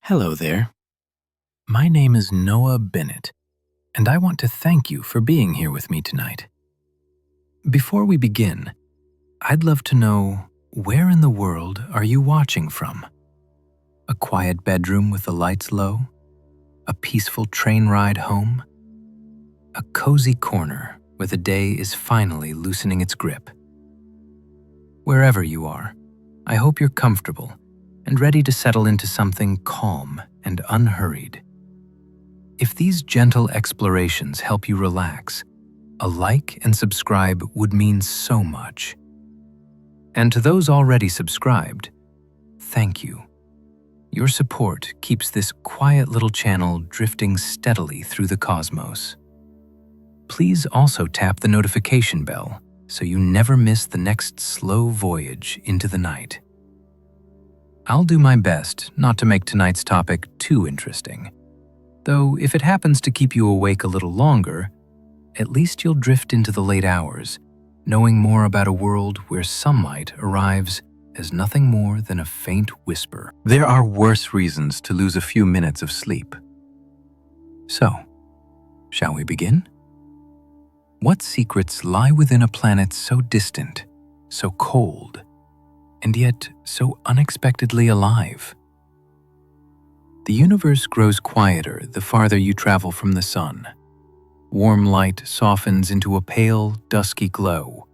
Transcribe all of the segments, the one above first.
Hello there. My name is Noah Bennett, and I want to thank you for being here with me tonight. Before we begin, I'd love to know, where in the world are you watching from? A quiet bedroom with the lights low? A peaceful train ride home? A cozy corner where the day is finally loosening its grip? Wherever you are, I hope you're comfortable and ready to settle into something calm and unhurried. If these gentle explorations help you relax, a like and subscribe would mean so much. And to those already subscribed, thank you. Your support keeps this quiet little channel drifting steadily through the cosmos. Please also tap the notification bell so you never miss the next slow voyage into the night. I'll do my best not to make tonight's topic too interesting, though if it happens to keep you awake a little longer, at least you'll drift into the late hours, knowing more about a world where sunlight arrives as nothing more than a faint whisper. There are worse reasons to lose a few minutes of sleep. So, shall we begin? What secrets lie within a planet so distant, so cold, and yet so unexpectedly alive? The universe grows quieter the farther you travel from the sun. Warm light softens into a pale, dusky glow.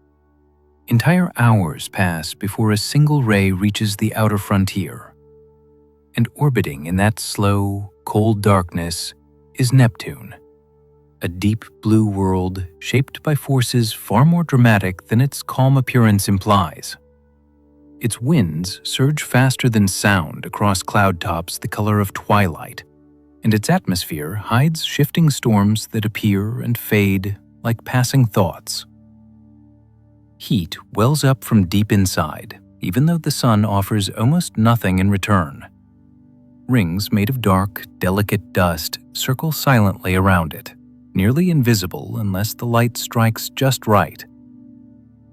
Entire hours pass before a single ray reaches the outer frontier. And orbiting in that slow, cold darkness is Neptune, a deep blue world shaped by forces far more dramatic than its calm appearance implies. Its winds surge faster than sound across cloud tops the color of twilight, and its atmosphere hides shifting storms that appear and fade like passing thoughts. Heat wells up from deep inside, even though the sun offers almost nothing in return. Rings made of dark, delicate dust circle silently around it, nearly invisible unless the light strikes just right.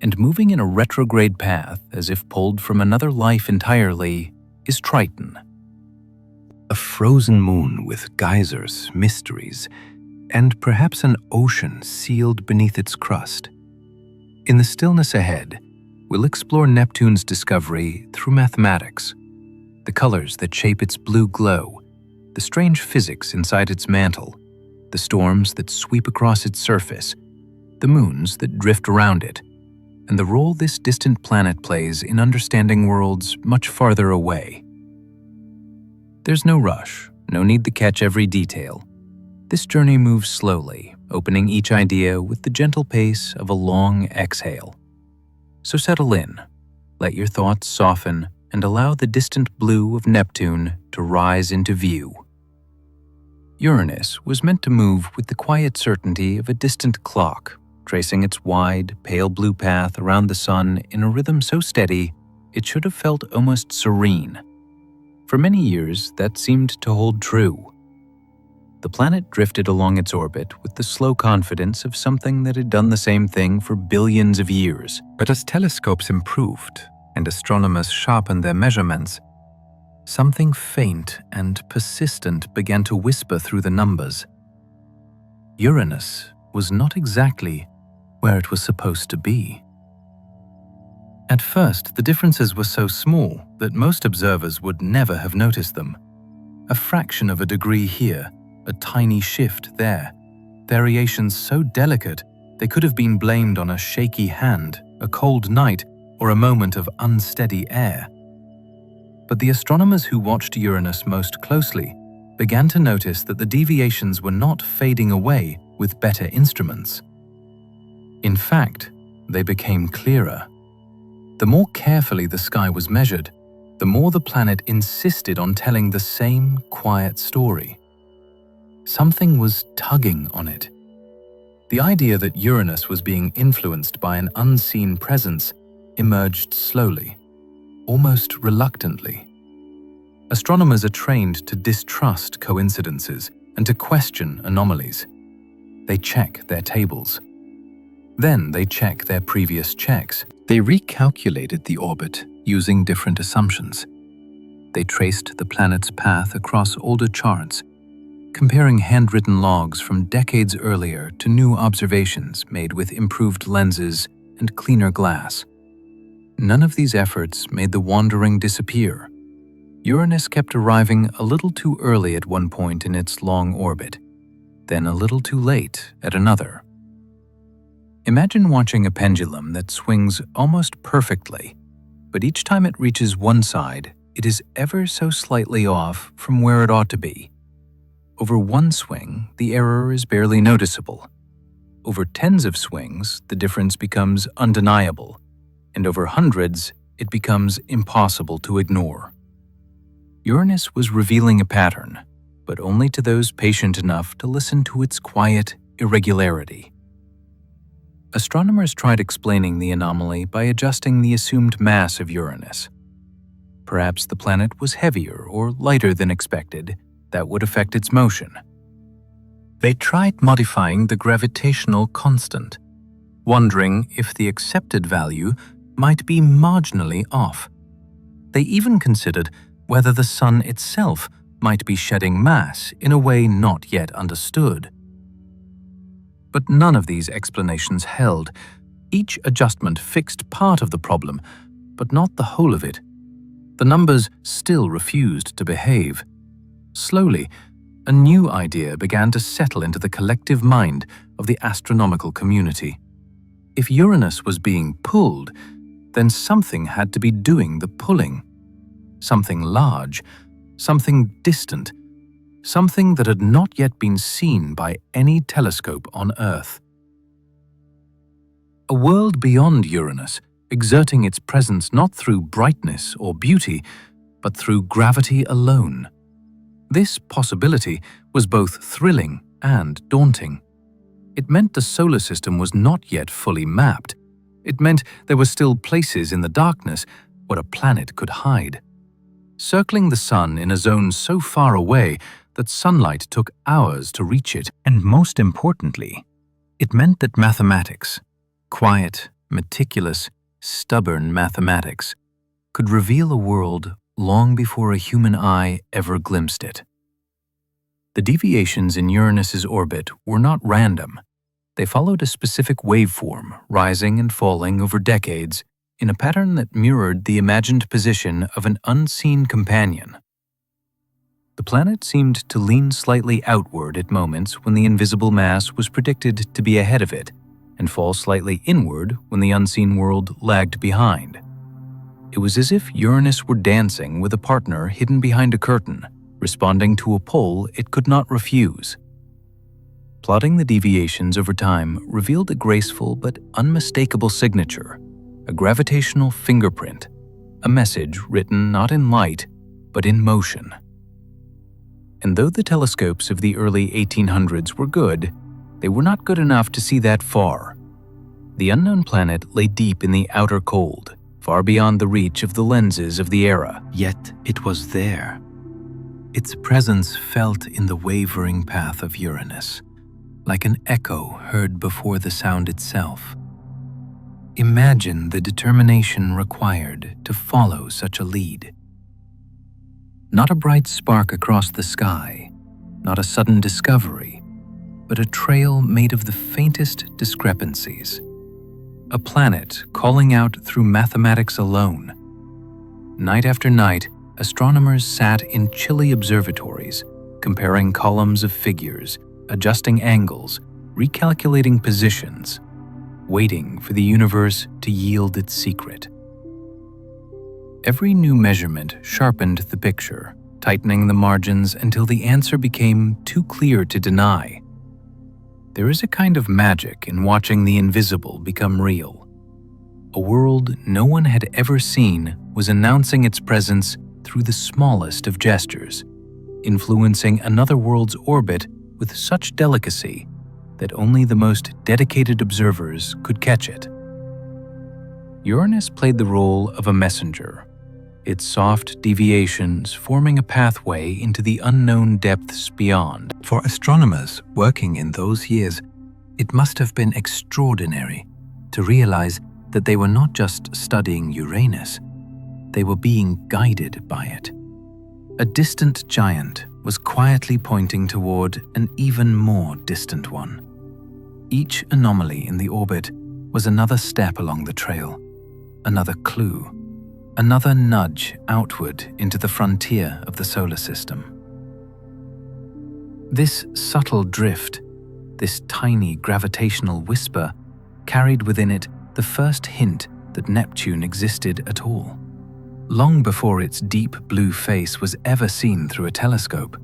And moving in a retrograde path as if pulled from another life entirely is Triton. A frozen moon with geysers, mysteries, and perhaps an ocean sealed beneath its crust. In the stillness ahead, we'll explore Neptune's discovery through mathematics, the colors that shape its blue glow, the strange physics inside its mantle, the storms that sweep across its surface, the moons that drift around it, and the role this distant planet plays in understanding worlds much farther away. There's no rush, no need to catch every detail. This journey moves slowly, opening each idea with the gentle pace of a long exhale. So settle in, let your thoughts soften, and allow the distant blue of Neptune to rise into view. Uranus was meant to move with the quiet certainty of a distant clock, tracing its wide, pale blue path around the sun in a rhythm so steady it should have felt almost serene. For many years, that seemed to hold true. The planet drifted along its orbit with the slow confidence of something that had done the same thing for billions of years. But as telescopes improved and astronomers sharpened their measurements, something faint and persistent began to whisper through the numbers. Uranus was not exactly where it was supposed to be. At first, the differences were so small that most observers would never have noticed them. A fraction of a degree here, a tiny shift there, variations so delicate they could have been blamed on a shaky hand, a cold night, or a moment of unsteady air. But the astronomers who watched Uranus most closely began to notice that the deviations were not fading away with better instruments. In fact, they became clearer. The more carefully the sky was measured, the more the planet insisted on telling the same quiet story. Something was tugging on it. The idea that Uranus was being influenced by an unseen presence emerged slowly, almost reluctantly. Astronomers are trained to distrust coincidences and to question anomalies. They check their tables. Then they check their previous checks. They recalculated the orbit using different assumptions. They traced the planet's path across older charts, comparing handwritten logs from decades earlier to new observations made with improved lenses and cleaner glass. None of these efforts made the wandering disappear. Uranus kept arriving a little too early at one point in its long orbit, then a little too late at another. Imagine watching a pendulum that swings almost perfectly, but each time it reaches one side, it is ever so slightly off from where it ought to be. Over one swing, the error is barely noticeable. Over tens of swings, the difference becomes undeniable, and over hundreds, it becomes impossible to ignore. Uranus was revealing a pattern, but only to those patient enough to listen to its quiet irregularity. Astronomers tried explaining the anomaly by adjusting the assumed mass of Uranus. Perhaps the planet was heavier or lighter than expected. That would affect its motion. They tried modifying the gravitational constant, wondering if the accepted value might be marginally off. They even considered whether the Sun itself might be shedding mass in a way not yet understood. But none of these explanations held. Each adjustment fixed part of the problem, but not the whole of it. The numbers still refused to behave. Slowly, a new idea began to settle into the collective mind of the astronomical community. If Uranus was being pulled, then something had to be doing the pulling. Something large, something distant, something that had not yet been seen by any telescope on Earth. A world beyond Uranus, exerting its presence not through brightness or beauty, but through gravity alone. This possibility was both thrilling and daunting. It meant the solar system was not yet fully mapped. It meant there were still places in the darkness where a planet could hide. Circling the Sun in a zone so far away that sunlight took hours to reach it, and most importantly, it meant that mathematics, quiet, meticulous, stubborn mathematics, could reveal a world long before a human eye ever glimpsed it. The deviations in Uranus's orbit were not random. They followed a specific waveform, rising and falling over decades, in a pattern that mirrored the imagined position of an unseen companion. The planet seemed to lean slightly outward at moments when the invisible mass was predicted to be ahead of it, and fall slightly inward when the unseen world lagged behind. It was as if Uranus were dancing with a partner hidden behind a curtain, responding to a pull it could not refuse. Plotting the deviations over time revealed a graceful but unmistakable signature, a gravitational fingerprint, a message written not in light, but in motion. And though the telescopes of the early 1800s were good, they were not good enough to see that far. The unknown planet lay deep in the outer cold, far beyond the reach of the lenses of the era. Yet it was there. Its presence felt in the wavering path of Uranus, like an echo heard before the sound itself. Imagine the determination required to follow such a lead. Not a bright spark across the sky, not a sudden discovery, but a trail made of the faintest discrepancies. A planet calling out through mathematics alone. Night after night, astronomers sat in chilly observatories, comparing columns of figures, adjusting angles, recalculating positions, waiting for the universe to yield its secret. Every new measurement sharpened the picture, tightening the margins until the answer became too clear to deny. There is a kind of magic in watching the invisible become real. A world no one had ever seen was announcing its presence through the smallest of gestures, influencing another world's orbit with such delicacy that only the most dedicated observers could catch it. Uranus played the role of a messenger, its soft deviations forming a pathway into the unknown depths beyond. For astronomers working in those years, it must have been extraordinary to realize that they were not just studying Uranus, they were being guided by it. A distant giant was quietly pointing toward an even more distant one. Each anomaly in the orbit was another step along the trail, another clue, another nudge outward into the frontier of the solar system. This subtle drift, this tiny gravitational whisper, carried within it the first hint that Neptune existed at all. Long before its deep blue face was ever seen through a telescope,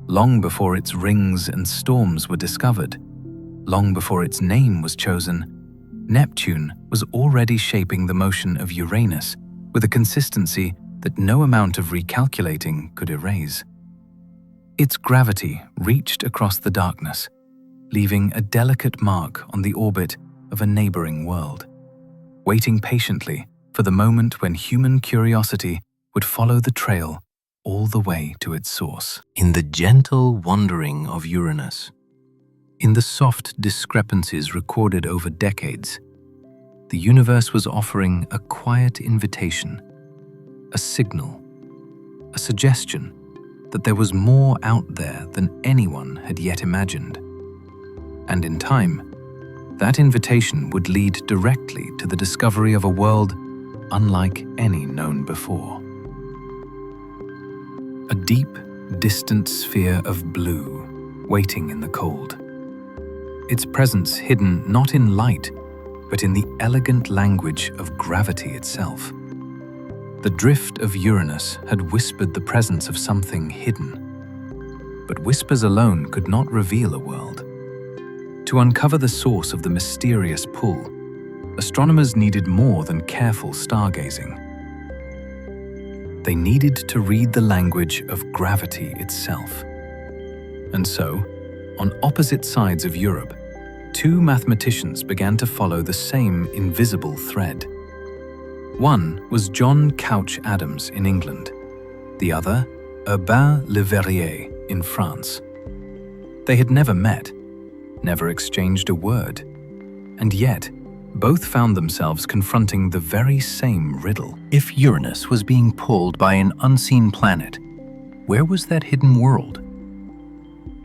long before its rings and storms were discovered, long before its name was chosen, Neptune was already shaping the motion of Uranus with a consistency that no amount of recalculating could erase. Its gravity reached across the darkness, leaving a delicate mark on the orbit of a neighboring world, waiting patiently for the moment when human curiosity would follow the trail all the way to its source. In the gentle wandering of Uranus, in the soft discrepancies recorded over decades, the universe was offering a quiet invitation, a signal, a suggestion that there was more out there than anyone had yet imagined. And in time, that invitation would lead directly to the discovery of a world unlike any known before. A deep, distant sphere of blue waiting in the cold. Its presence hidden not in light, but in the elegant language of gravity itself. The drift of Uranus had whispered the presence of something hidden. But whispers alone could not reveal a world. To uncover the source of the mysterious pull, astronomers needed more than careful stargazing. They needed to read the language of gravity itself. And so, on opposite sides of Europe, two mathematicians began to follow the same invisible thread. One was John Couch Adams in England, the other, Urbain Le Verrier in France. They had never met, never exchanged a word, and yet both found themselves confronting the very same riddle. If Uranus was being pulled by an unseen planet, where was that hidden world?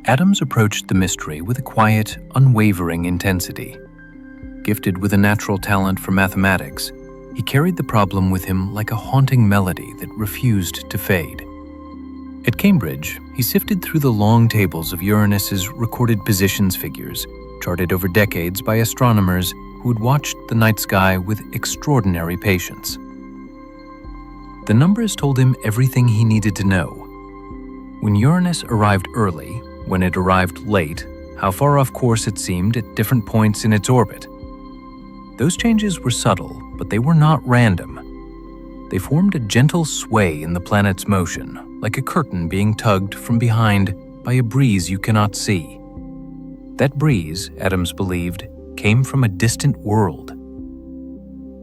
Adams approached the mystery with a quiet, unwavering intensity. Gifted with a natural talent for mathematics, he carried the problem with him like a haunting melody that refused to fade. At Cambridge, he sifted through the long tables of Uranus's recorded positions figures, charted over decades by astronomers who had watched the night sky with extraordinary patience. The numbers told him everything he needed to know. When Uranus arrived early, when it arrived late, how far off course it seemed at different points in its orbit. Those changes were subtle, but they were not random. They formed a gentle sway in the planet's motion, like a curtain being tugged from behind by a breeze you cannot see. That breeze, Adams believed, came from a distant world.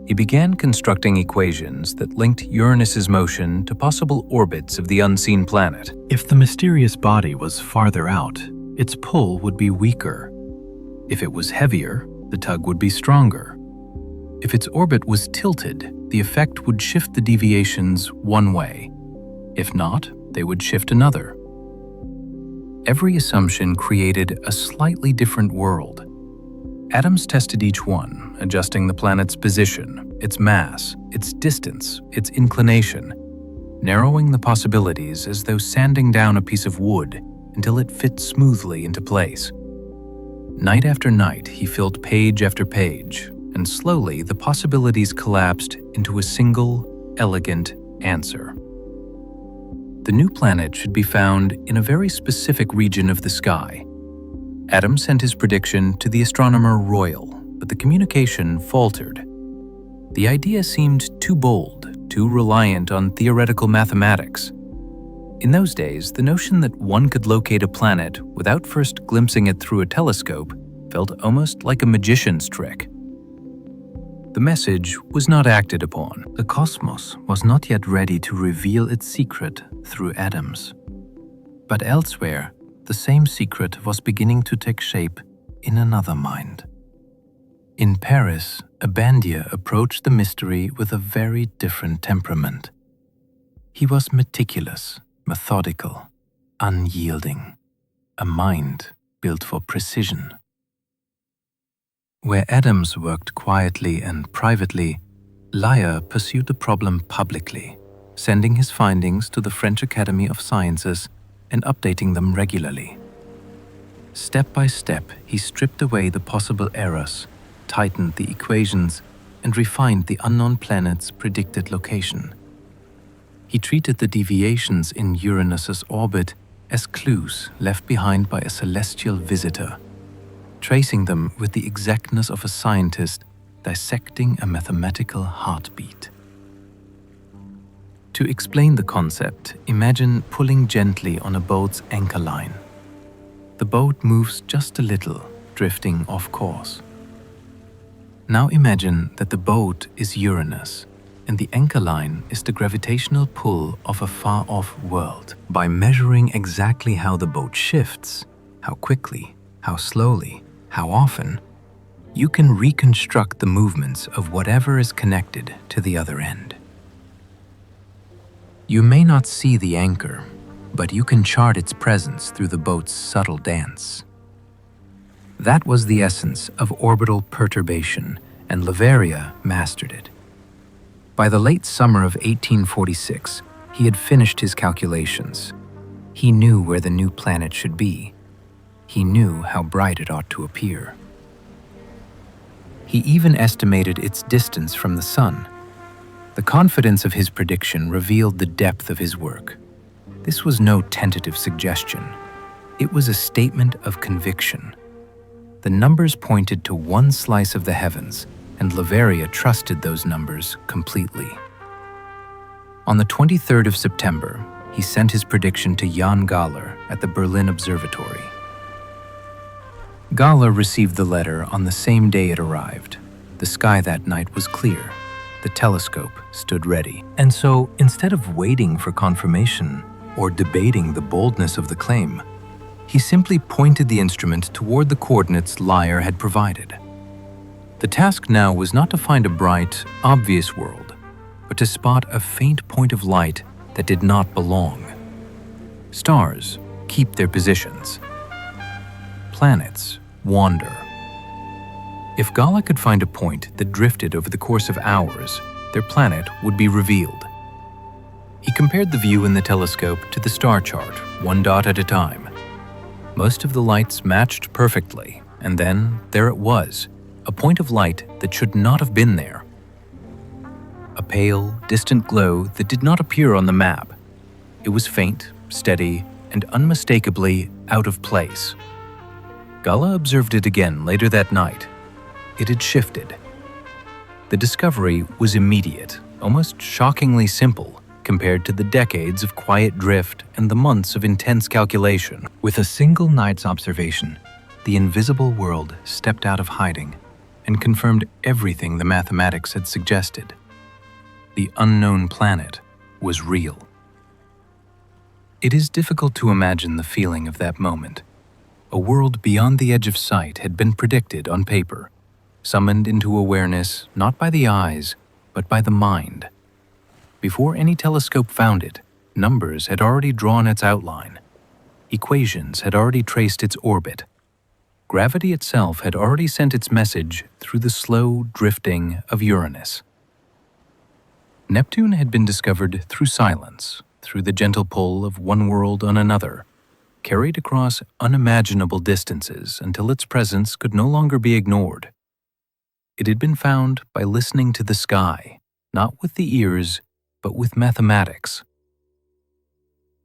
He began constructing equations that linked Uranus's motion to possible orbits of the unseen planet. If the mysterious body was farther out, its pull would be weaker. If it was heavier, the tug would be stronger. If its orbit was tilted, the effect would shift the deviations one way. If not, they would shift another. Every assumption created a slightly different world. Adams tested each one, adjusting the planet's position, its mass, its distance, its inclination, narrowing the possibilities as though sanding down a piece of wood until it fit smoothly into place. Night after night, he filled page after page, and slowly the possibilities collapsed into a single, elegant answer. The new planet should be found in a very specific region of the sky. Adams sent his prediction to the astronomer Royal, but the communication faltered. The idea seemed too bold, too reliant on theoretical mathematics. In those days, the notion that one could locate a planet without first glimpsing it through a telescope felt almost like a magician's trick. The message was not acted upon. The cosmos was not yet ready to reveal its secret through Adams. But elsewhere, the same secret was beginning to take shape in another mind. In Paris, a bandier approached the mystery with a very different temperament. He was meticulous, methodical, unyielding, a mind built for precision. Where Adams worked quietly and privately, Lyell pursued the problem publicly, sending his findings to the French Academy of Sciences and updating them regularly. Step by step, he stripped away the possible errors, tightened the equations, and refined the unknown planet's predicted location. He treated the deviations in Uranus's orbit as clues left behind by a celestial visitor, tracing them with the exactness of a scientist dissecting a mathematical heartbeat. To explain the concept, imagine pulling gently on a boat's anchor line. The boat moves just a little, drifting off course. Now imagine that the boat is Uranus, and the anchor line is the gravitational pull of a far-off world. By measuring exactly how the boat shifts, how quickly, how slowly, how often, you can reconstruct the movements of whatever is connected to the other end. You may not see the anchor, but you can chart its presence through the boat's subtle dance. That was the essence of orbital perturbation, and Leverrier mastered it. By the late summer of 1846, he had finished his calculations. He knew where the new planet should be. He knew how bright it ought to appear. He even estimated its distance from the Sun. The confidence of his prediction revealed the depth of his work. This was no tentative suggestion. It was a statement of conviction. The numbers pointed to one slice of the heavens, and Leverrier trusted those numbers completely. On the 23rd of September, he sent his prediction to Jan Galler at the Berlin Observatory. Galler received the letter on the same day it arrived. The sky that night was clear. The telescope stood ready. And so, instead of waiting for confirmation or debating the boldness of the claim, he simply pointed the instrument toward the coordinates Lyell had provided. The task now was not to find a bright, obvious world, but to spot a faint point of light that did not belong. Stars keep their positions. Planets wander. If Galle could find a point that drifted over the course of hours, their planet would be revealed. He compared the view in the telescope to the star chart, one dot at a time. Most of the lights matched perfectly, and then there it was, a point of light that should not have been there. A pale, distant glow that did not appear on the map. It was faint, steady, and unmistakably out of place. Galle observed it again later that night. It had shifted. The discovery was immediate, almost shockingly simple, compared to the decades of quiet drift and the months of intense calculation. With a single night's observation, the invisible world stepped out of hiding and confirmed everything the mathematics had suggested. The unknown planet was real. It is difficult to imagine the feeling of that moment. A world beyond the edge of sight had been predicted on paper, summoned into awareness not by the eyes, but by the mind. Before any telescope found it, numbers had already drawn its outline. Equations had already traced its orbit. Gravity itself had already sent its message through the slow drifting of Uranus. Neptune had been discovered through silence, through the gentle pull of one world on another, carried across unimaginable distances until its presence could no longer be ignored. It had been found by listening to the sky, not with the ears, but with mathematics.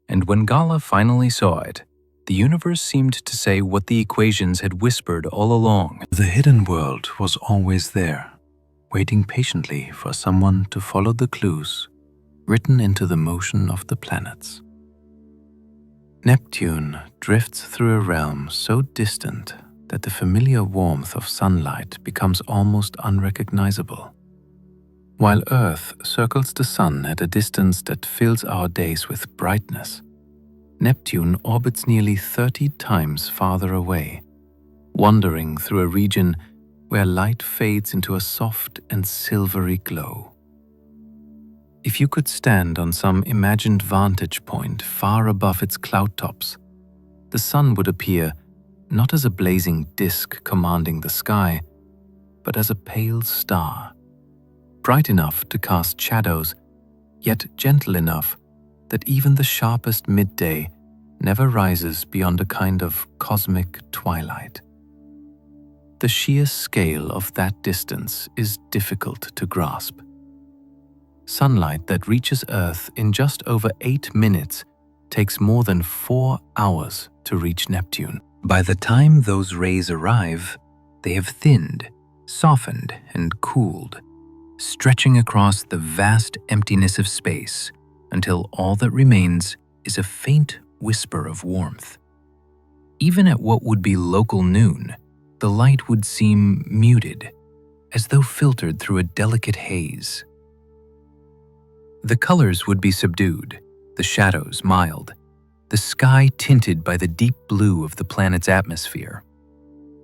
And when Galle finally saw it, the universe seemed to say what the equations had whispered all along. The hidden world was always there, waiting patiently for someone to follow the clues written into the motion of the planets. Neptune drifts through a realm so distant that the familiar warmth of sunlight becomes almost unrecognizable. While Earth circles the Sun at a distance that fills our days with brightness, Neptune orbits nearly 30 times farther away, wandering through a region where light fades into a soft and silvery glow. If you could stand on some imagined vantage point far above its cloud tops, the sun would appear not as a blazing disk commanding the sky, but as a pale star, bright enough to cast shadows, yet gentle enough that even the sharpest midday never rises beyond a kind of cosmic twilight. The sheer scale of that distance is difficult to grasp. Sunlight that reaches Earth in just over 8 minutes takes more than 4 hours to reach Neptune. By the time those rays arrive, they have thinned, softened, and cooled, stretching across the vast emptiness of space until all that remains is a faint whisper of warmth. Even at what would be local noon, the light would seem muted, as though filtered through a delicate haze. The colors would be subdued, the shadows mild, the sky tinted by the deep blue of the planet's atmosphere.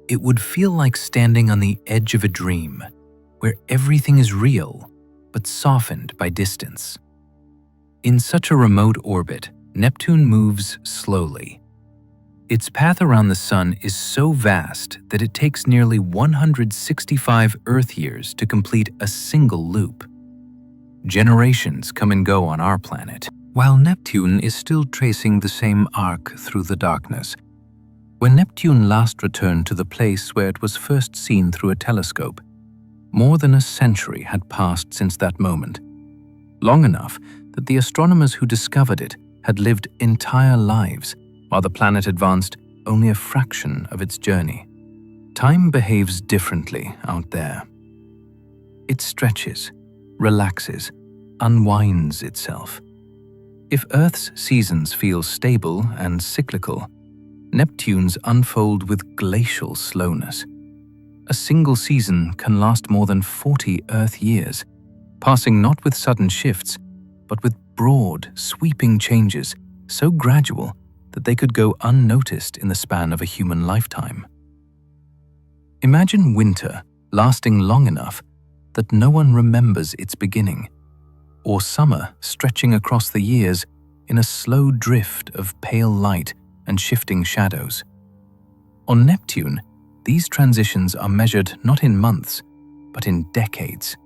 It would feel like standing on the edge of a dream, where everything is real, but softened by distance. In such a remote orbit, Neptune moves slowly. Its path around the Sun is so vast that it takes nearly 165 Earth years to complete a single loop. Generations come and go on our planet, while Neptune is still tracing the same arc through the darkness. When Neptune last returned to the place where it was first seen through a telescope, more than a century had passed since that moment, long enough that the astronomers who discovered it had lived entire lives, while the planet advanced only a fraction of its journey. Time behaves differently out there. It stretches, relaxes, unwinds itself. If Earth's seasons feel stable and cyclical, Neptune's unfold with glacial slowness. A single season can last more than 40 Earth years, passing not with sudden shifts, but with broad, sweeping changes so gradual that they could go unnoticed in the span of a human lifetime. Imagine winter lasting long enough that no one remembers its beginning, or summer stretching across the years in a slow drift of pale light and shifting shadows. On Neptune, these transitions are measured not in months, but in decades.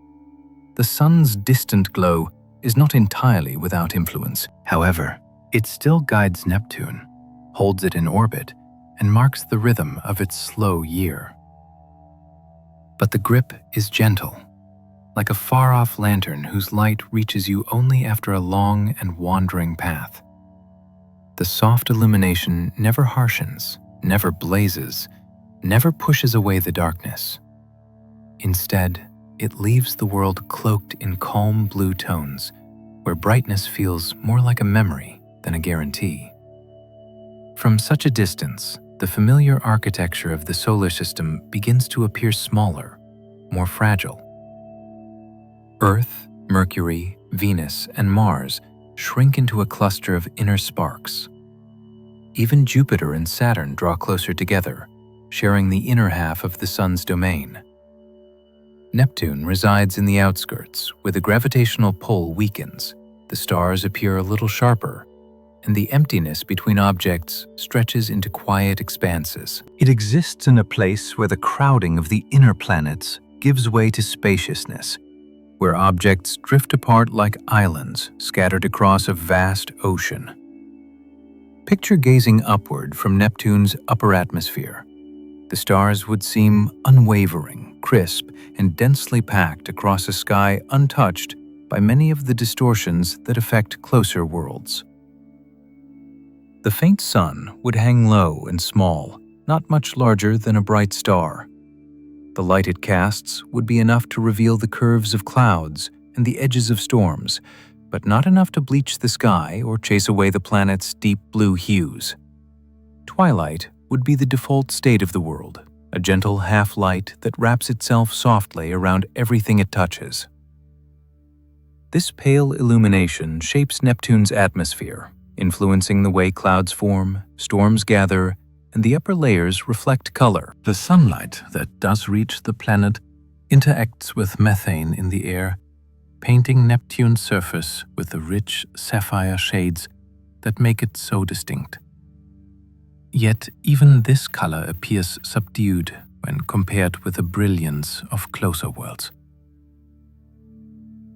The sun's distant glow is not entirely without influence. However, it still guides Neptune, holds it in orbit, and marks the rhythm of its slow year. But the grip is gentle, like a far-off lantern whose light reaches you only after a long and wandering path. The soft illumination never harshens, never blazes, never pushes away the darkness. Instead, it leaves the world cloaked in calm blue tones, where brightness feels more like a memory than a guarantee. From such a distance, the familiar architecture of the solar system begins to appear smaller, more fragile. Earth, Mercury, Venus, and Mars shrink into a cluster of inner sparks. Even Jupiter and Saturn draw closer together, sharing the inner half of the Sun's domain. Neptune resides in the outskirts, where the gravitational pull weakens, the stars appear a little sharper, and the emptiness between objects stretches into quiet expanses. It exists in a place where the crowding of the inner planets gives way to spaciousness, where objects drift apart like islands scattered across a vast ocean. Picture gazing upward from Neptune's upper atmosphere. The stars would seem unwavering, crisp, and densely packed across a sky untouched by many of the distortions that affect closer worlds. The faint sun would hang low and small, not much larger than a bright star. The light it casts would be enough to reveal the curves of clouds and the edges of storms, but not enough to bleach the sky or chase away the planet's deep blue hues. Twilight would be the default state of the world, a gentle half-light that wraps itself softly around everything it touches. This pale illumination shapes Neptune's atmosphere, influencing the way clouds form, storms gather, and the upper layers reflect color. The sunlight that does reach the planet interacts with methane in the air painting Neptune's surface with the rich sapphire shades that make it so distinct. Yet even this color appears subdued when compared with the brilliance of closer worlds.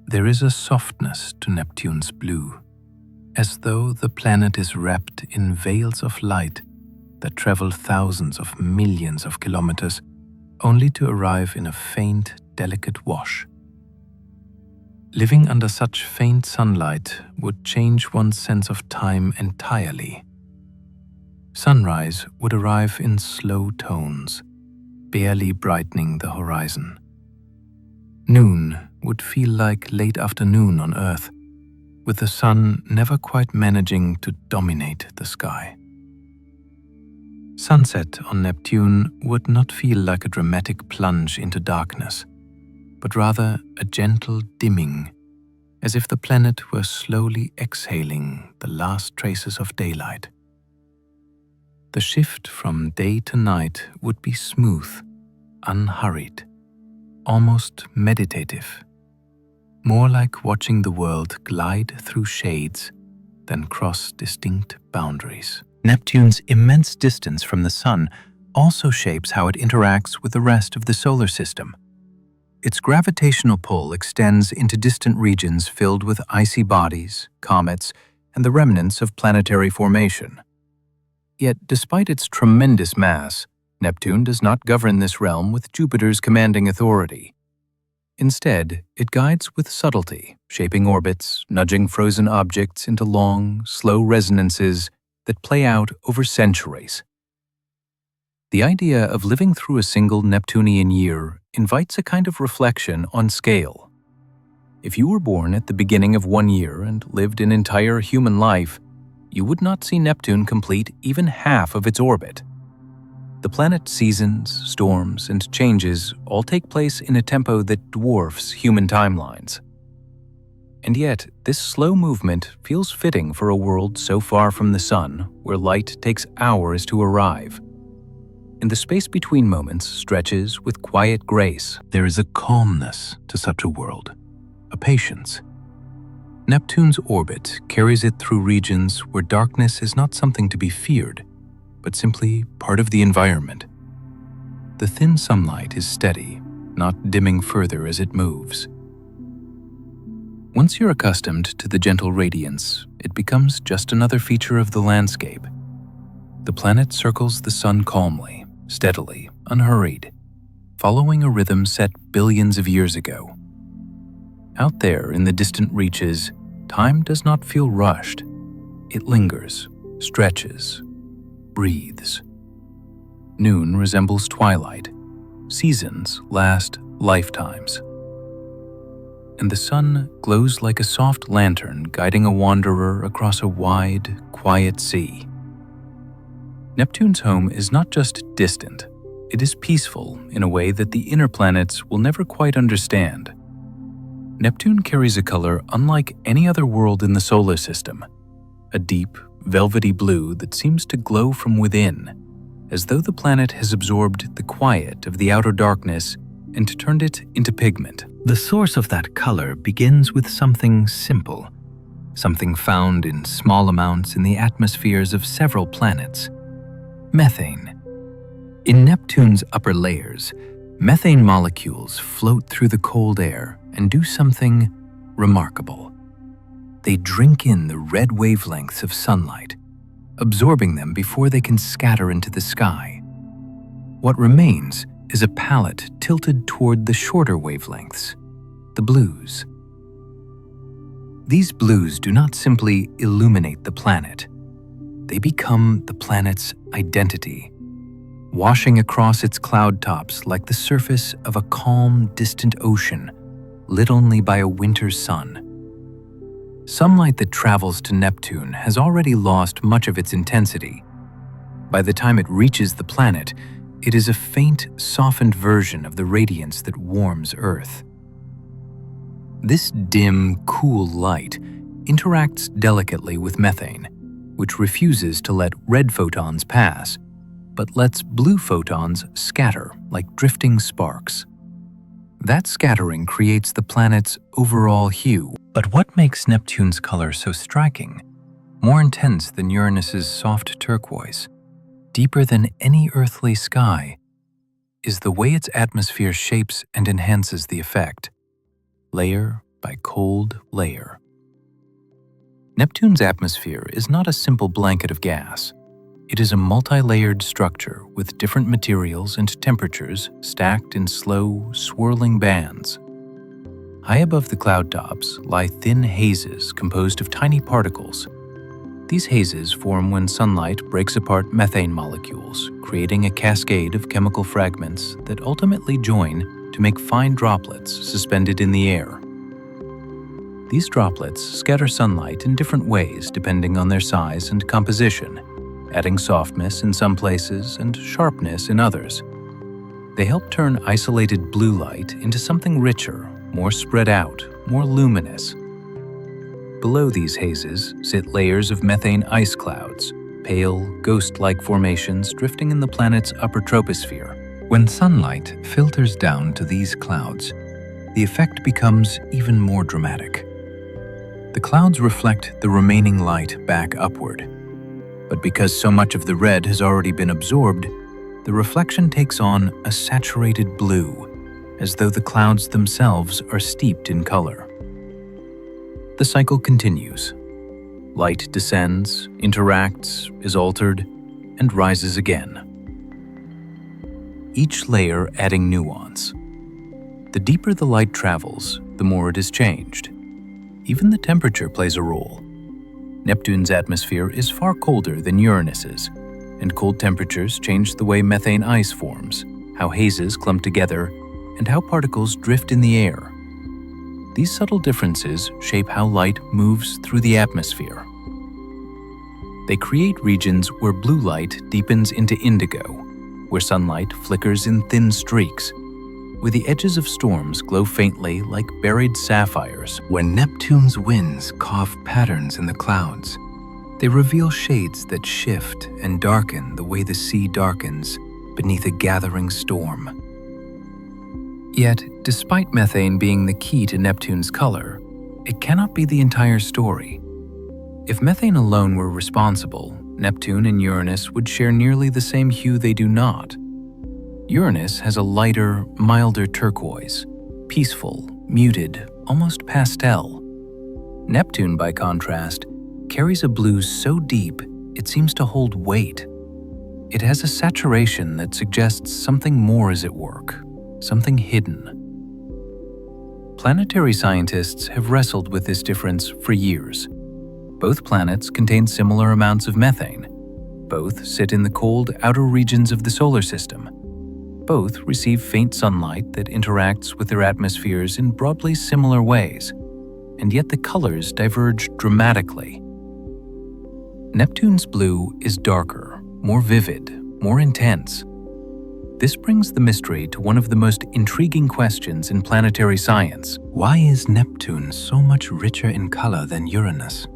There is a softness to Neptune's blue, as though the planet is wrapped in veils of light that travel thousands of millions of kilometers only to arrive in a faint, delicate wash. Living under such faint sunlight would change one's sense of time entirely. Sunrise would arrive in slow tones, barely brightening the horizon. Noon would feel like late afternoon on Earth, with the sun never quite managing to dominate the sky. Sunset on Neptune would not feel like a dramatic plunge into darkness, but rather a gentle dimming, as if the planet were slowly exhaling the last traces of daylight. The shift from day to night would be smooth, unhurried, almost meditative, more like watching the world glide through shades than cross distinct boundaries. Neptune's immense distance from the Sun also shapes how it interacts with the rest of the solar system. Its gravitational pull extends into distant regions filled with icy bodies, comets, and the remnants of planetary formation. Yet, despite its tremendous mass, Neptune does not govern this realm with Jupiter's commanding authority. Instead, it guides with subtlety, shaping orbits, nudging frozen objects into long, slow resonances that play out over centuries. The idea of living through a single Neptunian year invites a kind of reflection on scale. If you were born at the beginning of one year and lived an entire human life, you would not see Neptune complete even half of its orbit. The planet's seasons, storms, and changes all take place in a tempo that dwarfs human timelines. And yet, this slow movement feels fitting for a world so far from the Sun, where light takes hours to arrive. And the space between moments stretches with quiet grace. There is a calmness to such a world, a patience. Neptune's orbit carries it through regions where darkness is not something to be feared, but simply part of the environment. The thin sunlight is steady, not dimming further as it moves. Once you're accustomed to the gentle radiance, it becomes just another feature of the landscape. The planet circles the Sun calmly, steadily, unhurried, following a rhythm set billions of years ago. Out there in the distant reaches, time does not feel rushed. It lingers, stretches, breathes. Noon resembles twilight. Seasons last lifetimes. And the Sun glows like a soft lantern guiding a wanderer across a wide, quiet sea. Neptune's home is not just distant, it is peaceful in a way that the inner planets will never quite understand. Neptune carries a color unlike any other world in the solar system, a deep, velvety blue that seems to glow from within, as though the planet has absorbed the quiet of the outer darkness and turned it into pigment. The source of that color begins with something simple, something found in small amounts in the atmospheres of several planets: methane. In Neptune's upper layers, methane molecules float through the cold air and do something remarkable. They drink in the red wavelengths of sunlight, absorbing them before they can scatter into the sky. What remains is a palette tilted toward the shorter wavelengths, the blues. These blues do not simply illuminate the planet. They become the planet's identity, washing across its cloud tops like the surface of a calm, distant ocean, lit only by a winter sun. Sunlight that travels to Neptune has already lost much of its intensity. By the time it reaches the planet, it is a faint, softened version of the radiance that warms Earth. This dim, cool light interacts delicately with methane, which refuses to let red photons pass, but lets blue photons scatter like drifting sparks. That scattering creates the planet's overall hue. But what makes Neptune's color so striking? More intense than Uranus's soft turquoise, deeper than any earthly sky, is the way its atmosphere shapes and enhances the effect, layer by cold layer. Neptune's atmosphere is not a simple blanket of gas. It is a multi-layered structure with different materials and temperatures stacked in slow, swirling bands. High above the cloud tops lie thin hazes composed of tiny particles. These hazes form when sunlight breaks apart methane molecules, creating a cascade of chemical fragments that ultimately join to make fine droplets suspended in the air. These droplets scatter sunlight in different ways depending on their size and composition, adding softness in some places and sharpness in others. They help turn isolated blue light into something richer, more spread out, more luminous. Below these hazes sit layers of methane ice clouds, pale, ghost-like formations drifting in the planet's upper troposphere. When sunlight filters down to these clouds, the effect becomes even more dramatic. The clouds reflect the remaining light back upward. But because so much of the red has already been absorbed, the reflection takes on a saturated blue, as though the clouds themselves are steeped in color. The cycle continues. Light descends, interacts, is altered, and rises again. Each layer adding nuance. The deeper the light travels, the more it is changed. Even the temperature plays a role. Neptune's atmosphere is far colder than Uranus's, and cold temperatures change the way methane ice forms, how hazes clump together, and how particles drift in the air. These subtle differences shape how light moves through the atmosphere. They create regions where blue light deepens into indigo, where sunlight flickers in thin streaks, where the edges of storms glow faintly like buried sapphires. When Neptune's winds carve patterns in the clouds, they reveal shades that shift and darken the way the sea darkens beneath a gathering storm. Yet, despite methane being the key to Neptune's color, it cannot be the entire story. If methane alone were responsible, Neptune and Uranus would share nearly the same hue they do not. Uranus has a lighter, milder turquoise, peaceful, muted, almost pastel. Neptune, by contrast, carries a blue so deep it seems to hold weight. It has a saturation that suggests something more is at work, something hidden. Planetary scientists have wrestled with this difference for years. Both planets contain similar amounts of methane. Both sit in the cold outer regions of the solar system. Both receive faint sunlight that interacts with their atmospheres in broadly similar ways, and yet the colors diverge dramatically. Neptune's blue is darker, more vivid, more intense. This brings the mystery to one of the most intriguing questions in planetary science. Why is Neptune so much richer in color than Uranus?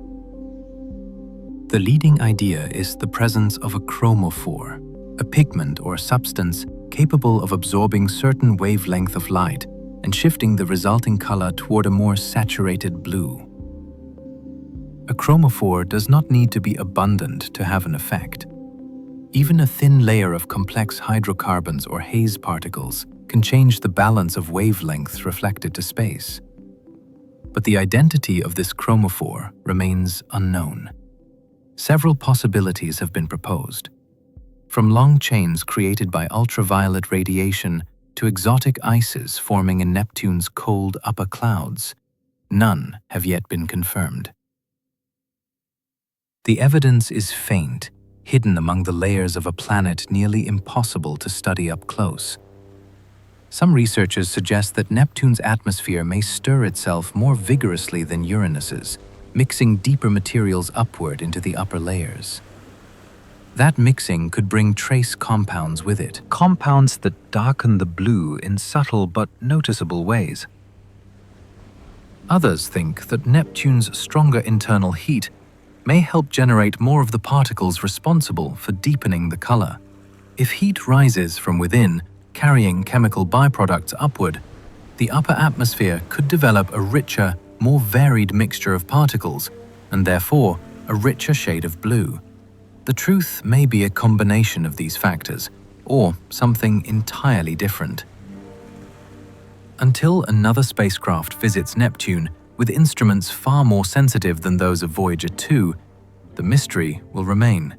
The leading idea is the presence of a chromophore, a pigment or substance capable of absorbing certain wavelength of light and shifting the resulting color toward a more saturated blue. A chromophore does not need to be abundant to have an effect. Even a thin layer of complex hydrocarbons or haze particles can change the balance of wavelengths reflected to space. But the identity of this chromophore remains unknown. Several possibilities have been proposed. From long chains created by ultraviolet radiation to exotic ices forming in Neptune's cold upper clouds, none have yet been confirmed. The evidence is faint, hidden among the layers of a planet nearly impossible to study up close. Some researchers suggest that Neptune's atmosphere may stir itself more vigorously than Uranus's, mixing deeper materials upward into the upper layers. That mixing could bring trace compounds with it, compounds that darken the blue in subtle but noticeable ways. Others think that Neptune's stronger internal heat may help generate more of the particles responsible for deepening the color. If heat rises from within, carrying chemical byproducts upward, the upper atmosphere could develop a richer, more varied mixture of particles, and therefore a richer shade of blue. The truth may be a combination of these factors, or something entirely different. Until another spacecraft visits Neptune with instruments far more sensitive than those of Voyager 2, the mystery will remain.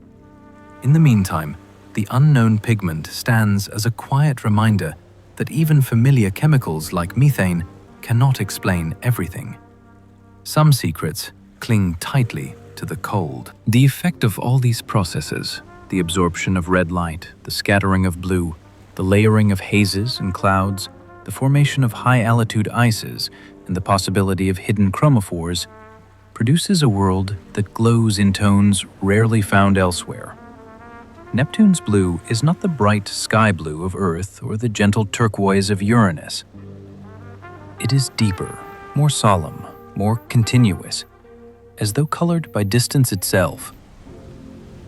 In the meantime, the unknown pigment stands as a quiet reminder that even familiar chemicals like methane cannot explain everything. Some secrets cling tightly to the cold. The effect of all these processes, the absorption of red light, the scattering of blue, the layering of hazes and clouds, the formation of high-altitude ices, and the possibility of hidden chromophores, produces a world that glows in tones rarely found elsewhere. Neptune's blue is not the bright sky blue of Earth or the gentle turquoise of Uranus. It is deeper, more solemn, more continuous, as though colored by distance itself.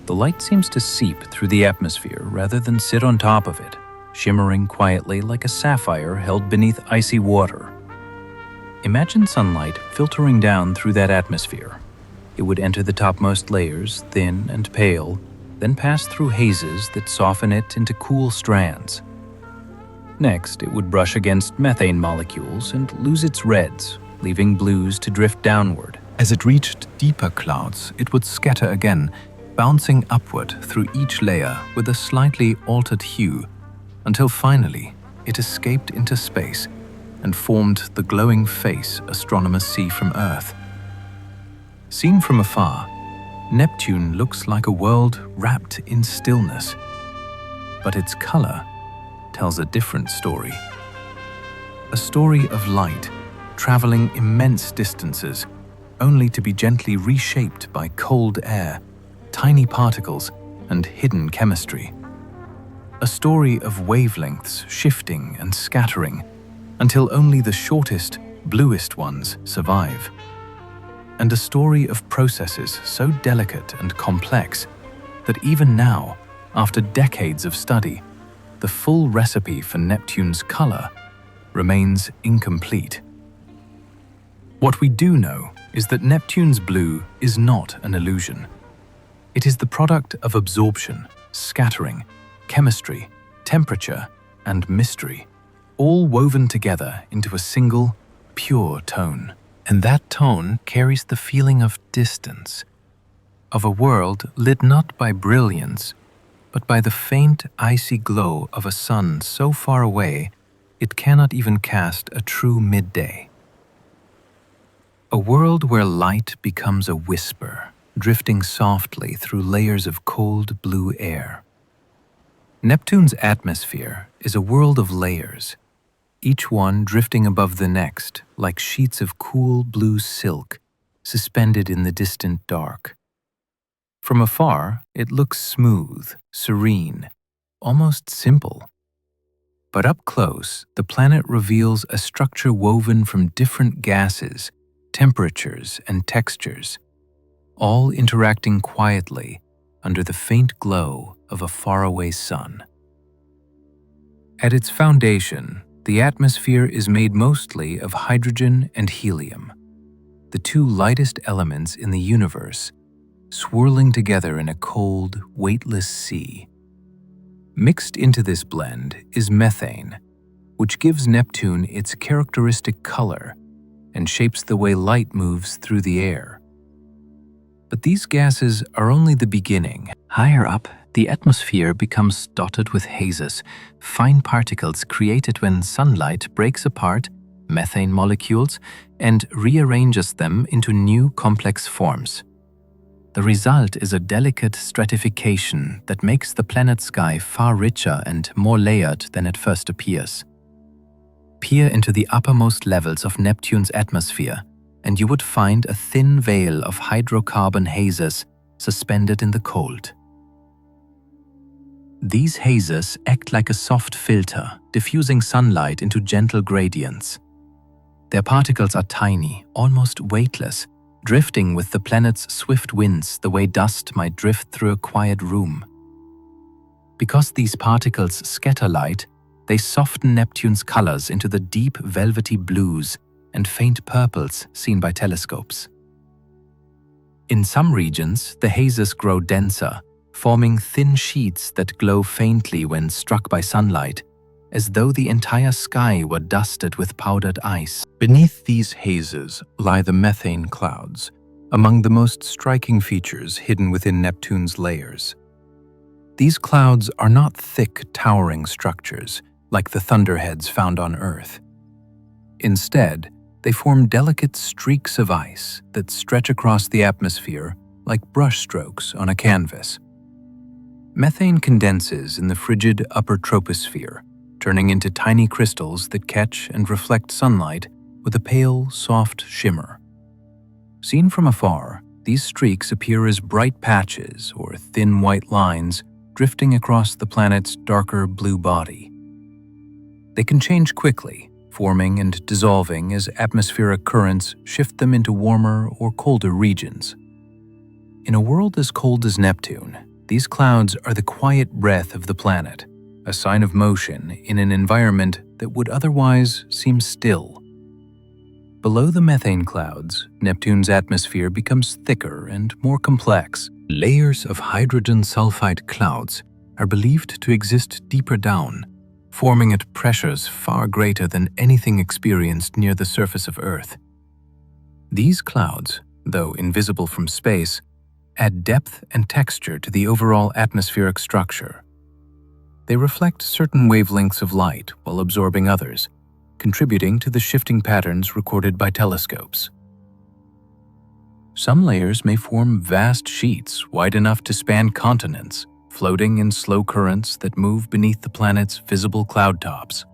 The light seems to seep through the atmosphere rather than sit on top of it, shimmering quietly like a sapphire held beneath icy water. Imagine sunlight filtering down through that atmosphere. It would enter the topmost layers, thin and pale, then pass through hazes that soften it into cool strands. Next, it would brush against methane molecules and lose its reds, leaving blues to drift downward. As it reached deeper clouds, it would scatter again, bouncing upward through each layer with a slightly altered hue, until finally it escaped into space and formed the glowing face astronomers see from Earth. Seen from afar, Neptune looks like a world wrapped in stillness, but its color tells a different story. A story of light traveling immense distances, only to be gently reshaped by cold air, tiny particles, and hidden chemistry. A story of wavelengths shifting and scattering until only the shortest, bluest ones survive. And a story of processes so delicate and complex that even now, after decades of study, the full recipe for Neptune's color remains incomplete. What we do know is that Neptune's blue is not an illusion. It is the product of absorption, scattering, chemistry, temperature, and mystery, all woven together into a single, pure tone. And that tone carries the feeling of distance, of a world lit not by brilliance, but by the faint, icy glow of a sun so far away it cannot even cast a true midday. A world where light becomes a whisper, drifting softly through layers of cold blue air. Neptune's atmosphere is a world of layers, each one drifting above the next like sheets of cool blue silk suspended in the distant dark. From afar, it looks smooth, serene, almost simple. But up close, the planet reveals a structure woven from different gases, temperatures, and textures, all interacting quietly under the faint glow of a faraway sun. At its foundation, the atmosphere is made mostly of hydrogen and helium, the two lightest elements in the universe, swirling together in a cold, weightless sea. Mixed into this blend is methane, which gives Neptune its characteristic color and shapes the way light moves through the air. But these gases are only the beginning. Higher up, the atmosphere becomes dotted with hazes, fine particles created when sunlight breaks apart methane molecules and rearranges them into new complex forms. The result is a delicate stratification that makes the planet sky far richer and more layered than it first appears. Peer into the uppermost levels of Neptune's atmosphere, and you would find a thin veil of hydrocarbon hazes suspended in the cold. These hazes act like a soft filter, diffusing sunlight into gentle gradients. Their particles are tiny, almost weightless, drifting with the planet's swift winds the way dust might drift through a quiet room. Because these particles scatter light, They soften Neptune's colors into the deep velvety blues and faint purples seen by telescopes. In some regions, the hazes grow denser, forming thin sheets that glow faintly when struck by sunlight, as though the entire sky were dusted with powdered ice. Beneath these hazes lie the methane clouds, among the most striking features hidden within Neptune's layers. These clouds are not thick, towering structures like the thunderheads found on Earth. Instead, they form delicate streaks of ice that stretch across the atmosphere like brushstrokes on a canvas. Methane condenses in the frigid upper troposphere, turning into tiny crystals that catch and reflect sunlight with a pale, soft shimmer. Seen from afar, these streaks appear as bright patches or thin white lines drifting across the planet's darker blue body. They can change quickly, forming and dissolving as atmospheric currents shift them into warmer or colder regions. In a world as cold as Neptune, these clouds are the quiet breath of the planet, a sign of motion in an environment that would otherwise seem still. Below the methane clouds, Neptune's atmosphere becomes thicker and more complex. Layers of hydrogen sulfide clouds are believed to exist deeper down, forming at pressures far greater than anything experienced near the surface of Earth. These clouds, though invisible from space, add depth and texture to the overall atmospheric structure. They reflect certain wavelengths of light while absorbing others, contributing to the shifting patterns recorded by telescopes. Some layers may form vast sheets wide enough to span continents, floating in slow currents that move beneath the planet's visible cloud tops.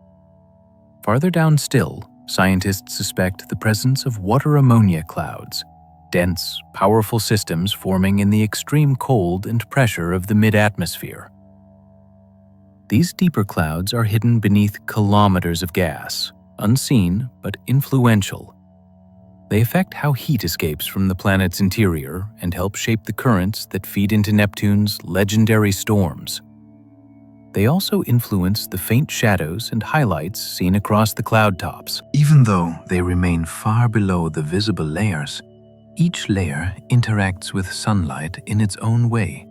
Farther down still, scientists suspect the presence of water ammonia clouds, dense, powerful systems forming in the extreme cold and pressure of the mid-atmosphere. These deeper clouds are hidden beneath kilometers of gas, unseen but influential. They affect how heat escapes from the planet's interior and help shape the currents that feed into Neptune's legendary storms. They also influence the faint shadows and highlights seen across the cloud tops. Even though they remain far below the visible layers, each layer interacts with sunlight in its own way,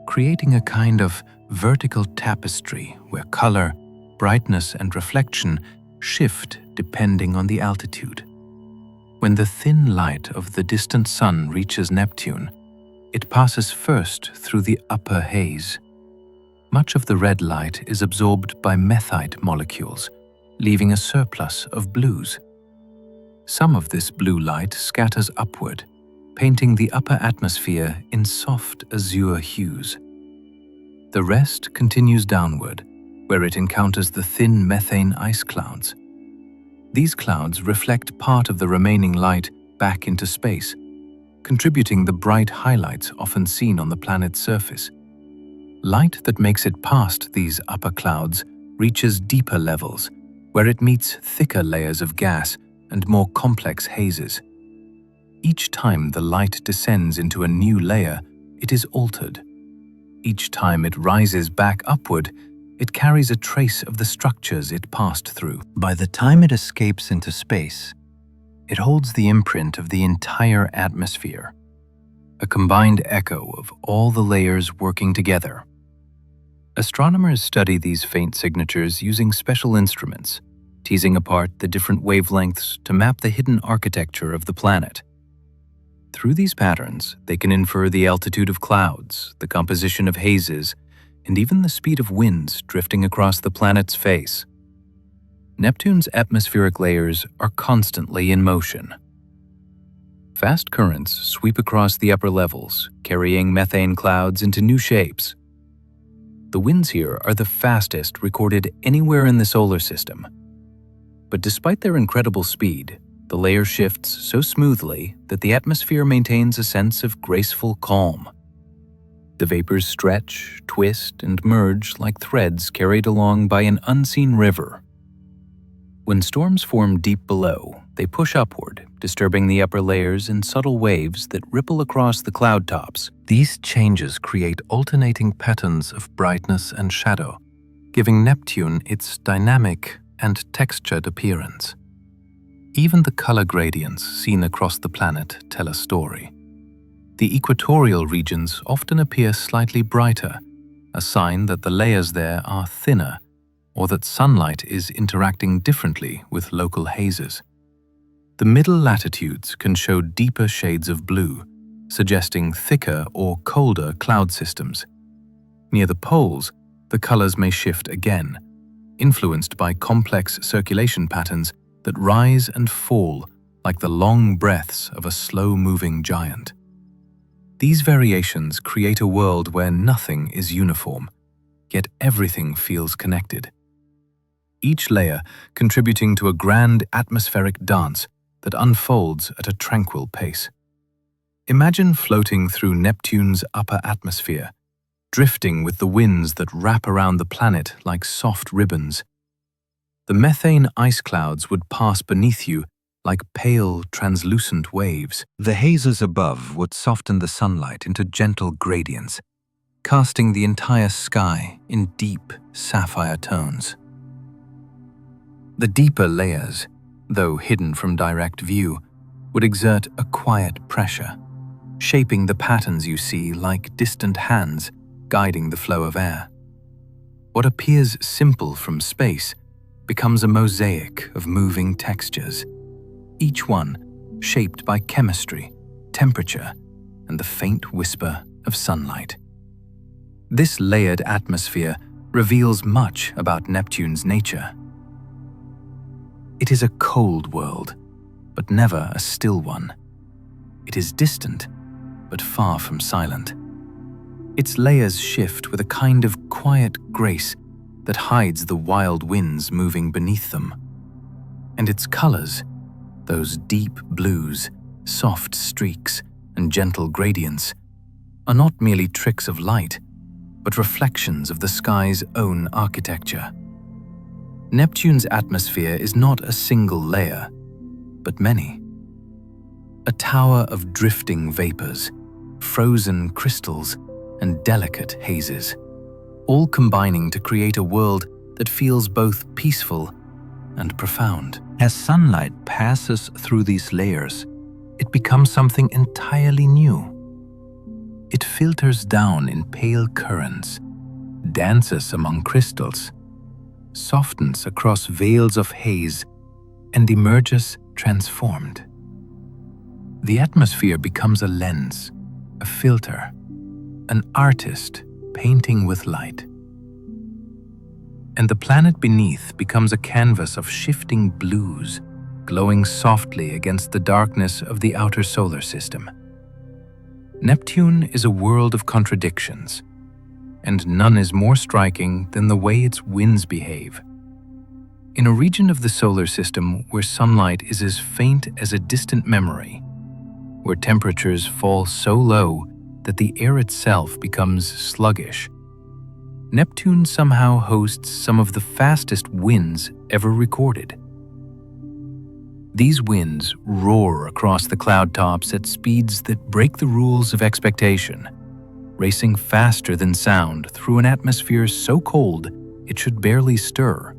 creating a kind of vertical tapestry where color, brightness, and reflection shift depending on the altitude. When the thin light of the distant sun reaches Neptune, it passes first through the upper haze. Much of the red light is absorbed by methite molecules, leaving a surplus of blues. Some of this blue light scatters upward, painting the upper atmosphere in soft azure hues. The rest continues downward, where it encounters the thin methane ice clouds. These clouds reflect part of the remaining light back into space, contributing the bright highlights often seen on the planet's surface. Light that makes it past these upper clouds reaches deeper levels, where it meets thicker layers of gas and more complex hazes. Each time the light descends into a new layer, it is altered. Each time it rises back upward, it carries a trace of the structures it passed through. By the time it escapes into space, it holds the imprint of the entire atmosphere, a combined echo of all the layers working together. Astronomers study these faint signatures using special instruments, teasing apart the different wavelengths to map the hidden architecture of the planet. Through these patterns, they can infer the altitude of clouds, the composition of hazes, and even the speed of winds drifting across the planet's face. Neptune's atmospheric layers are constantly in motion. Fast currents sweep across the upper levels, carrying methane clouds into new shapes. The winds here are the fastest recorded anywhere in the solar system. But despite their incredible speed, the layer shifts so smoothly that the atmosphere maintains a sense of graceful calm. The vapors stretch, twist, and merge like threads carried along by an unseen river. When storms form deep below, they push upward, disturbing the upper layers in subtle waves that ripple across the cloud tops. These changes create alternating patterns of brightness and shadow, giving Neptune its dynamic and textured appearance. Even the color gradients seen across the planet tell a story. The equatorial regions often appear slightly brighter, a sign that the layers there are thinner or that sunlight is interacting differently with local hazes. The middle latitudes can show deeper shades of blue, suggesting thicker or colder cloud systems. Near the poles, the colors may shift again, influenced by complex circulation patterns that rise and fall like the long breaths of a slow-moving giant. These variations create a world where nothing is uniform, yet everything feels connected. Each layer contributing to a grand atmospheric dance that unfolds at a tranquil pace. Imagine floating through Neptune's upper atmosphere, drifting with the winds that wrap around the planet like soft ribbons. The methane ice clouds would pass beneath you like pale, translucent waves. The hazes above would soften the sunlight into gentle gradients, casting the entire sky in deep, sapphire tones. The deeper layers, though hidden from direct view, would exert a quiet pressure, shaping the patterns you see like distant hands guiding the flow of air. What appears simple from space becomes a mosaic of moving textures, each one shaped by chemistry, temperature, and the faint whisper of sunlight. This layered atmosphere reveals much about Neptune's nature. It is a cold world, but never a still one. It is distant, but far from silent. Its layers shift with a kind of quiet grace that hides the wild winds moving beneath them. And its colors, those deep blues, soft streaks, and gentle gradients, are not merely tricks of light, but reflections of the sky's own architecture. Neptune's atmosphere is not a single layer, but many. A tower of drifting vapors, frozen crystals, and delicate hazes, all combining to create a world that feels both peaceful and profound. As sunlight passes through these layers, it becomes something entirely new. It filters down in pale currents, dances among crystals, softens across veils of haze, and emerges transformed. The atmosphere becomes a lens, a filter, an artist painting with light. And the planet beneath becomes a canvas of shifting blues, glowing softly against the darkness of the outer solar system. Neptune is a world of contradictions, and none is more striking than the way its winds behave. In a region of the solar system where sunlight is as faint as a distant memory, where temperatures fall so low that the air itself becomes sluggish, Neptune somehow hosts some of the fastest winds ever recorded. These winds roar across the cloud tops at speeds that break the rules of expectation, racing faster than sound through an atmosphere so cold it should barely stir.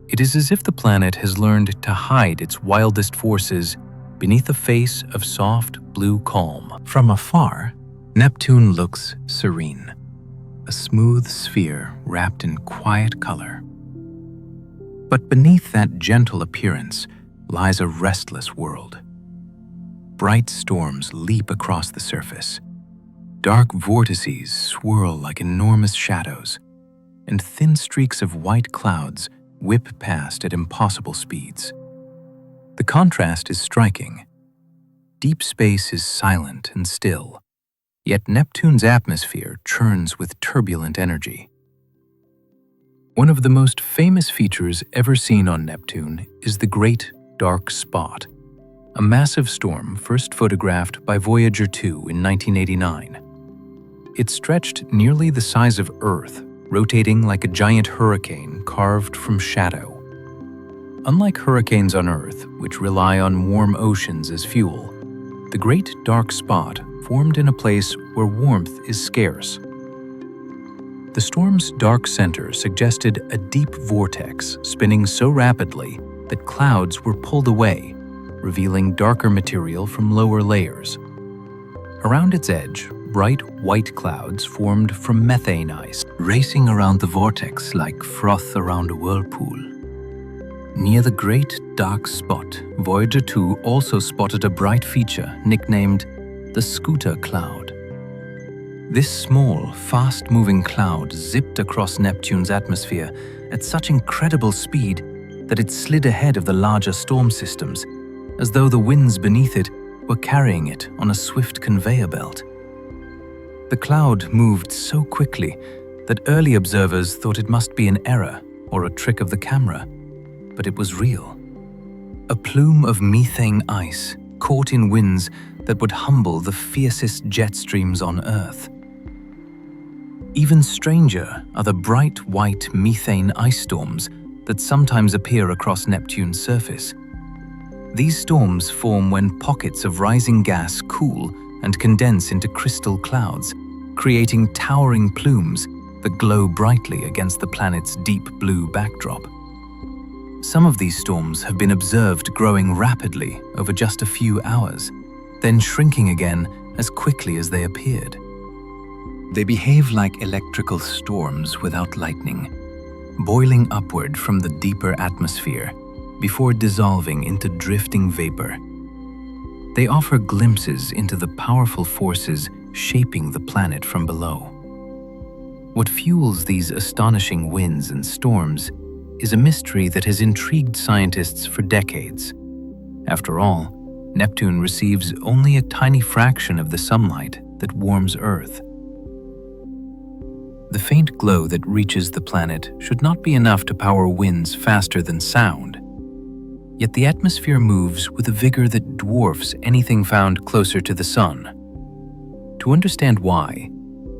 It is as if the planet has learned to hide its wildest forces beneath a face of soft blue calm. From afar, Neptune looks serene, a smooth sphere wrapped in quiet color. But beneath that gentle appearance lies a restless world. Bright storms leap across the surface. Dark vortices swirl like enormous shadows, and thin streaks of white clouds whip past at impossible speeds. The contrast is striking. Deep space is silent and still, yet Neptune's atmosphere churns with turbulent energy. One of the most famous features ever seen on Neptune is the Great Dark Spot, a massive storm first photographed by Voyager 2 in 1989. It stretched nearly the size of Earth, rotating like a giant hurricane carved from shadow. Unlike hurricanes on Earth, which rely on warm oceans as fuel, the Great Dark Spot formed in a place where warmth is scarce. The The storm's dark center suggested a deep vortex spinning so rapidly that clouds were pulled away, revealing darker material from lower layers. Around its edge, bright white clouds formed from methane ice, racing around the vortex like froth around a whirlpool. Near the great dark spot, Voyager 2 also spotted a bright feature nicknamed the scooter cloud. This small, fast-moving cloud zipped across Neptune's atmosphere at such incredible speed that it slid ahead of the larger storm systems, as though the winds beneath it were carrying it on a swift conveyor belt. The cloud moved so quickly that early observers thought it must be an error or a trick of the camera, but it was real. A plume of methane ice caught in winds that would humble the fiercest jet streams on Earth. Even stranger are the bright white methane ice storms that sometimes appear across Neptune's surface. These storms form when pockets of rising gas cool and condense into crystal clouds, creating towering plumes that glow brightly against the planet's deep blue backdrop. Some of these storms have been observed growing rapidly over just a few hours, then shrinking again as quickly as they appeared. They behave like electrical storms without lightning, boiling upward from the deeper atmosphere before dissolving into drifting vapor. They offer glimpses into the powerful forces shaping the planet from below. What fuels these astonishing winds and storms is a mystery that has intrigued scientists for decades. After all, Neptune receives only a tiny fraction of the sunlight that warms Earth. The faint glow that reaches the planet should not be enough to power winds faster than sound. Yet the atmosphere moves with a vigor that dwarfs anything found closer to the sun. To understand why,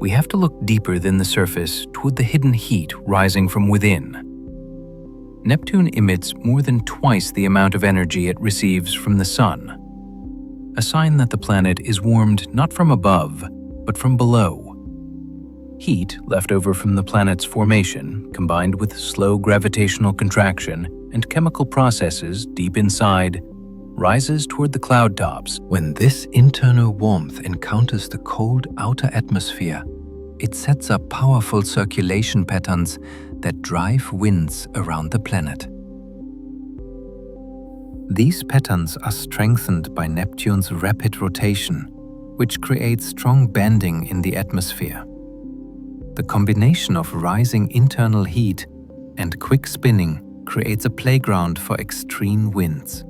we have to look deeper than the surface toward the hidden heat rising from within. Neptune emits more than twice the amount of energy it receives from the sun, a sign that the planet is warmed not from above, but from below. Heat left over from the planet's formation, combined with slow gravitational contraction and chemical processes deep inside, rises toward the cloud tops. When this internal warmth encounters the cold outer atmosphere, it sets up powerful circulation patterns that drive winds around the planet. These patterns are strengthened by Neptune's rapid rotation, which creates strong bending in the atmosphere. The combination of rising internal heat and quick spinning creates a playground for extreme winds.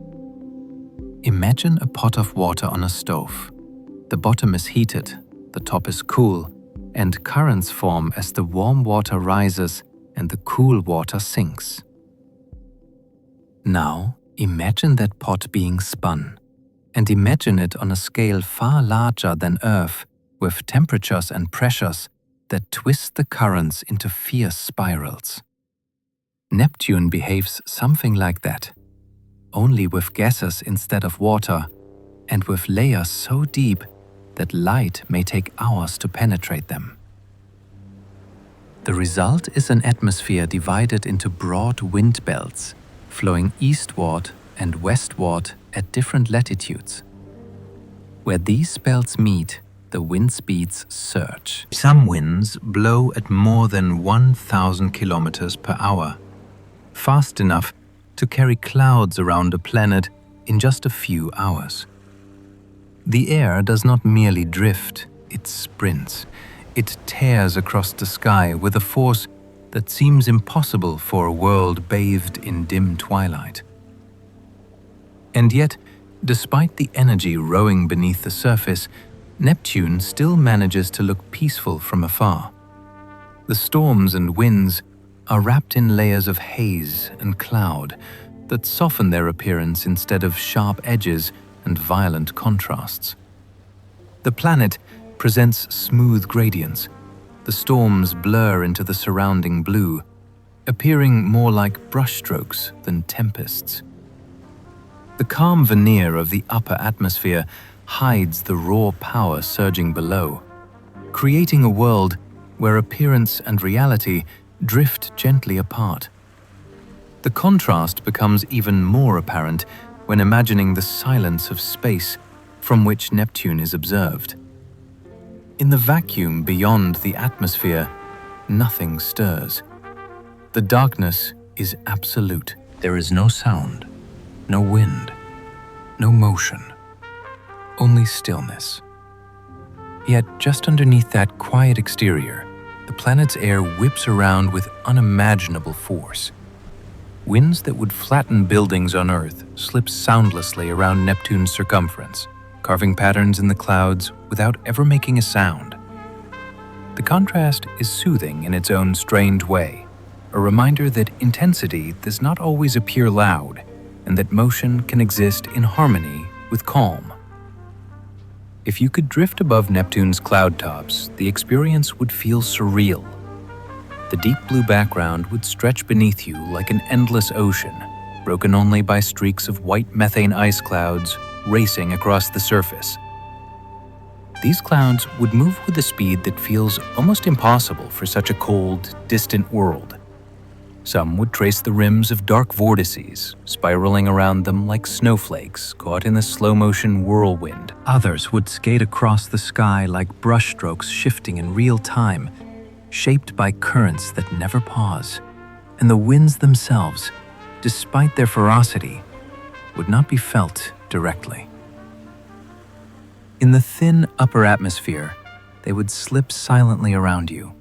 Imagine a pot of water on a stove. The bottom is heated, the top is cool, and currents form as the warm water rises and the cool water sinks. Now, imagine that pot being spun, and imagine it on a scale far larger than Earth, with temperatures and pressures that twist the currents into fierce spirals. Neptune behaves something like that, only with gases instead of water, and with layers so deep that light may take hours to penetrate them. The result is an atmosphere divided into broad wind belts, flowing eastward and westward at different latitudes. Where these belts meet, the wind speeds surge. Some winds blow at more than 1,000 kilometers per hour, fast enough to carry clouds around a planet in just a few hours. The air does not merely drift, it sprints. It tears across the sky with a force that seems impossible for a world bathed in dim twilight. And yet, despite the energy rowing beneath the surface, Neptune still manages to look peaceful from afar. The storms and winds are wrapped in layers of haze and cloud that soften their appearance instead of sharp edges and violent contrasts. The planet presents smooth gradients. The storms blur into the surrounding blue, appearing more like brushstrokes than tempests. The calm veneer of the upper atmosphere hides the raw power surging below, creating a world where appearance and reality drift gently apart. The contrast becomes even more apparent when imagining the silence of space from which Neptune is observed. In the vacuum beyond the atmosphere, nothing stirs. The darkness is absolute. There is no sound, no wind, no motion, only stillness. Yet just underneath that quiet exterior, the planet's air whips around with unimaginable force. Winds that would flatten buildings on Earth slip soundlessly around Neptune's circumference, carving patterns in the clouds without ever making a sound. The contrast is soothing in its own strange way, a reminder that intensity does not always appear loud, and that motion can exist in harmony with calm. If you could drift above Neptune's cloud tops, the experience would feel surreal. The deep blue background would stretch beneath you like an endless ocean, broken only by streaks of white methane ice clouds racing across the surface. These clouds would move with a speed that feels almost impossible for such a cold, distant world. Some would trace the rims of dark vortices, spiraling around them like snowflakes caught in a slow-motion whirlwind. Others would skate across the sky like brushstrokes shifting in real time, shaped by currents that never pause. And the winds themselves, despite their ferocity, would not be felt directly. In the thin upper atmosphere, they would slip silently around you,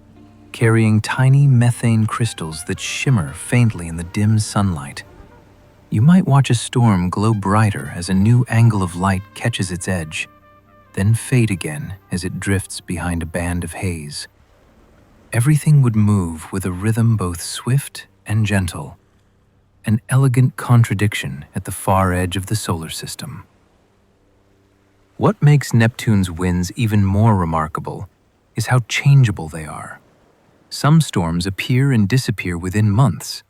carrying tiny methane crystals that shimmer faintly in the dim sunlight. You might watch a storm glow brighter as a new angle of light catches its edge, then fade again as it drifts behind a band of haze. Everything would move with a rhythm both swift and gentle, an elegant contradiction at the far edge of the solar system. What makes Neptune's winds even more remarkable is how changeable they are. Some storms appear and disappear within months,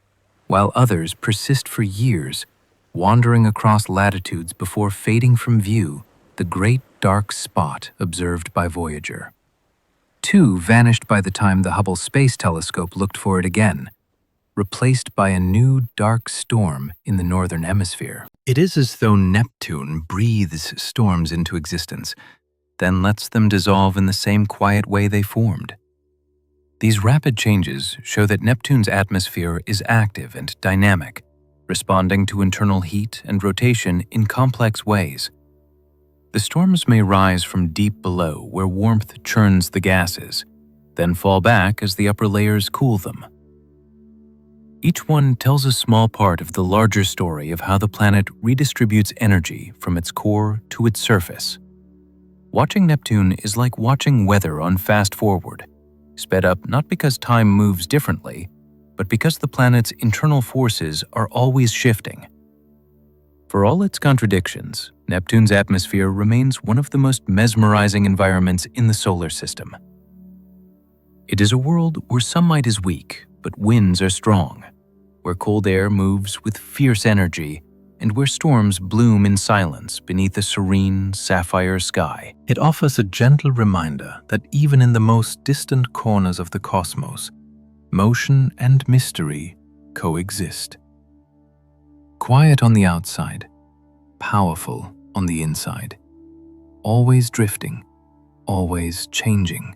while others persist for years, wandering across latitudes before fading from view, the great dark spot observed by Voyager. Two vanished by the time the Hubble Space Telescope looked for it again, replaced by a new dark storm in the northern hemisphere. It is as though Neptune breathes storms into existence, then lets them dissolve in the same quiet way they formed. These rapid changes show that Neptune's atmosphere is active and dynamic, responding to internal heat and rotation in complex ways. The storms may rise from deep below where warmth churns the gases, then fall back as the upper layers cool them. Each one tells a small part of the larger story of how the planet redistributes energy from its core to its surface. Watching Neptune is like watching weather on fast forward, sped up not because time moves differently, but because the planet's internal forces are always shifting. For all its contradictions, Neptune's atmosphere remains one of the most mesmerizing environments in the solar system. It is a world where sunlight is weak, but winds are strong, where cold air moves with fierce energy, and where storms bloom in silence beneath a serene, sapphire sky. It offers a gentle reminder that even in the most distant corners of the cosmos, motion and mystery coexist. Quiet on the outside, powerful on the inside, always drifting, always changing,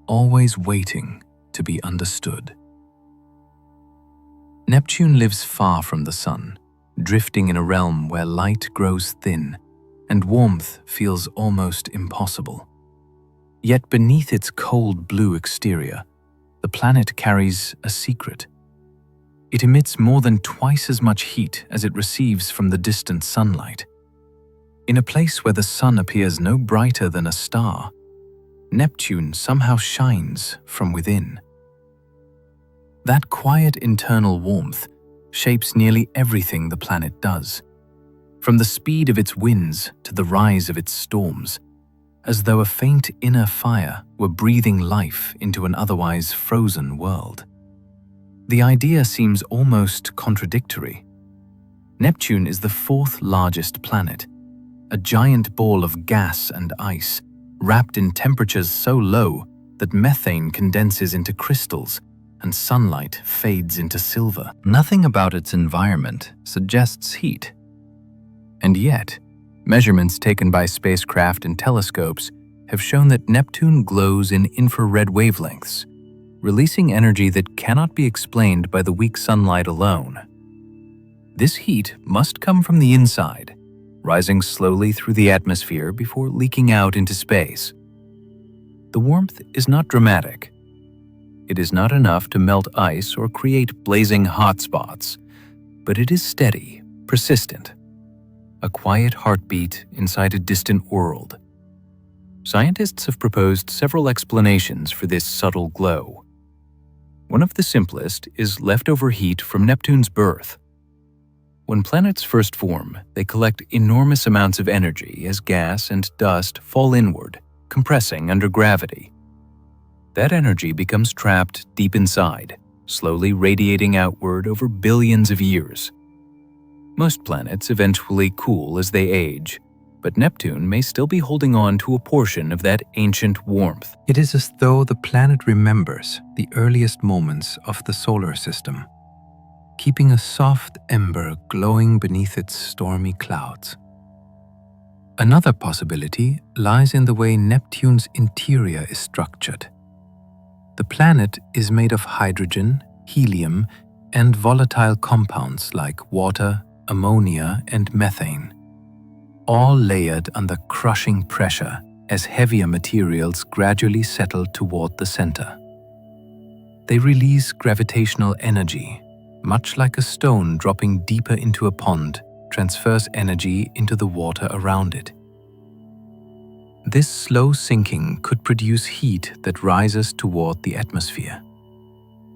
always waiting to be understood. Neptune lives far from the sun, drifting in a realm where light grows thin and warmth feels almost impossible. Yet beneath its cold blue exterior, the planet carries a secret. It emits more than twice as much heat as it receives from the distant sunlight. In a place where the sun appears no brighter than a star, Neptune somehow shines from within. That quiet internal warmth shapes nearly everything the planet does, from the speed of its winds to the rise of its storms, as though a faint inner fire were breathing life into an otherwise frozen world. The idea seems almost contradictory. Neptune is the fourth largest planet, a giant ball of gas and ice, wrapped in temperatures so low that methane condenses into crystals and sunlight fades into silver. Nothing about its environment suggests heat. And yet, measurements taken by spacecraft and telescopes have shown that Neptune glows in infrared wavelengths, releasing energy that cannot be explained by the weak sunlight alone. This heat must come from the inside, rising slowly through the atmosphere before leaking out into space. The warmth is not dramatic. It is not enough to melt ice or create blazing hotspots, but it is steady, persistent, a quiet heartbeat inside a distant world. Scientists have proposed several explanations for this subtle glow. One of the simplest is leftover heat from Neptune's birth. When planets first form, they collect enormous amounts of energy as gas and dust fall inward, compressing under gravity. That energy becomes trapped deep inside, slowly radiating outward over billions of years. Most planets eventually cool as they age, but Neptune may still be holding on to a portion of that ancient warmth. It is as though the planet remembers the earliest moments of the solar system, keeping a soft ember glowing beneath its stormy clouds. Another possibility lies in the way Neptune's interior is structured. The planet is made of hydrogen, helium, and volatile compounds like water, ammonia, and methane, all layered under crushing pressure as heavier materials gradually settle toward the center. They release gravitational energy, much like a stone dropping deeper into a pond transfers energy into the water around it. This slow sinking could produce heat that rises toward the atmosphere.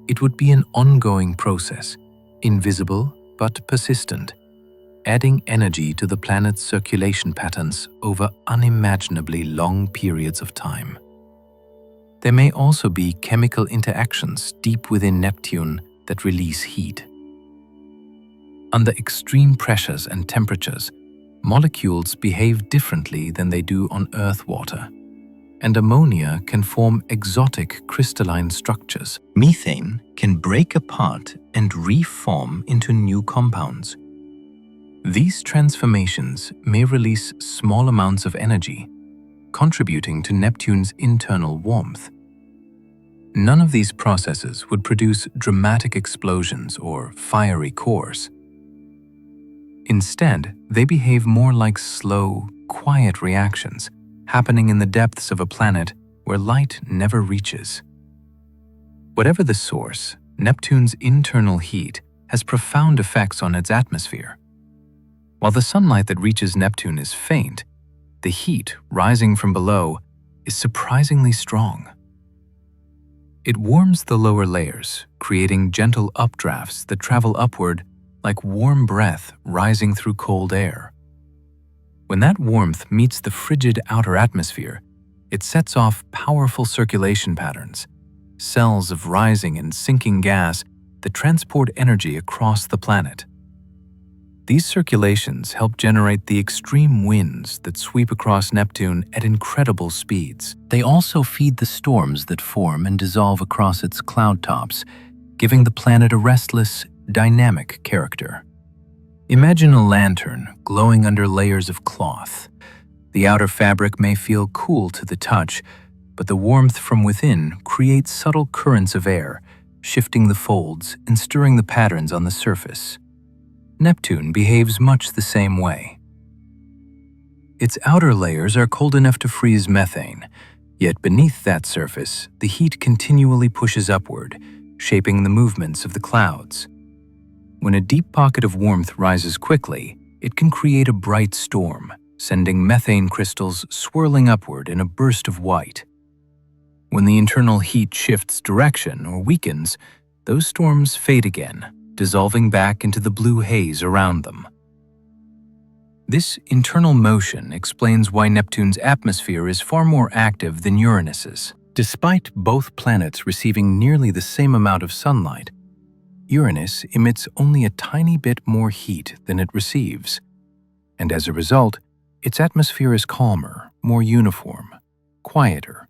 It would be an ongoing process, invisible but persistent, adding energy to the planet's circulation patterns over unimaginably long periods of time. There may also be chemical interactions deep within Neptune that release heat. Under extreme pressures and temperatures, molecules behave differently than they do on Earth water, and ammonia can form exotic crystalline structures. Methane can break apart and reform into new compounds. These transformations may release small amounts of energy, contributing to Neptune's internal warmth. None of these processes would produce dramatic explosions or fiery cores. Instead, they behave more like slow, quiet reactions happening in the depths of a planet where light never reaches. Whatever the source, Neptune's internal heat has profound effects on its atmosphere. While the sunlight that reaches Neptune is faint, the heat rising from below is surprisingly strong. It warms the lower layers, creating gentle updrafts that travel upward like warm breath rising through cold air. When that warmth meets the frigid outer atmosphere, it sets off powerful circulation patterns, cells of rising and sinking gas that transport energy across the planet. These circulations help generate the extreme winds that sweep across Neptune at incredible speeds. They also feed the storms that form and dissolve across its cloud tops, giving the planet a restless, dynamic character. Imagine a lantern glowing under layers of cloth. The outer fabric may feel cool to the touch, but the warmth from within creates subtle currents of air, shifting the folds and stirring the patterns on the surface. Neptune behaves much the same way. Its outer layers are cold enough to freeze methane, yet beneath that surface, the heat continually pushes upward, shaping the movements of the clouds. When a deep pocket of warmth rises quickly, it can create a bright storm, sending methane crystals swirling upward in a burst of white. When the internal heat shifts direction or weakens, those storms fade again, dissolving back into the blue haze around them. This internal motion explains why Neptune's atmosphere is far more active than Uranus's. Despite both planets receiving nearly the same amount of sunlight, Uranus emits only a tiny bit more heat than it receives, and as a result, its atmosphere is calmer, more uniform, quieter.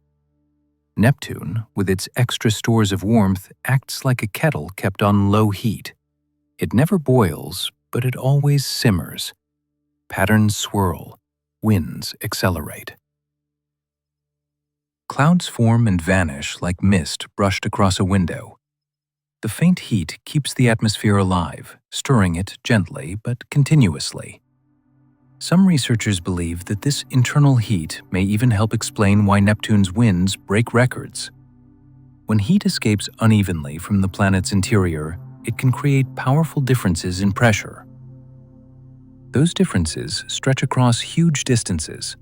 Neptune, with its extra stores of warmth, acts like a kettle kept on low heat. It never boils, but it always simmers. Patterns swirl, winds accelerate. Clouds form and vanish like mist brushed across a window. The faint heat keeps the atmosphere alive, stirring it gently but continuously. Some researchers believe that this internal heat may even help explain why Neptune's winds break records. When heat escapes unevenly from the planet's interior, it can create powerful differences in pressure. Those differences stretch across huge distances,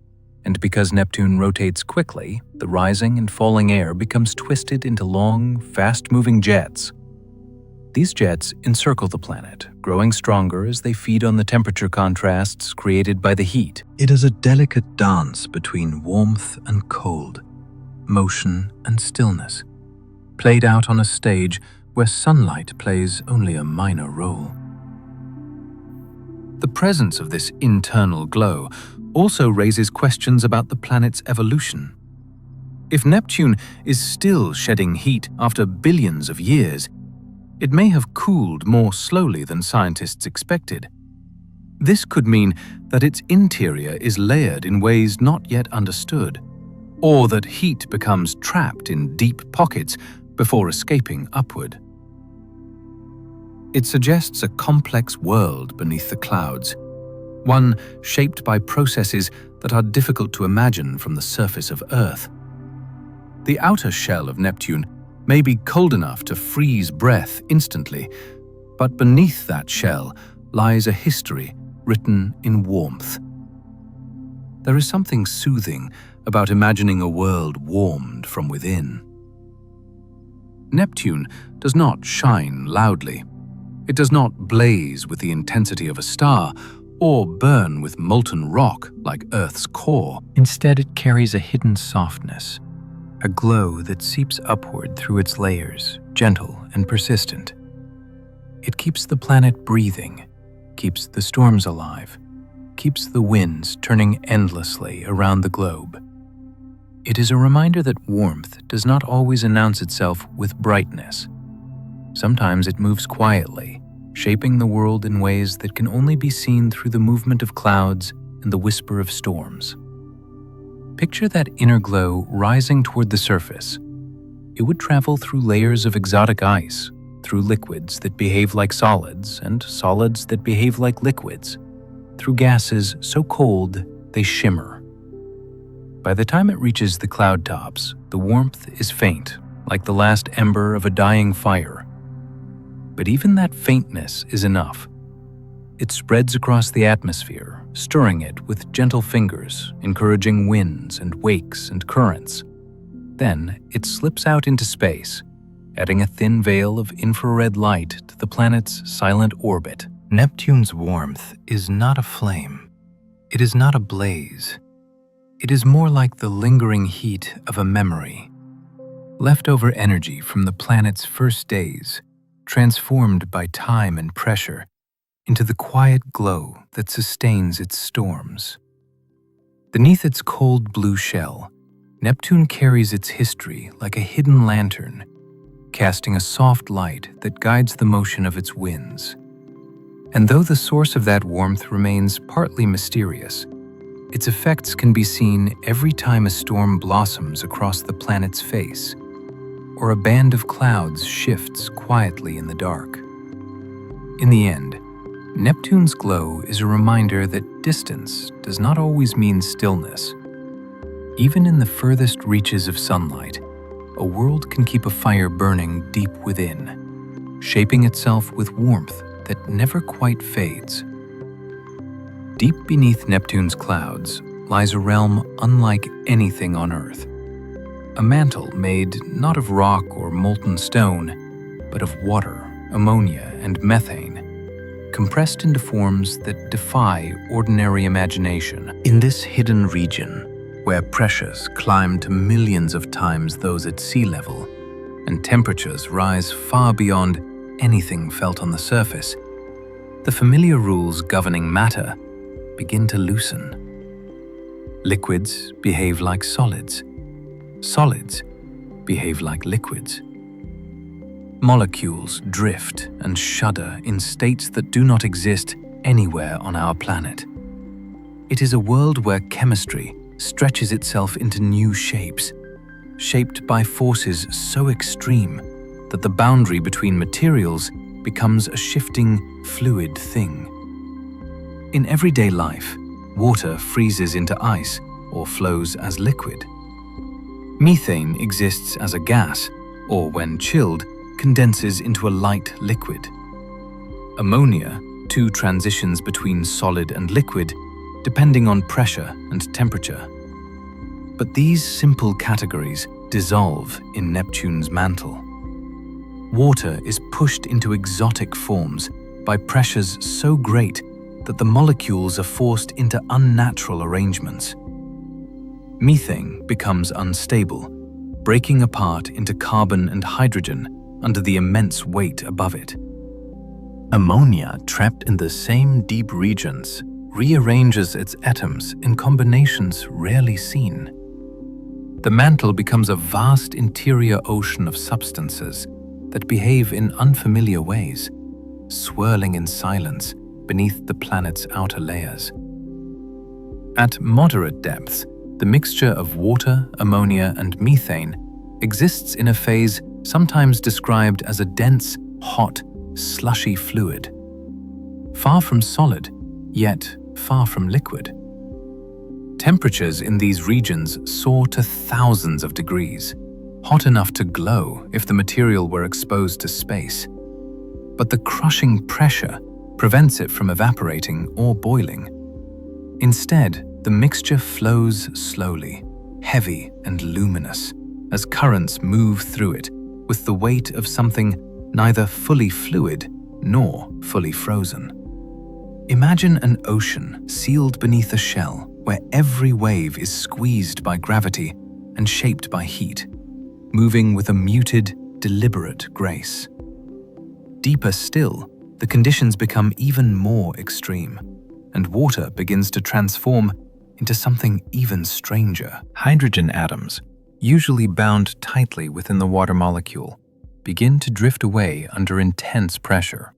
and because Neptune rotates quickly, the rising and falling air becomes twisted into long, fast-moving jets. These jets encircle the planet, growing stronger as they feed on the temperature contrasts created by the heat. It is a delicate dance between warmth and cold, motion and stillness, played out on a stage where sunlight plays only a minor role. The presence of this internal glow also raises questions about the planet's evolution. If Neptune is still shedding heat after billions of years, it may have cooled more slowly than scientists expected. This could mean that its interior is layered in ways not yet understood, or that heat becomes trapped in deep pockets before escaping upward. It suggests a complex world beneath the clouds, one shaped by processes that are difficult to imagine from the surface of Earth. The outer shell of Neptune may be cold enough to freeze breath instantly, but beneath that shell lies a history written in warmth. There is something soothing about imagining a world warmed from within. Neptune does not shine loudly. It does not blaze with the intensity of a star or burn with molten rock like Earth's core. Instead, it carries a hidden softness, a glow that seeps upward through its layers, gentle and persistent. It keeps the planet breathing, keeps the storms alive, keeps the winds turning endlessly around the globe. It is a reminder that warmth does not always announce itself with brightness. Sometimes it moves quietly, shaping the world in ways that can only be seen through the movement of clouds and the whisper of storms. Picture that inner glow rising toward the surface. It would travel through layers of exotic ice, through liquids that behave like solids and solids that behave like liquids, through gases so cold they shimmer. By the time it reaches the cloud tops, the warmth is faint, like the last ember of a dying fire. But even that faintness is enough. It spreads across the atmosphere, stirring it with gentle fingers, encouraging winds and wakes and currents. Then it slips out into space, adding a thin veil of infrared light to the planet's silent orbit. Neptune's warmth is not a flame. It is not a blaze. It is more like the lingering heat of a memory, leftover energy from the planet's first days, transformed by time and pressure into the quiet glow that sustains its storms. Beneath its cold blue shell, Neptune carries its history like a hidden lantern, casting a soft light that guides the motion of its winds. And though the source of that warmth remains partly mysterious, its effects can be seen every time a storm blossoms across the planet's face, or a band of clouds shifts quietly in the dark. In the end, Neptune's glow is a reminder that distance does not always mean stillness. Even in the furthest reaches of sunlight, a world can keep a fire burning deep within, shaping itself with warmth that never quite fades. Deep beneath Neptune's clouds lies a realm unlike anything on Earth. A mantle made not of rock or molten stone, but of water, ammonia, and methane, compressed into forms that defy ordinary imagination. In this hidden region, where pressures climb to millions of times those at sea level, and temperatures rise far beyond anything felt on the surface, the familiar rules governing matter begin to loosen. Liquids behave like solids. Solids behave like liquids. Molecules drift and shudder in states that do not exist anywhere on our planet. It is a world where chemistry stretches itself into new shapes, shaped by forces so extreme that the boundary between materials becomes a shifting, fluid thing. In everyday life, water freezes into ice or flows as liquid. Methane exists as a gas, or when chilled, condenses into a light liquid. Ammonia too transitions between solid and liquid, depending on pressure and temperature. But these simple categories dissolve in Neptune's mantle. Water is pushed into exotic forms by pressures so great that the molecules are forced into unnatural arrangements. Methane becomes unstable, breaking apart into carbon and hydrogen under the immense weight above it. Ammonia, trapped in the same deep regions, rearranges its atoms in combinations rarely seen. The mantle becomes a vast interior ocean of substances that behave in unfamiliar ways, swirling in silence beneath the planet's outer layers. At moderate depths, the mixture of water, ammonia, and methane exists in a phase sometimes described as a dense, hot, slushy fluid. Far from solid, yet far from liquid. Temperatures in these regions soar to thousands of degrees, hot enough to glow if the material were exposed to space. But the crushing pressure prevents it from evaporating or boiling. Instead, the mixture flows slowly, heavy and luminous, as currents move through it with the weight of something neither fully fluid nor fully frozen. Imagine an ocean sealed beneath a shell where every wave is squeezed by gravity and shaped by heat, moving with a muted, deliberate grace. Deeper still, the conditions become even more extreme, and water begins to transform into something even stranger. Hydrogen atoms, usually bound tightly within the water molecule, begin to drift away under intense pressure.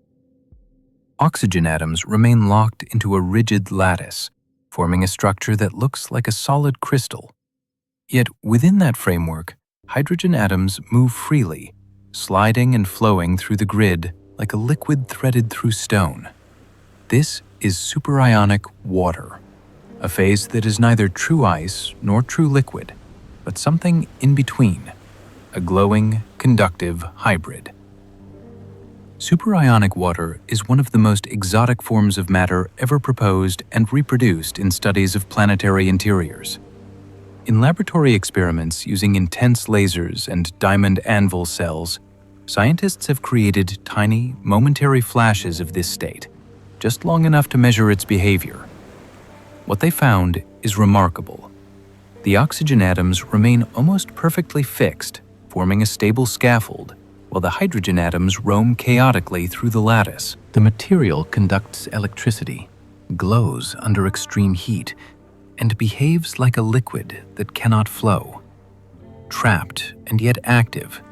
Oxygen atoms remain locked into a rigid lattice, forming a structure that looks like a solid crystal. Yet within that framework, hydrogen atoms move freely, sliding and flowing through the grid like a liquid threaded through stone. This is superionic water, a phase that is neither true ice nor true liquid, but something in between, a glowing, conductive hybrid. Superionic water is one of the most exotic forms of matter ever proposed and reproduced in studies of planetary interiors. In laboratory experiments using intense lasers and diamond anvil cells, scientists have created tiny, momentary flashes of this state, just long enough to measure its behavior. What they found is remarkable. The oxygen atoms remain almost perfectly fixed, forming a stable scaffold, while the hydrogen atoms roam chaotically through the lattice. The material conducts electricity, glows under extreme heat, and behaves like a liquid that cannot flow. Trapped and yet active,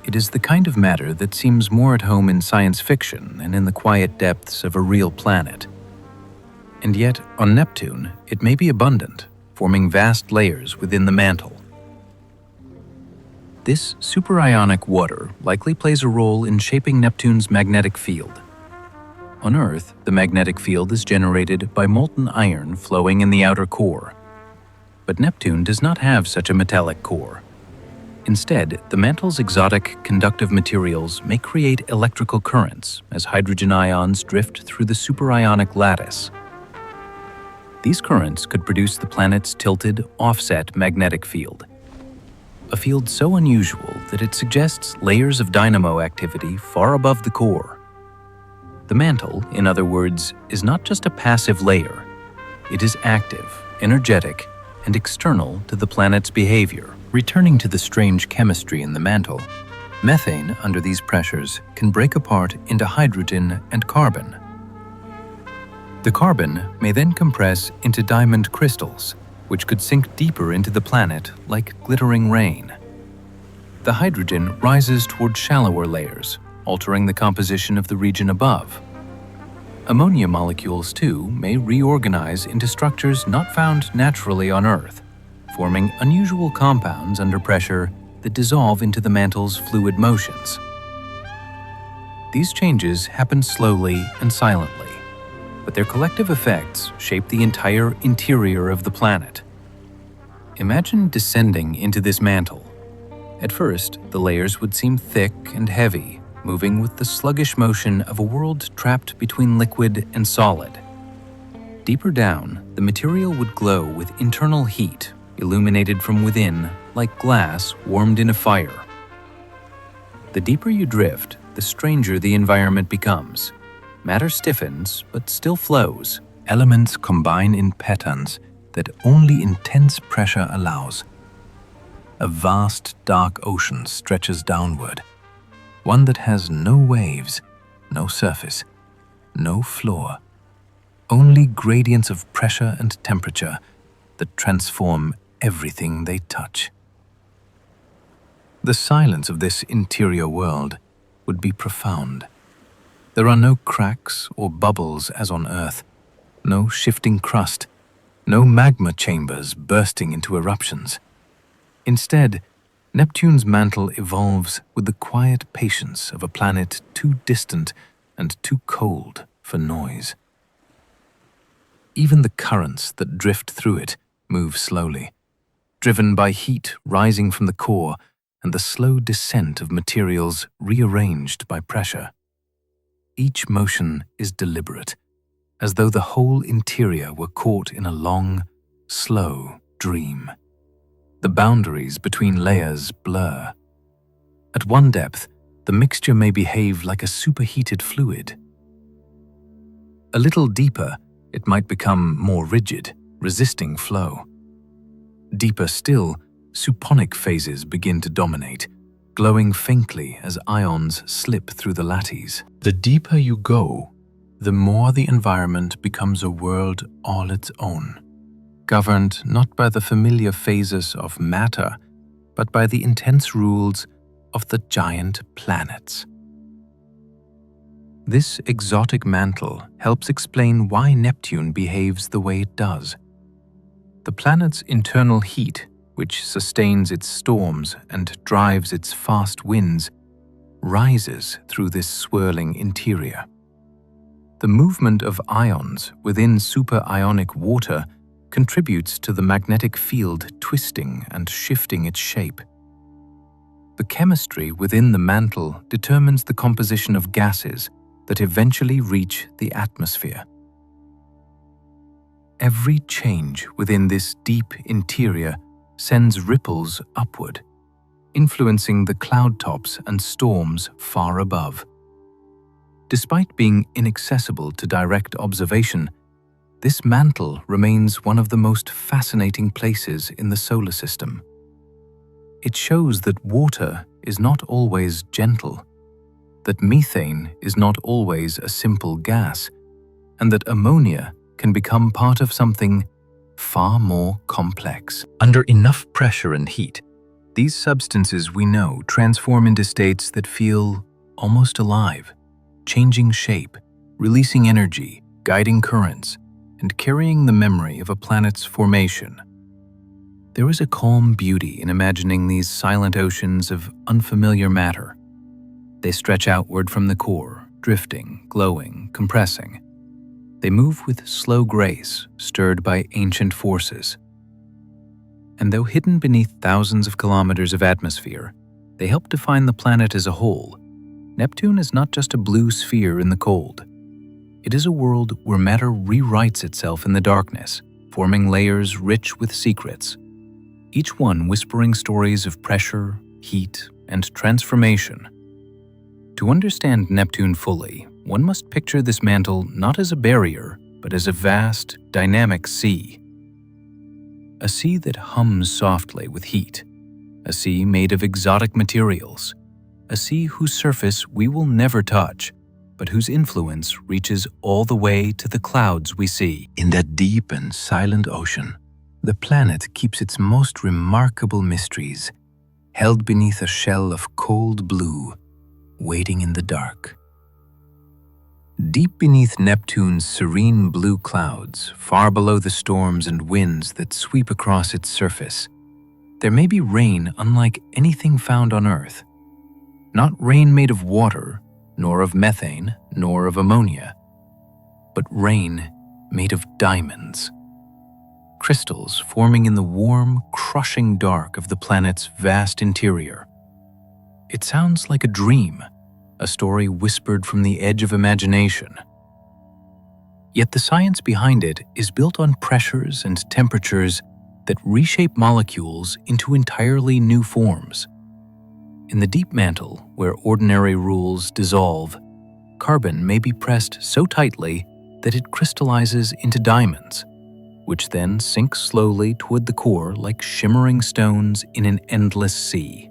it is the kind of matter that seems more at home in science fiction and in the quiet depths of a real planet. And yet, on Neptune, it may be abundant, forming vast layers within the mantle. This superionic water likely plays a role in shaping Neptune's magnetic field. On Earth, the magnetic field is generated by molten iron flowing in the outer core. But Neptune does not have such a metallic core. Instead, the mantle's exotic conductive materials may create electrical currents as hydrogen ions drift through the superionic lattice. These currents could produce the planet's tilted, offset magnetic field, a field so unusual that it suggests layers of dynamo activity far above the core. The mantle, in other words, is not just a passive layer. It is active, energetic, and external to the planet's behavior. Returning to the strange chemistry in the mantle, methane under these pressures can break apart into hydrogen and carbon. The carbon may then compress into diamond crystals, which could sink deeper into the planet like glittering rain. the hydrogen rises toward shallower layers, altering the composition of the region above. Ammonia molecules, too, may reorganize into structures not found naturally on Earth, forming unusual compounds under pressure that dissolve into the mantle's fluid motions. These changes happen slowly and silently, but their collective effects shape the entire interior of the planet. Imagine descending into this mantle. At first, the layers would seem thick and heavy, moving with the sluggish motion of a world trapped between liquid and solid. Deeper down, the material would glow with internal heat, illuminated from within, like glass warmed in a fire. The deeper you drift, the stranger the environment becomes. Matter stiffens, but still flows. Elements combine in patterns that only intense pressure allows. A vast, dark ocean stretches downward, one that has no waves, no surface, no floor, only gradients of pressure and temperature that transform everything they touch. The silence of this interior world would be profound. There are no cracks or bubbles as on Earth, no shifting crust, no magma chambers bursting into eruptions. Instead, Neptune's mantle evolves with the quiet patience of a planet too distant and too cold for noise. Even the currents that drift through it move slowly, driven by heat rising from the core and the slow descent of materials rearranged by pressure. Each motion is deliberate, as though the whole interior were caught in a long, slow dream. The boundaries between layers blur. At one depth, the mixture may behave like a superheated fluid. A little deeper, it might become more rigid, resisting flow. Deeper still, suponic phases begin to dominate, glowing faintly as ions slip through the lattice. The deeper you go, the more the environment becomes a world all its own, governed not by the familiar phases of matter, but by the intense rules of the giant planets. This exotic mantle helps explain why Neptune behaves the way it does. The planet's internal heat, which sustains its storms and drives its fast winds, rises through this swirling interior. The movement of ions within superionic water contributes to the magnetic field twisting and shifting its shape. The chemistry within the mantle determines the composition of gases that eventually reach the atmosphere. Every change within this deep interior sends ripples upward, influencing the cloud tops and storms far above. Despite being inaccessible to direct observation, this mantle remains one of the most fascinating places in the solar system. It shows that water is not always gentle, that methane is not always a simple gas, and that ammonia can become part of something far more complex. Under enough pressure and heat, these substances we know transform into states that feel almost alive, changing shape, releasing energy, guiding currents, and carrying the memory of a planet's formation. There is a calm beauty in imagining these silent oceans of unfamiliar matter. They stretch outward from the core, drifting, glowing, compressing. They move with slow grace, stirred by ancient forces. And though hidden beneath thousands of kilometers of atmosphere, they help define the planet as a whole. Neptune is not just a blue sphere in the cold. It is a world where matter rewrites itself in the darkness, forming layers rich with secrets, each one whispering stories of pressure, heat, and transformation. To understand Neptune fully, one must picture this mantle not as a barrier, but as a vast, dynamic sea. A sea that hums softly with heat, a sea made of exotic materials, a sea whose surface we will never touch, but whose influence reaches all the way to the clouds we see. In that deep and silent ocean, the planet keeps its most remarkable mysteries, held beneath a shell of cold blue, waiting in the dark. Deep beneath Neptune's serene blue clouds, far below the storms and winds that sweep across its surface, there may be rain unlike anything found on Earth. Not rain made of water, nor of methane, nor of ammonia, but rain made of diamonds. Crystals forming in the warm, crushing dark of the planet's vast interior. It sounds like a dream, a story whispered from the edge of imagination. Yet the science behind it is built on pressures and temperatures that reshape molecules into entirely new forms. In the deep mantle, where ordinary rules dissolve, carbon may be pressed so tightly that it crystallizes into diamonds, which then sink slowly toward the core like shimmering stones in an endless sea.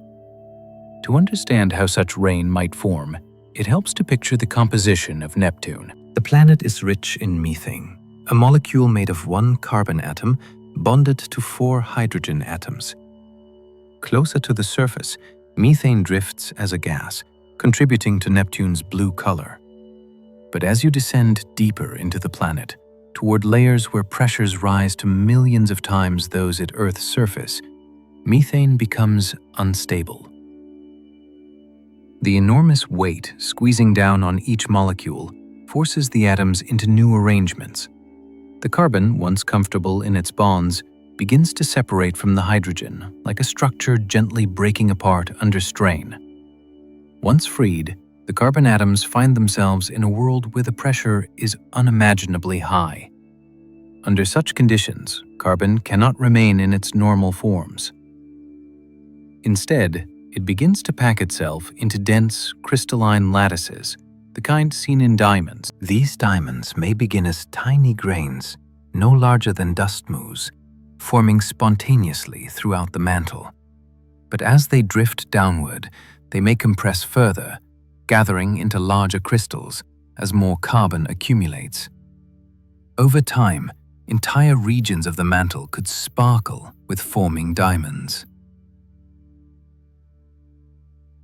To understand how such rain might form, it helps to picture the composition of Neptune. The planet is rich in methane, a molecule made of one carbon atom bonded to 4 hydrogen atoms. Closer to the surface, methane drifts as a gas, contributing to Neptune's blue color. But as you descend deeper into the planet, toward layers where pressures rise to millions of times those at Earth's surface, methane becomes unstable. The enormous weight squeezing down on each molecule forces the atoms into new arrangements. The carbon, once comfortable in its bonds, begins to separate from the hydrogen, like a structure gently breaking apart under strain. Once freed, the carbon atoms find themselves in a world where the pressure is unimaginably high. Under such conditions, carbon cannot remain in its normal forms. Instead, it begins to pack itself into dense, crystalline lattices, the kind seen in diamonds. These diamonds may begin as tiny grains, no larger than dust motes, forming spontaneously throughout the mantle. But as they drift downward, they may compress further, gathering into larger crystals as more carbon accumulates. Over time, entire regions of the mantle could sparkle with forming diamonds.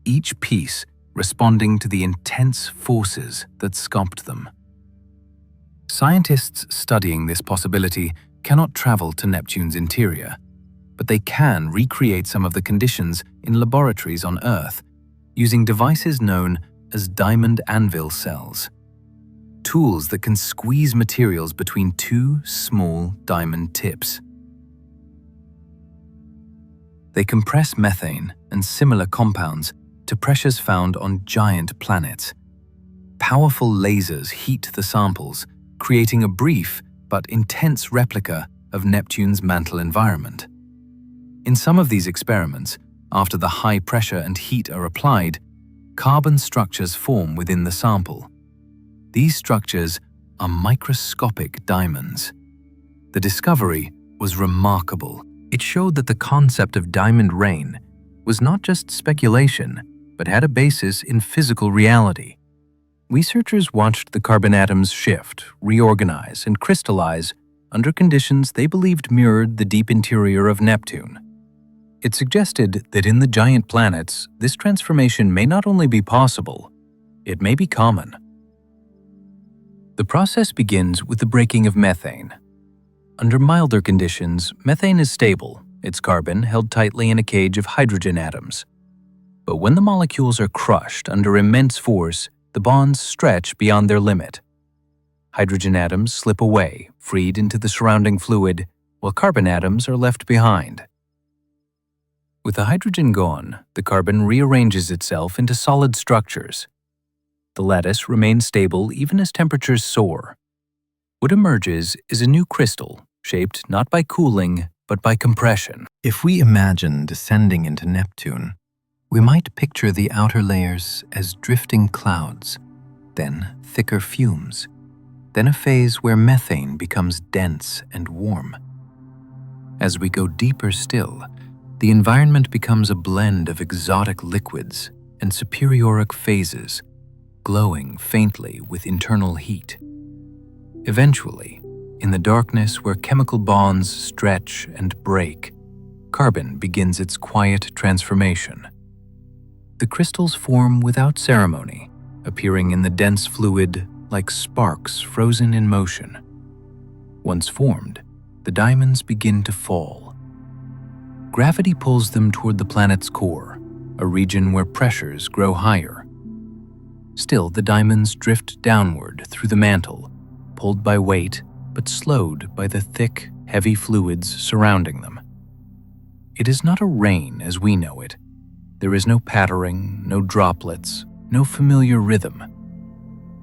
Each piece responding to the intense forces that sculpt them. Scientists studying this possibility cannot travel to Neptune's interior, but they can recreate some of the conditions in laboratories on Earth using devices known as diamond anvil cells, tools that can squeeze materials between 2 small diamond tips. They compress methane and similar compounds to pressures found on giant planets. Powerful lasers heat the samples, creating a brief but intense replica of Neptune's mantle environment. In some of these experiments, after the high pressure and heat are applied, carbon structures form within the sample. These structures are microscopic diamonds. The discovery was remarkable. It showed that the concept of diamond rain was not just speculation, but had a basis in physical reality. Researchers watched the carbon atoms shift, reorganize, and crystallize under conditions they believed mirrored the deep interior of Neptune. It suggested that in the giant planets, this transformation may not only be possible, it may be common. The process begins with the breaking of methane. Under milder conditions, methane is stable, its carbon held tightly in a cage of hydrogen atoms. But when the molecules are crushed under immense force, the bonds stretch beyond their limit. Hydrogen atoms slip away, freed into the surrounding fluid, while carbon atoms are left behind. With the hydrogen gone, the carbon rearranges itself into solid structures. The lattice remains stable even as temperatures soar. What emerges is a new crystal, shaped not by cooling, but by compression. If we imagine descending into Neptune, we might picture the outer layers as drifting clouds, then thicker fumes, then a phase where methane becomes dense and warm. As we go deeper still, the environment becomes a blend of exotic liquids and superioric phases, glowing faintly with internal heat. Eventually, in the darkness where chemical bonds stretch and break, carbon begins its quiet transformation. The crystals form without ceremony, appearing in the dense fluid like sparks frozen in motion. Once formed, the diamonds begin to fall. Gravity pulls them toward the planet's core, a region where pressures grow higher. Still, the diamonds drift downward through the mantle, pulled by weight but slowed by the thick, heavy fluids surrounding them. It is not a rain as we know it. There is no pattering, no droplets, no familiar rhythm.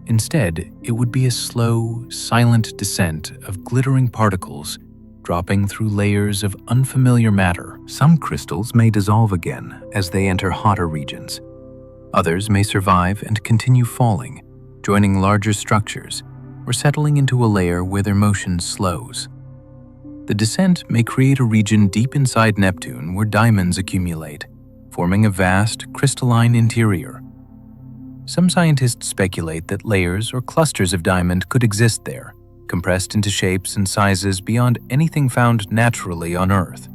Instead, it would be a slow, silent descent of glittering particles dropping through layers of unfamiliar matter. Some crystals may dissolve again as they enter hotter regions. Others may survive and continue falling, joining larger structures, or settling into a layer where their motion slows. The descent may create a region deep inside Neptune where diamonds accumulate, forming a vast, crystalline interior. Some scientists speculate that layers or clusters of diamond could exist there, compressed into shapes and sizes beyond anything found naturally on Earth.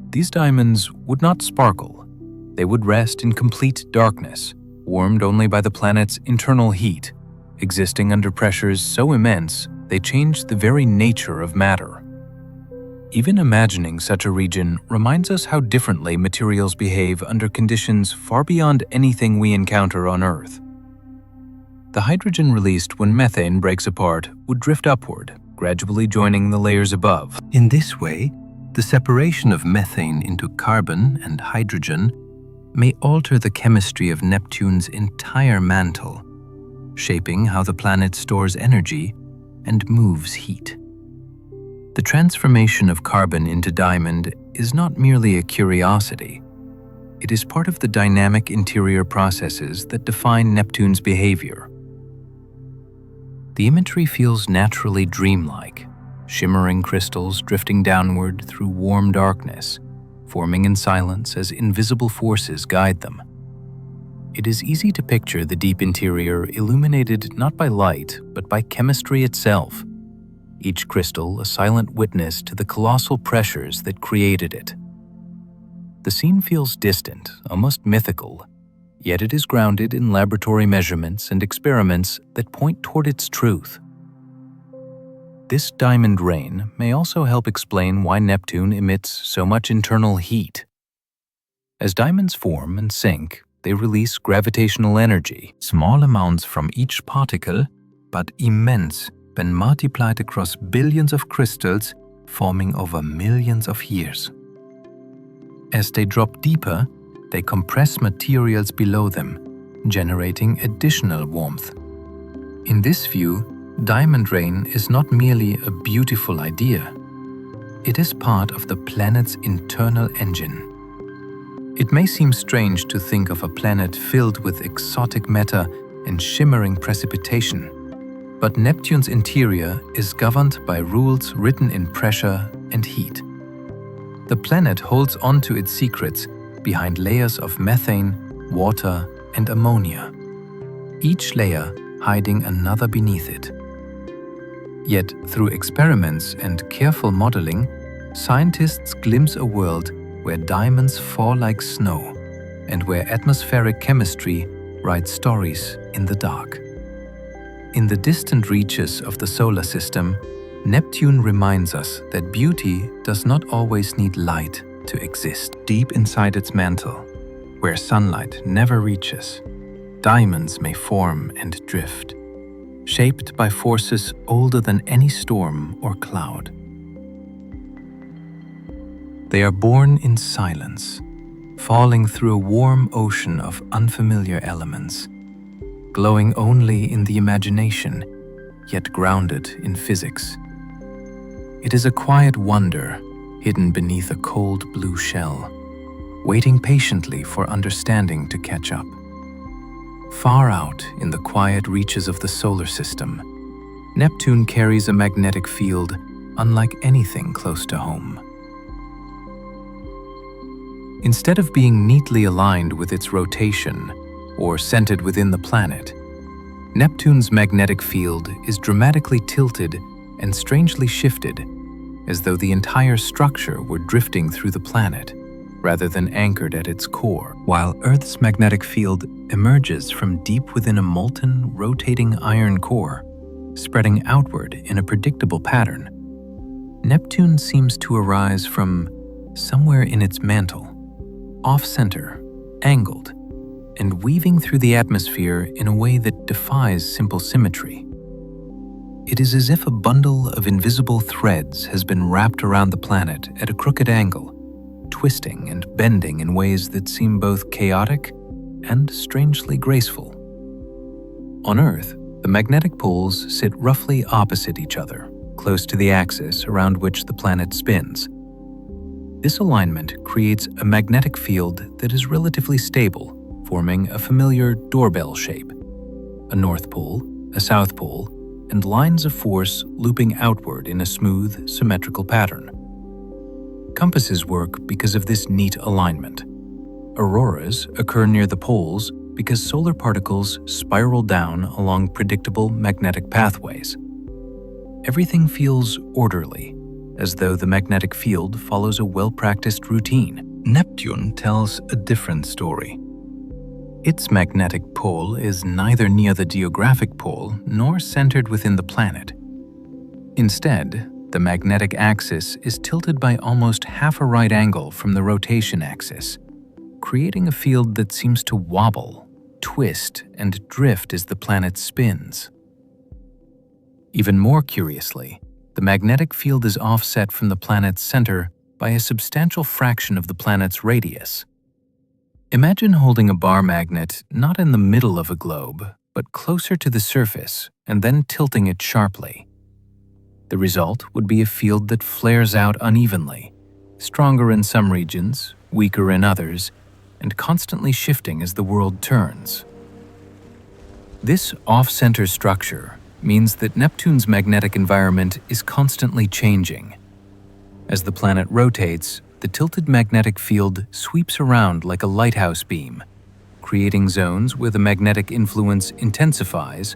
These diamonds would not sparkle. They would rest in complete darkness, warmed only by the planet's internal heat, existing under pressures so immense they change the very nature of matter. Even imagining such a region reminds us how differently materials behave under conditions far beyond anything we encounter on Earth. The hydrogen released when methane breaks apart would drift upward, gradually joining the layers above. In this way, the separation of methane into carbon and hydrogen may alter the chemistry of Neptune's entire mantle, shaping how the planet stores energy and moves heat. The transformation of carbon into diamond is not merely a curiosity. It is part of the dynamic interior processes that define Neptune's behavior. The imagery feels naturally dreamlike, shimmering crystals drifting downward through warm darkness, forming in silence as invisible forces guide them. It is easy to picture the deep interior illuminated not by light, but by chemistry itself, each crystal a silent witness to the colossal pressures that created it. The scene feels distant, almost mythical, yet it is grounded in laboratory measurements and experiments that point toward its truth. This diamond rain may also help explain why Neptune emits so much internal heat. As diamonds form and sink, they release gravitational energy, small amounts from each particle, but immense when multiplied across billions of crystals forming over millions of years. As they drop deeper, they compress materials below them, generating additional warmth. In this view, diamond rain is not merely a beautiful idea. It is part of the planet's internal engine. It may seem strange to think of a planet filled with exotic matter and shimmering precipitation, but Neptune's interior is governed by rules written in pressure and heat. The planet holds on to its secrets behind layers of methane, water, and ammonia, each layer hiding another beneath it. Yet, through experiments and careful modeling, scientists glimpse a world where diamonds fall like snow and where atmospheric chemistry writes stories in the dark. In the distant reaches of the solar system, Neptune reminds us that beauty does not always need light to exist. Deep inside its mantle, where sunlight never reaches, diamonds may form and drift, shaped by forces older than any storm or cloud. They are born in silence, falling through a warm ocean of unfamiliar elements, glowing only in the imagination, yet grounded in physics. It is a quiet wonder hidden beneath a cold blue shell, waiting patiently for understanding to catch up. Far out in the quiet reaches of the solar system, Neptune carries a magnetic field unlike anything close to home. Instead of being neatly aligned with its rotation or centered within the planet, Neptune's magnetic field is dramatically tilted and strangely shifted, as though the entire structure were drifting through the planet, rather than anchored at its core, while Earth's magnetic field emerges from deep within a molten, rotating iron core, spreading outward in a predictable pattern. Neptune seems to arise from somewhere in its mantle, off-center, angled, and weaving through the atmosphere in a way that defies simple symmetry. It is as if a bundle of invisible threads has been wrapped around the planet at a crooked angle, twisting and bending in ways that seem both chaotic and strangely graceful. On Earth, the magnetic poles sit roughly opposite each other, close to the axis around which the planet spins. This alignment creates a magnetic field that is relatively stable, forming a familiar doorbell shape: a North Pole, a South Pole, and lines of force looping outward in a smooth, symmetrical pattern. Compasses work because of this neat alignment. Auroras occur near the poles because solar particles spiral down along predictable magnetic pathways. Everything feels orderly, as though the magnetic field follows a well-practiced routine. Neptune tells a different story. Its magnetic pole is neither near the geographic pole nor centered within the planet. Instead, the magnetic axis is tilted by almost half a right angle from the rotation axis, creating a field that seems to wobble, twist, and drift as the planet spins. Even more curiously, the magnetic field is offset from the planet's center by a substantial fraction of the planet's radius. Imagine holding a bar magnet not in the middle of a globe, but closer to the surface, and then tilting it sharply. The result would be a field that flares out unevenly, stronger in some regions, weaker in others, and constantly shifting as the world turns. This off-center structure means that Neptune's magnetic environment is constantly changing. As the planet rotates, the tilted magnetic field sweeps around like a lighthouse beam, creating zones where the magnetic influence intensifies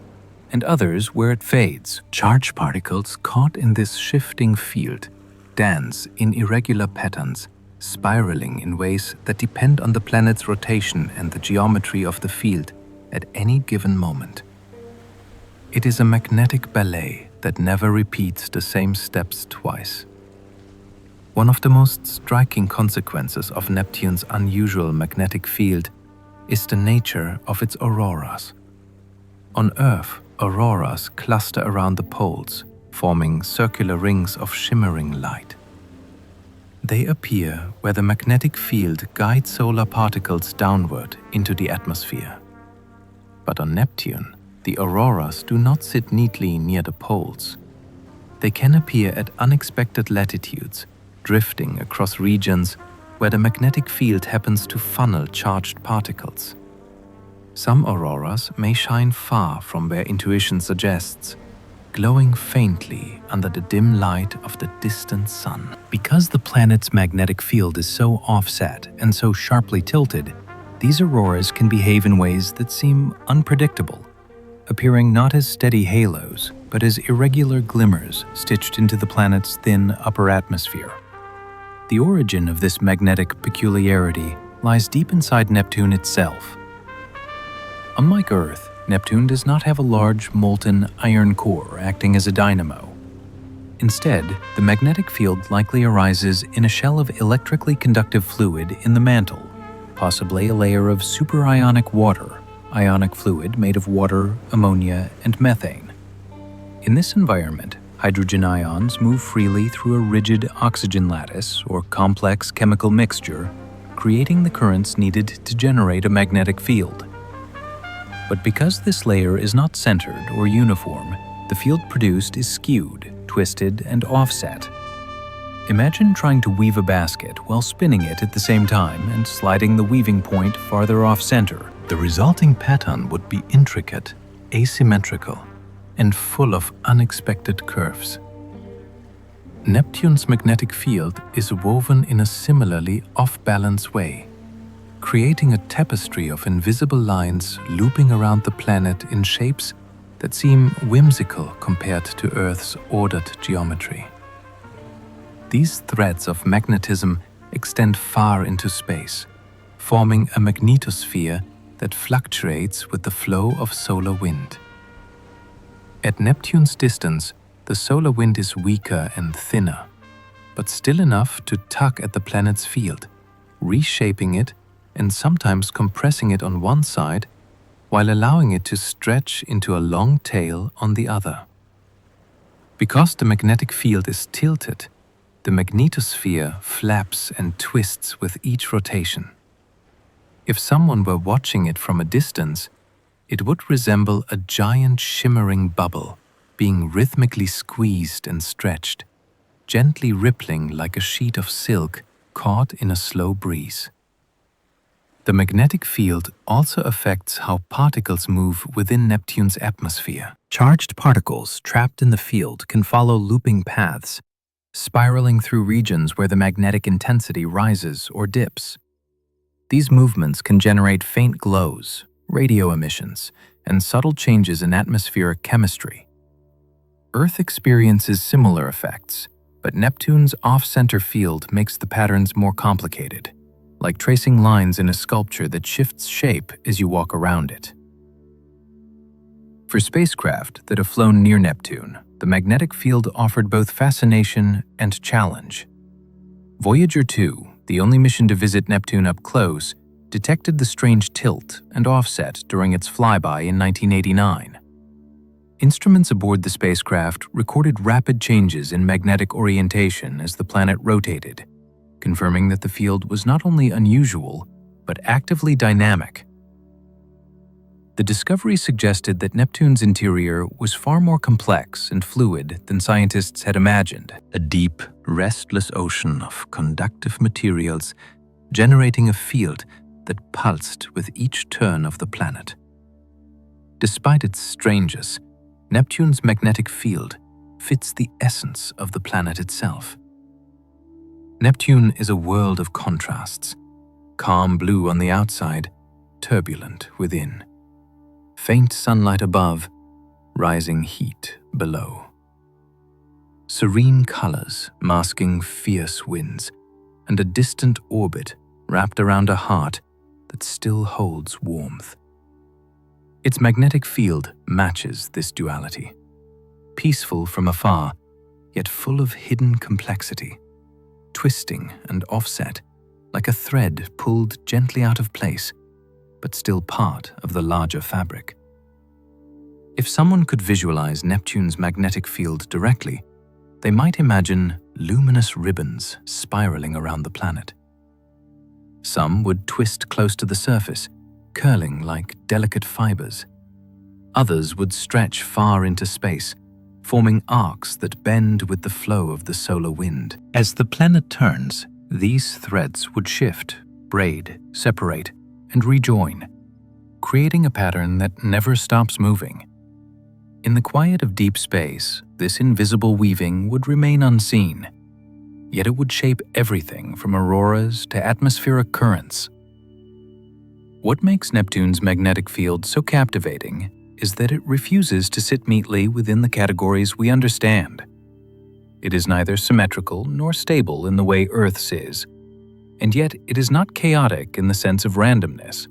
and others where it fades. Charged particles caught in this shifting field dance in irregular patterns, spiraling in ways that depend on the planet's rotation and the geometry of the field at any given moment. It is a magnetic ballet that never repeats the same steps twice. One of the most striking consequences of Neptune's unusual magnetic field is the nature of its auroras. On Earth, auroras cluster around the poles, forming circular rings of shimmering light. They appear where the magnetic field guides solar particles downward into the atmosphere. But on Neptune, the auroras do not sit neatly near the poles. They can appear at unexpected latitudes, drifting across regions where the magnetic field happens to funnel charged particles. Some auroras may shine far from where intuition suggests, glowing faintly under the dim light of the distant sun. Because the planet's magnetic field is so offset and so sharply tilted, these auroras can behave in ways that seem unpredictable, appearing not as steady halos, but as irregular glimmers stitched into the planet's thin upper atmosphere. The origin of this magnetic peculiarity lies deep inside Neptune itself. Unlike Earth, Neptune does not have a large, molten iron core acting as a dynamo. Instead, the magnetic field likely arises in a shell of electrically conductive fluid in the mantle, possibly a layer of superionic water, ionic fluid made of water, ammonia, and methane. In this environment, hydrogen ions move freely through a rigid oxygen lattice or complex chemical mixture, creating the currents needed to generate a magnetic field. But because this layer is not centered or uniform, the field produced is skewed, twisted, and offset. Imagine trying to weave a basket while spinning it at the same time and sliding the weaving point farther off-center. The resulting pattern would be intricate, asymmetrical, and full of unexpected curves. Neptune's magnetic field is woven in a similarly off-balance way, creating a tapestry of invisible lines looping around the planet in shapes that seem whimsical compared to Earth's ordered geometry. These threads of magnetism extend far into space, forming a magnetosphere that fluctuates with the flow of solar wind. At Neptune's distance, the solar wind is weaker and thinner, but still enough to tug at the planet's field, reshaping it and sometimes compressing it on one side while allowing it to stretch into a long tail on the other. Because the magnetic field is tilted, the magnetosphere flaps and twists with each rotation. If someone were watching it from a distance, it would resemble a giant shimmering bubble being rhythmically squeezed and stretched, gently rippling like a sheet of silk caught in a slow breeze. The magnetic field also affects how particles move within Neptune's atmosphere. Charged particles trapped in the field can follow looping paths, spiraling through regions where the magnetic intensity rises or dips. These movements can generate faint glows, radio emissions, and subtle changes in atmospheric chemistry. Earth experiences similar effects, but Neptune's off-center field makes the patterns more complicated, like tracing lines in a sculpture that shifts shape as you walk around it. For spacecraft that have flown near Neptune, the magnetic field offered both fascination and challenge. Voyager 2, the only mission to visit Neptune up close, detected the strange tilt and offset during its flyby in 1989. Instruments aboard the spacecraft recorded rapid changes in magnetic orientation as the planet rotated, confirming that the field was not only unusual, but actively dynamic. The discovery suggested that Neptune's interior was far more complex and fluid than scientists had imagined, a deep, restless ocean of conductive materials generating a field that pulsed with each turn of the planet. Despite its strangeness, Neptune's magnetic field fits the essence of the planet itself. Neptune is a world of contrasts, calm blue on the outside, turbulent within. Faint sunlight above, rising heat below. Serene colors masking fierce winds, and a distant orbit wrapped around a heart that still holds warmth. Its magnetic field matches this duality, peaceful from afar, yet full of hidden complexity, twisting and offset like a thread pulled gently out of place, but still part of the larger fabric. If someone could visualize Neptune's magnetic field directly, they might imagine luminous ribbons spiraling around the planet. Some would twist close to the surface, curling like delicate fibers. Others would stretch far into space, forming arcs that bend with the flow of the solar wind. As the planet turns, these threads would shift, braid, separate, and rejoin, creating a pattern that never stops moving. In the quiet of deep space, this invisible weaving would remain unseen, yet it would shape everything from auroras to atmospheric currents. What makes Neptune's magnetic field so captivating is that it refuses to sit neatly within the categories we understand. It is neither symmetrical nor stable in the way Earth's is, and yet it is not chaotic in the sense of randomness.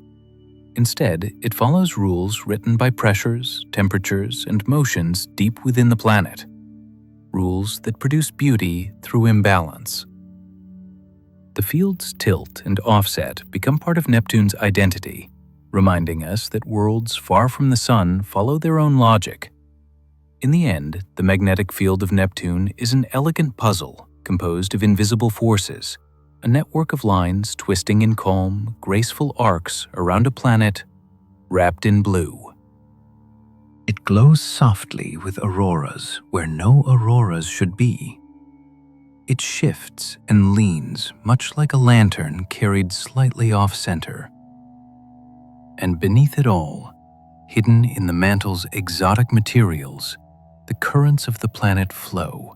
Instead, it follows rules written by pressures, temperatures, and motions deep within the planet. Rules that produce beauty through imbalance. The field's tilt and offset become part of Neptune's identity, reminding us that worlds far from the Sun follow their own logic. In the end, the magnetic field of Neptune is an elegant puzzle composed of invisible forces, a network of lines twisting in calm, graceful arcs around a planet wrapped in blue. It glows softly with auroras where no auroras should be. It shifts and leans much like a lantern carried slightly off-center. And beneath it all, hidden in the mantle's exotic materials, the currents of the planet flow,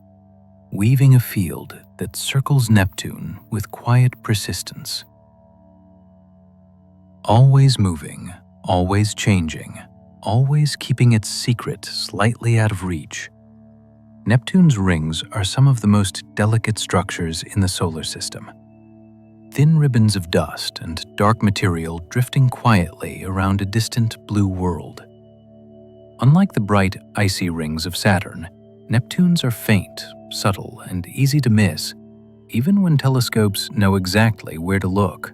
weaving a field that circles Neptune with quiet persistence. Always moving, always changing, always keeping its secret slightly out of reach. Neptune's rings are some of the most delicate structures in the solar system. Thin ribbons of dust and dark material drifting quietly around a distant blue world. Unlike the bright, icy rings of Saturn, Neptune's are faint, subtle, and easy to miss, even when telescopes know exactly where to look.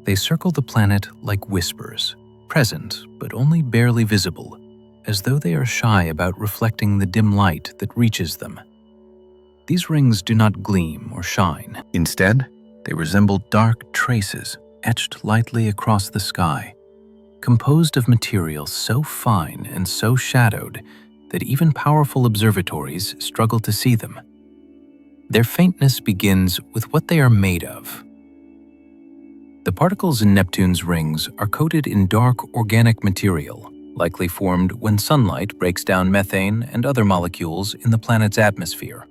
They circle the planet like whispers, present but only barely visible, as though they are shy about reflecting the dim light that reaches them. These rings do not gleam or shine. Instead, they resemble dark traces etched lightly across the sky, composed of material so fine and so shadowed that even powerful observatories struggle to see them. Their faintness begins with what they are made of. The particles in Neptune's rings are coated in dark organic material, likely formed when sunlight breaks down methane and other molecules in the planet's atmosphere.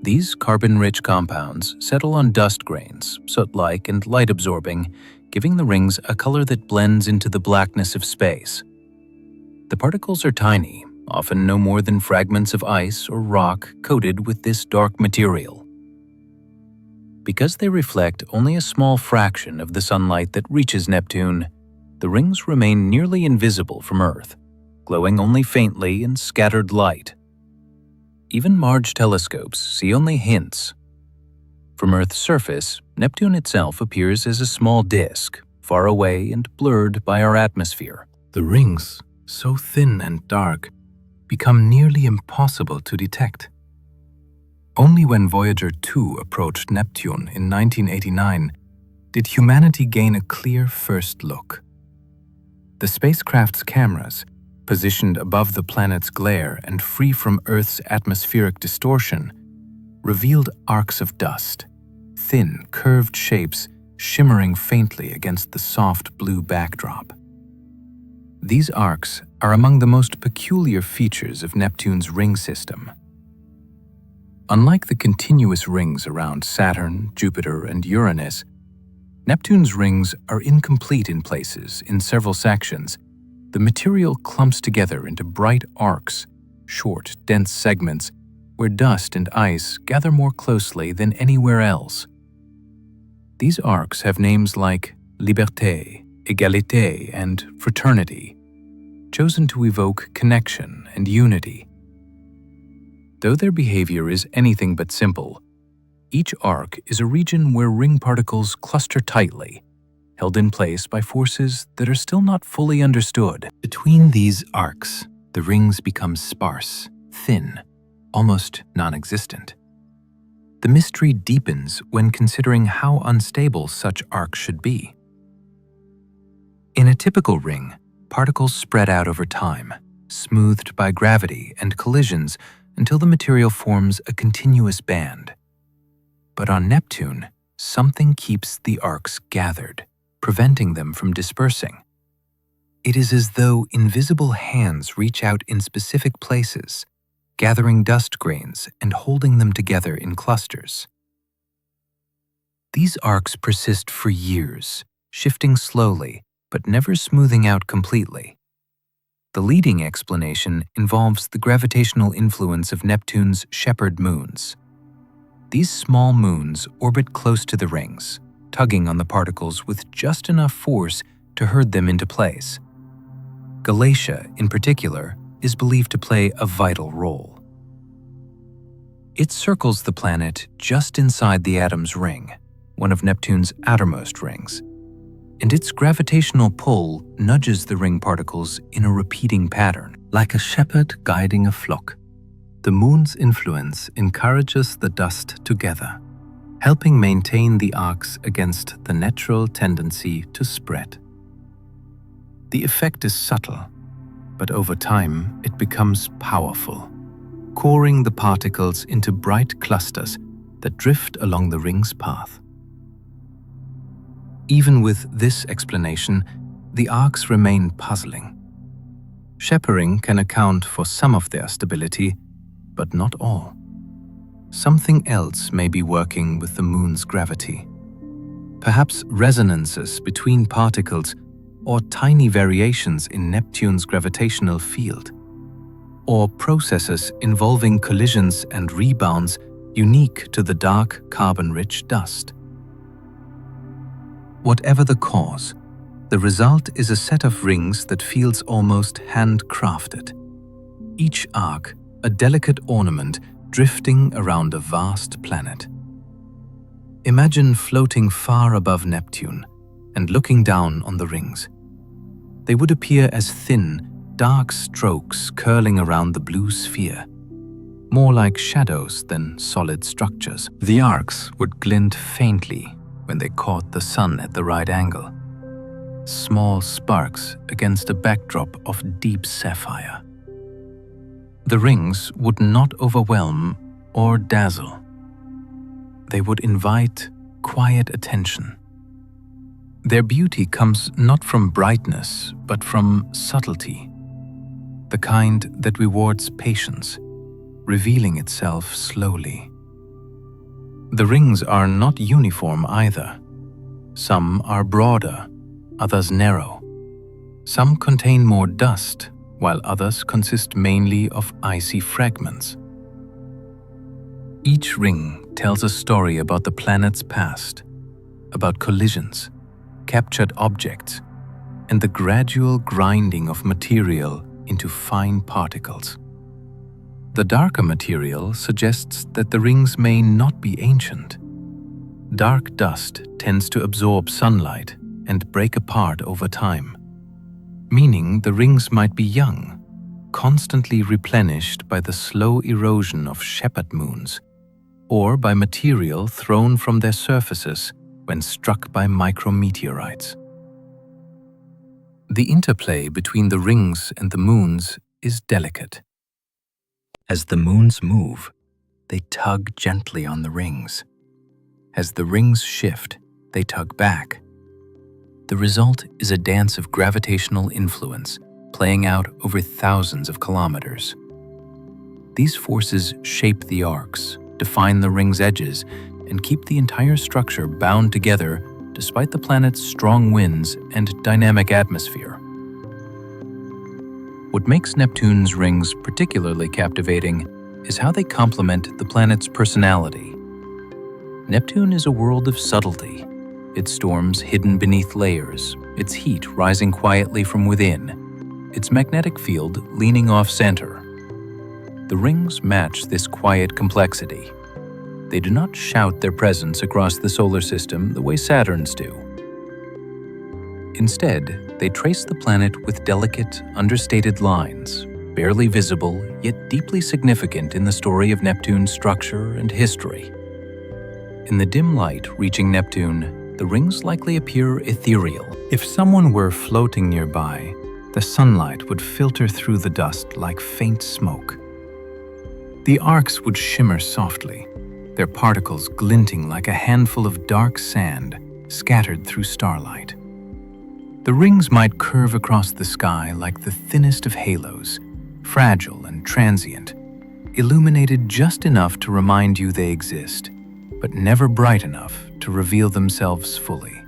These carbon-rich compounds settle on dust grains, soot-like and light-absorbing, giving the rings a color that blends into the blackness of space. The particles are tiny, often no more than fragments of ice or rock coated with this dark material. Because they reflect only a small fraction of the sunlight that reaches Neptune, the rings remain nearly invisible from Earth, glowing only faintly in scattered light. Even large telescopes see only hints. From Earth's surface, Neptune itself appears as a small disk, far away and blurred by our atmosphere. The rings, so thin and dark, become nearly impossible to detect. Only when Voyager 2 approached Neptune in 1989 did humanity gain a clear first look. The spacecraft's cameras, positioned above the planet's glare and free from Earth's atmospheric distortion, revealed arcs of dust, thin, curved shapes shimmering faintly against the soft blue backdrop. These arcs are among the most peculiar features of Neptune's ring system. Unlike the continuous rings around Saturn, Jupiter, and Uranus, Neptune's rings are incomplete in places in several sections. The material clumps together into bright arcs, short, dense segments where dust and ice gather more closely than anywhere else. These arcs have names like liberté, égalité, and fraternity, chosen to evoke connection and unity. Though their behavior is anything but simple, each arc is a region where ring particles cluster tightly, held in place by forces that are still not fully understood. Between these arcs, the rings become sparse, thin, almost non-existent. The mystery deepens when considering how unstable such arcs should be. In a typical ring, particles spread out over time, smoothed by gravity and collisions until the material forms a continuous band. But on Neptune, something keeps the arcs gathered, preventing them from dispersing. It is as though invisible hands reach out in specific places, gathering dust grains and holding them together in clusters. These arcs persist for years, shifting slowly, but never smoothing out completely. The leading explanation involves the gravitational influence of Neptune's shepherd moons. These small moons orbit close to the rings, tugging on the particles with just enough force to herd them into place. Galatia, in particular, is believed to play a vital role. It circles the planet just inside the Adam's ring, one of Neptune's outermost rings, and its gravitational pull nudges the ring particles in a repeating pattern. Like a shepherd guiding a flock, the moon's influence encourages the dust to gather, helping maintain the arcs against the natural tendency to spread. The effect is subtle, but over time it becomes powerful, coring the particles into bright clusters that drift along the ring's path. Even with this explanation, the arcs remain puzzling. Shepherding can account for some of their stability, but not all. Something else may be working with the moon's gravity. Perhaps resonances between particles or tiny variations in Neptune's gravitational field. or processes involving collisions and rebounds unique to the dark, carbon-rich dust. Whatever the cause, the result is a set of rings that feels almost handcrafted. Each arc a delicate ornament drifting around a vast planet. Imagine floating far above Neptune and looking down on the rings. They would appear as thin, dark strokes curling around the blue sphere, more like shadows than solid structures. The arcs would glint faintly when they caught the sun at the right angle, small sparks against a backdrop of deep sapphire. The rings would not overwhelm or dazzle. They would invite quiet attention. Their beauty comes not from brightness, but from subtlety, the kind that rewards patience, revealing itself slowly. The rings are not uniform either. Some are broader, others narrow. Some contain more dust, while others consist mainly of icy fragments. Each ring tells a story about the planet's past, about collisions, captured objects, and the gradual grinding of material into fine particles. The darker material suggests that the rings may not be ancient. Dark dust tends to absorb sunlight and break apart over time, meaning the rings might be young, constantly replenished by the slow erosion of shepherd moons, or by material thrown from their surfaces when struck by micrometeorites. The interplay between the rings and the moons is delicate. As the moons move, they tug gently on the rings. As the rings shift, they tug back. The result is a dance of gravitational influence playing out over thousands of kilometers. These forces shape the arcs, define the ring's edges, and keep the entire structure bound together despite the planet's strong winds and dynamic atmosphere. What makes Neptune's rings particularly captivating is how they complement the planet's personality. Neptune is a world of subtlety, its storms hidden beneath layers, its heat rising quietly from within, its magnetic field leaning off-center. The rings match this quiet complexity. They do not shout their presence across the solar system the way Saturn's do. Instead, they trace the planet with delicate, understated lines, barely visible yet deeply significant in the story of Neptune's structure and history. In the dim light reaching Neptune, the rings likely appear ethereal. If someone were floating nearby, the sunlight would filter through the dust like faint smoke. The arcs would shimmer softly, their particles glinting like a handful of dark sand scattered through starlight. The rings might curve across the sky like the thinnest of halos, fragile and transient, illuminated just enough to remind you they exist, but never bright enough to reveal themselves fully.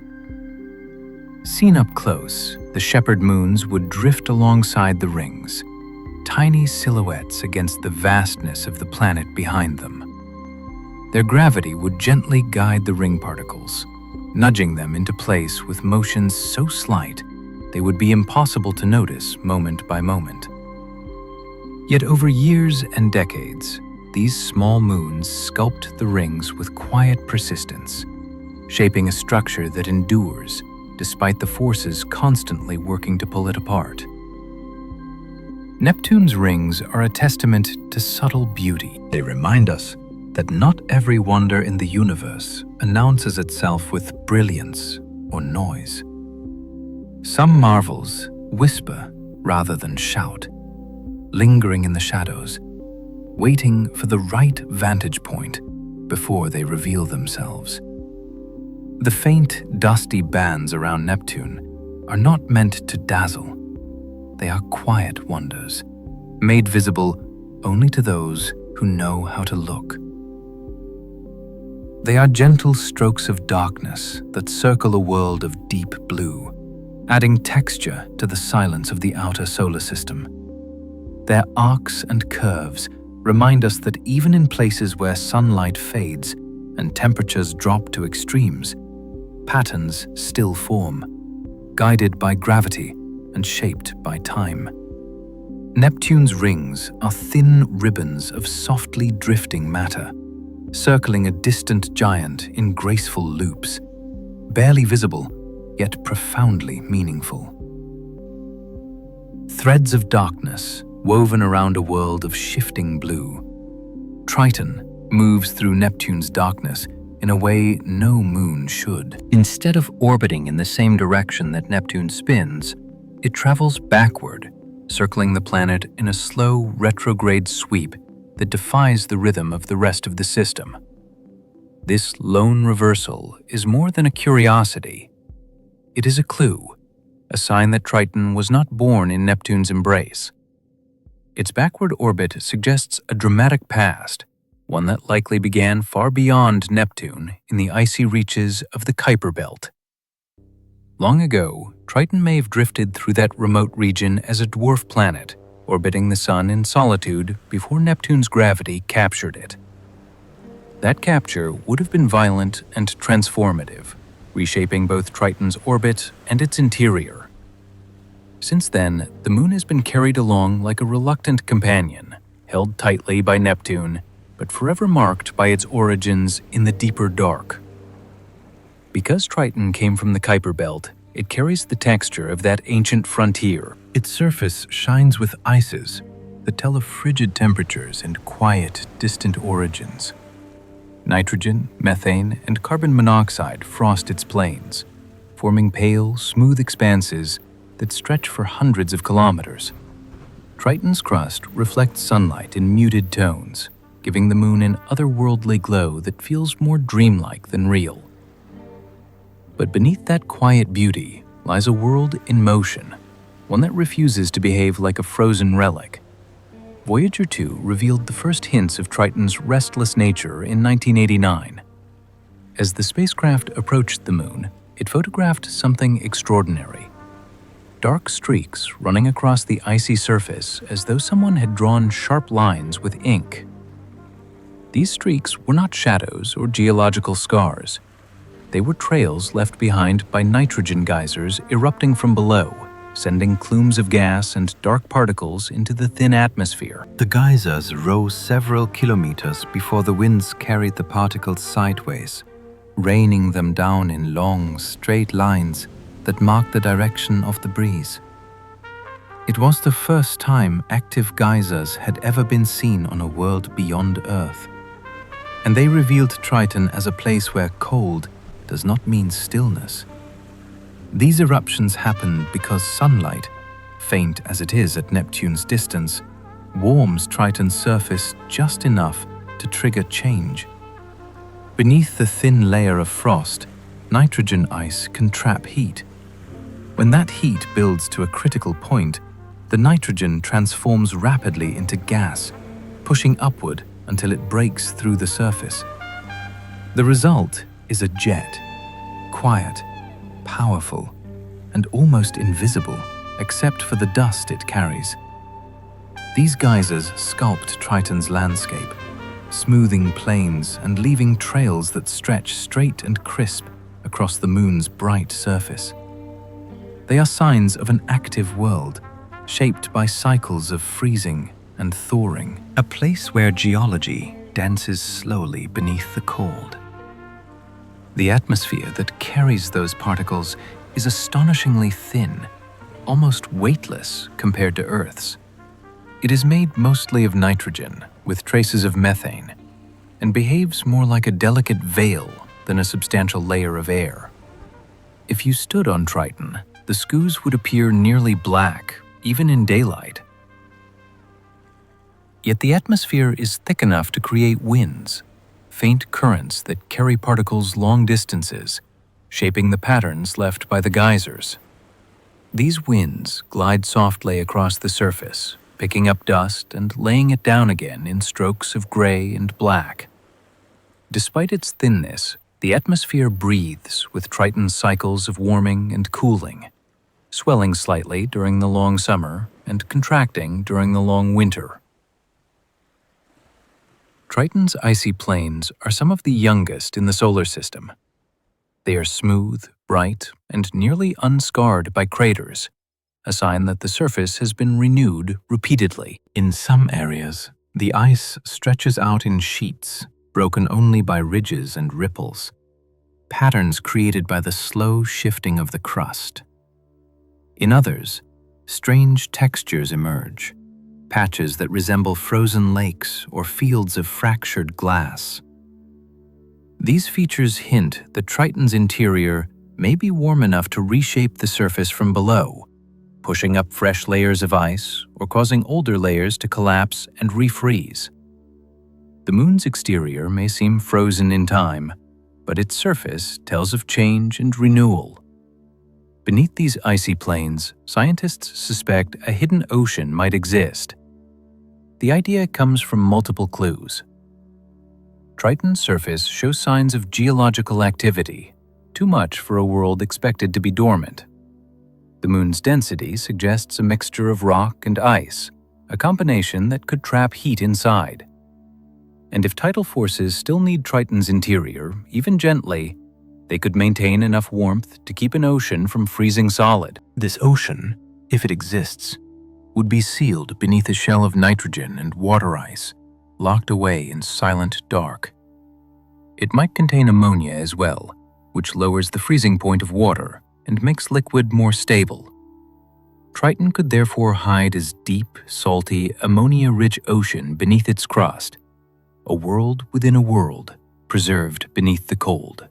Seen up close, the shepherd moons would drift alongside the rings, tiny silhouettes against the vastness of the planet behind them. Their gravity would gently guide the ring particles, nudging them into place with motions so slight they would be impossible to notice moment by moment. Yet over years and decades, these small moons sculpt the rings with quiet persistence, shaping a structure that endures despite the forces constantly working to pull it apart. Neptune's rings are a testament to subtle beauty. They remind us that not every wonder in the universe announces itself with brilliance or noise. Some marvels whisper rather than shout, lingering in the shadows, waiting for the right vantage point before they reveal themselves. The faint, dusty bands around Neptune are not meant to dazzle. They are quiet wonders, made visible only to those who know how to look. They are gentle strokes of darkness that circle a world of deep blue, adding texture to the silence of the outer solar system. Their arcs and curves remind us that even in places where sunlight fades and temperatures drop to extremes, patterns still form, guided by gravity and shaped by time. Neptune's rings are thin ribbons of softly drifting matter, circling a distant giant in graceful loops, barely visible, yet profoundly meaningful. Threads of darkness woven around a world of shifting blue. Triton moves through Neptune's darkness in a way no moon should. Instead of orbiting in the same direction that Neptune spins, it travels backward, circling the planet in a slow retrograde sweep that defies the rhythm of the rest of the system. This lone reversal is more than a curiosity. It is a clue, a sign that Triton was not born in Neptune's embrace. Its backward orbit suggests a dramatic past, one that likely began far beyond Neptune in the icy reaches of the Kuiper Belt. Long ago, Triton may have drifted through that remote region as a dwarf planet, orbiting the Sun in solitude before Neptune's gravity captured it. That capture would have been violent and transformative, reshaping both Triton's orbit and its interior. Since then, the Moon has been carried along like a reluctant companion, held tightly by Neptune, but forever marked by its origins in the deeper dark. Because Triton came from the Kuiper Belt, it carries the texture of that ancient frontier. Its surface shines with ices that tell of frigid temperatures and quiet, distant origins. Nitrogen, methane, and carbon monoxide frost its plains, forming pale, smooth expanses that stretch for hundreds of kilometers. Triton's crust reflects sunlight in muted tones, giving the Moon an otherworldly glow that feels more dreamlike than real. But beneath that quiet beauty lies a world in motion, one that refuses to behave like a frozen relic. Voyager 2 revealed the first hints of Triton's restless nature in 1989. As the spacecraft approached the Moon, it photographed something extraordinary. Dark streaks running across the icy surface as though someone had drawn sharp lines with ink. These streaks were not shadows or geological scars. They were trails left behind by nitrogen geysers erupting from below, sending plumes of gas and dark particles into the thin atmosphere. The geysers rose several kilometers before the winds carried the particles sideways, raining them down in long, straight lines that marked the direction of the breeze. It was the first time active geysers had ever been seen on a world beyond Earth, and they revealed Triton as a place where cold does not mean stillness. These eruptions happen because sunlight, faint as it is at Neptune's distance, warms Triton's surface just enough to trigger change. Beneath the thin layer of frost, nitrogen ice can trap heat. When that heat builds to a critical point, the nitrogen transforms rapidly into gas, pushing upward until it breaks through the surface. The result is a jet, quiet, powerful, and almost invisible, except for the dust it carries. These geysers sculpt Triton's landscape, smoothing plains and leaving trails that stretch straight and crisp across the Moon's bright surface. They are signs of an active world, shaped by cycles of freezing and thawing, a place where geology dances slowly beneath the cold. The atmosphere that carries those particles is astonishingly thin, almost weightless compared to Earth's. It is made mostly of nitrogen, with traces of methane, and behaves more like a delicate veil than a substantial layer of air. If you stood on Triton, the scoos would appear nearly black, even in daylight. Yet the atmosphere is thick enough to create winds, faint currents that carry particles long distances, shaping the patterns left by the geysers. These winds glide softly across the surface, picking up dust and laying it down again in strokes of gray and black. Despite its thinness, the atmosphere breathes with Triton's cycles of warming and cooling, swelling slightly during the long summer and contracting during the long winter. Triton's icy plains are some of the youngest in the solar system. They are smooth, bright, and nearly unscarred by craters, a sign that the surface has been renewed repeatedly. In some areas, the ice stretches out in sheets, broken only by ridges and ripples, patterns created by the slow shifting of the crust. In others, strange textures emerge, patches that resemble frozen lakes or fields of fractured glass. These features hint that Triton's interior may be warm enough to reshape the surface from below, pushing up fresh layers of ice or causing older layers to collapse and refreeze. The Moon's exterior may seem frozen in time, but its surface tells of change and renewal. Beneath these icy plains, scientists suspect a hidden ocean might exist. The idea comes from multiple clues. Triton's surface shows signs of geological activity, too much for a world expected to be dormant. The Moon's density suggests a mixture of rock and ice, a combination that could trap heat inside. And if tidal forces still need Triton's interior, even gently, they could maintain enough warmth to keep an ocean from freezing solid. This ocean, if it exists, would be sealed beneath a shell of nitrogen and water ice, locked away in silent dark. It might contain ammonia as well, which lowers the freezing point of water and makes liquid more stable. Triton could therefore hide as deep, salty, ammonia-rich ocean beneath its crust, a world within a world, preserved beneath the cold.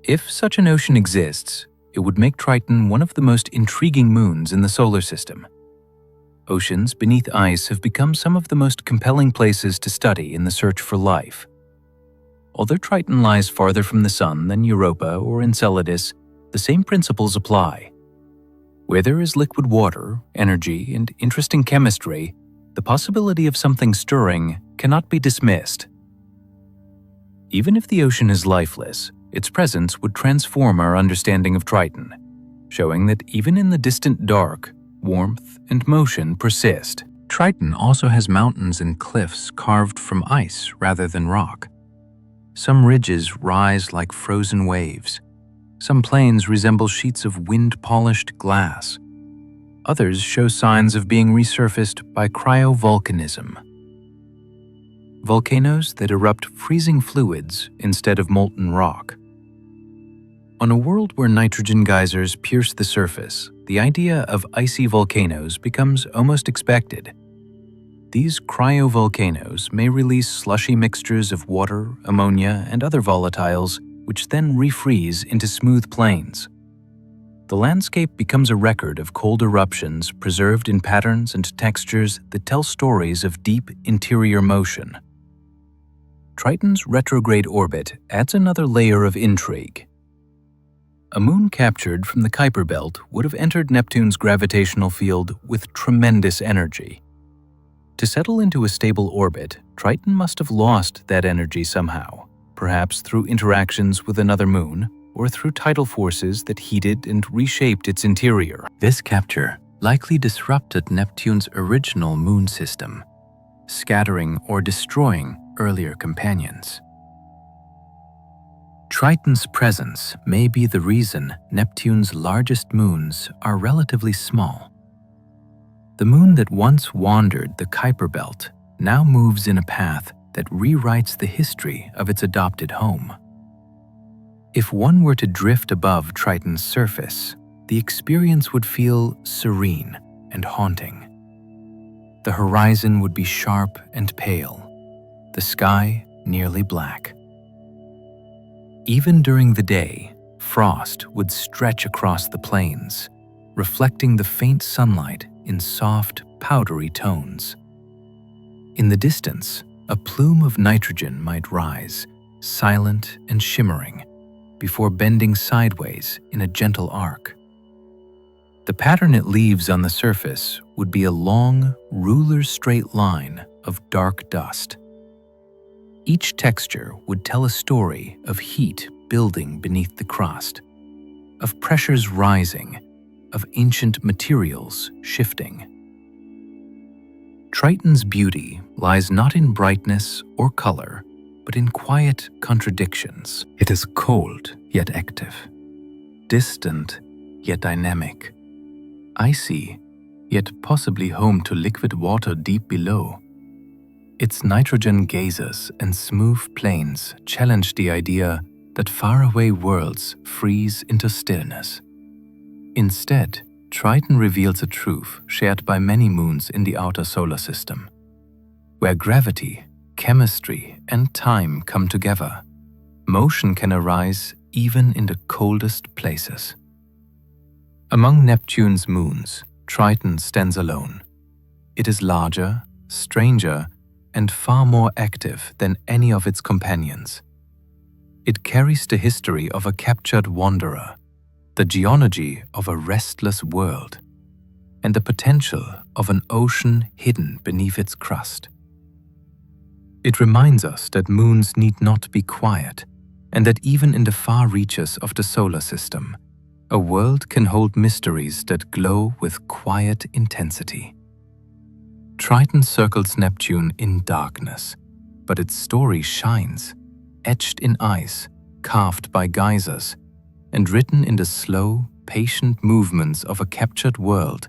If such an ocean exists, it would make Triton one of the most intriguing moons in the solar system. Oceans beneath ice have become some of the most compelling places to study in the search for life. Although Triton lies farther from the Sun than Europa or Enceladus, the same principles apply. Where there is liquid water, energy, and interesting chemistry, the possibility of something stirring cannot be dismissed. Even if the ocean is lifeless, its presence would transform our understanding of Triton, showing that even in the distant dark, warmth and motion persist. Triton also has mountains and cliffs carved from ice rather than rock. Some ridges rise like frozen waves. Some plains resemble sheets of wind-polished glass. Others show signs of being resurfaced by cryovolcanism. Volcanoes that erupt freezing fluids instead of molten rock. On a world where nitrogen geysers pierce the surface, the idea of icy volcanoes becomes almost expected. These cryovolcanoes may release slushy mixtures of water, ammonia, and other volatiles, which then refreeze into smooth plains. The landscape becomes a record of cold eruptions preserved in patterns and textures that tell stories of deep interior motion. Triton's retrograde orbit adds another layer of intrigue. A moon captured from the Kuiper Belt would have entered Neptune's gravitational field with tremendous energy. To settle into a stable orbit, Triton must have lost that energy somehow, perhaps through interactions with another moon or through tidal forces that heated and reshaped its interior. This capture likely disrupted Neptune's original moon system, scattering or destroying earlier companions. Triton's presence may be the reason Neptune's largest moons are relatively small. The moon that once wandered the Kuiper Belt now moves in a path that rewrites the history of its adopted home. If one were to drift above Triton's surface, the experience would feel serene and haunting. The horizon would be sharp and pale, the sky nearly black. Even during the day, frost would stretch across the plains, reflecting the faint sunlight in soft, powdery tones. In the distance, a plume of nitrogen might rise, silent and shimmering, before bending sideways in a gentle arc. The pattern it leaves on the surface would be a long, ruler-straight line of dark dust. Each texture would tell a story of heat building beneath the crust, of pressures rising, of ancient materials shifting. Triton's beauty lies not in brightness or color, but in quiet contradictions. It is cold yet active, distant yet dynamic, icy yet possibly home to liquid water deep below. Its nitrogen geysers and smooth plains challenge the idea that faraway worlds freeze into stillness. Instead, Triton reveals a truth shared by many moons in the outer solar system, where gravity, chemistry, and time come together. Motion can arise even in the coldest places. Among Neptune's moons, Triton stands alone. It is larger, stranger, and far more active than any of its companions. It carries the history of a captured wanderer, the geology of a restless world, and the potential of an ocean hidden beneath its crust. It reminds us that moons need not be quiet, and that even in the far reaches of the solar system, a world can hold mysteries that glow with quiet intensity. Triton circles Neptune in darkness, but its story shines, etched in ice, carved by geysers, and written in the slow, patient movements of a captured world,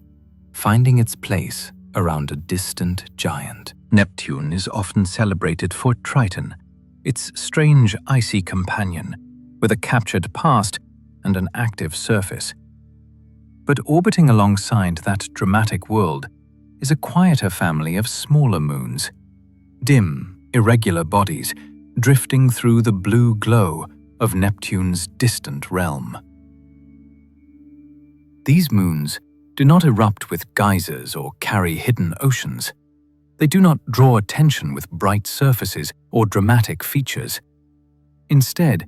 finding its place around a distant giant. Neptune is often celebrated for Triton, its strange icy companion, with a captured past and an active surface. But orbiting alongside that dramatic world is a quieter family of smaller moons, dim, irregular bodies drifting through the blue glow of Neptune's distant realm. These moons do not erupt with geysers or carry hidden oceans. They do not draw attention with bright surfaces or dramatic features. Instead,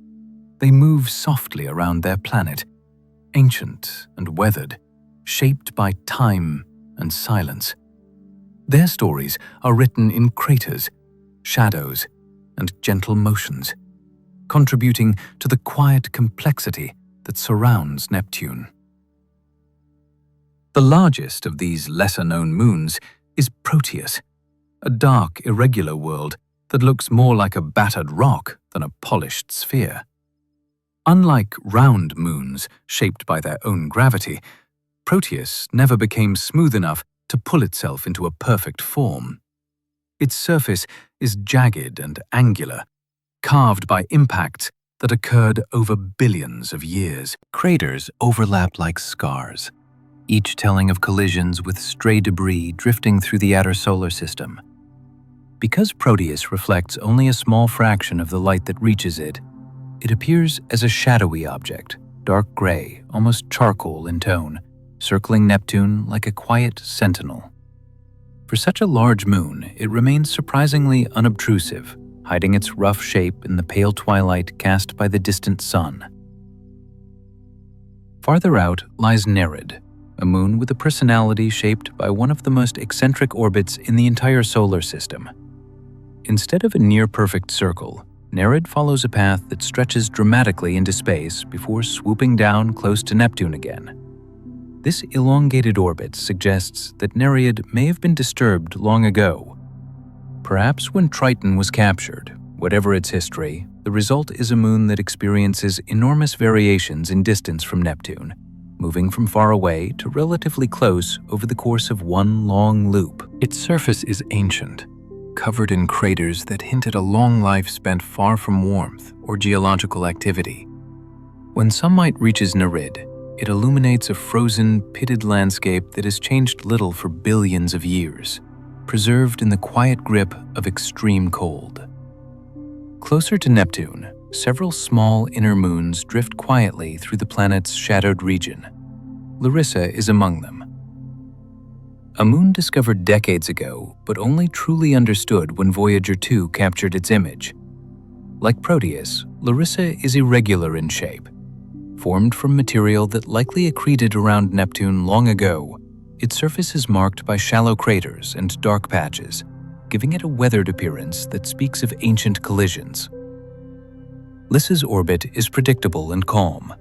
they move softly around their planet, ancient and weathered, shaped by time and silence. Their stories are written in craters, shadows, and gentle motions, contributing to the quiet complexity that surrounds Neptune. The largest of these lesser-known moons is Proteus, a dark, irregular world that looks more like a battered rock than a polished sphere. Unlike round moons shaped by their own gravity, Proteus never became smooth enough to pull itself into a perfect form. Its surface is jagged and angular, carved by impacts that occurred over billions of years. Craters overlap like scars, each telling of collisions with stray debris drifting through the outer solar system. Because Proteus reflects only a small fraction of the light that reaches it, it appears as a shadowy object, dark gray, almost charcoal in tone, circling Neptune like a quiet sentinel. For such a large moon, it remains surprisingly unobtrusive, hiding its rough shape in the pale twilight cast by the distant sun. Farther out lies Nereid, a moon with a personality shaped by one of the most eccentric orbits in the entire solar system. Instead of a near-perfect circle, Nereid follows a path that stretches dramatically into space before swooping down close to Neptune again. This elongated orbit suggests that Nereid may have been disturbed long ago. Perhaps when Triton was captured, whatever its history, the result is a moon that experiences enormous variations in distance from Neptune, moving from far away to relatively close over the course of one long loop. Its surface is ancient, covered in craters that hint at a long life spent far from warmth or geological activity. When sunlight reaches Nereid, it illuminates a frozen, pitted landscape that has changed little for billions of years, preserved in the quiet grip of extreme cold. Closer to Neptune, several small inner moons drift quietly through the planet's shadowed region. Larissa is among them. A moon discovered decades ago, but only truly understood when Voyager 2 captured its image. Like Proteus, Larissa is irregular in shape. Formed from material that likely accreted around Neptune long ago, its surface is marked by shallow craters and dark patches, giving it a weathered appearance that speaks of ancient collisions. Lissa's orbit is predictable and calm,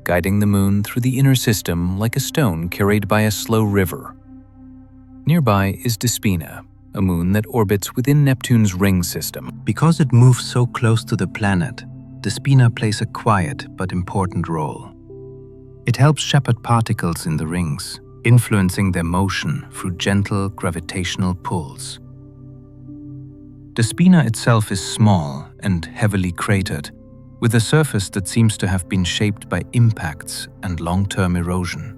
guiding the Moon through the inner system like a stone carried by a slow river. Nearby is Despina, a moon that orbits within Neptune's ring system. Because it moves so close to the planet, Despina plays a quiet but important role. It helps shepherd particles in the rings, influencing their motion through gentle gravitational pulls. Despina itself is small and heavily cratered, with a surface that seems to have been shaped by impacts and long-term erosion.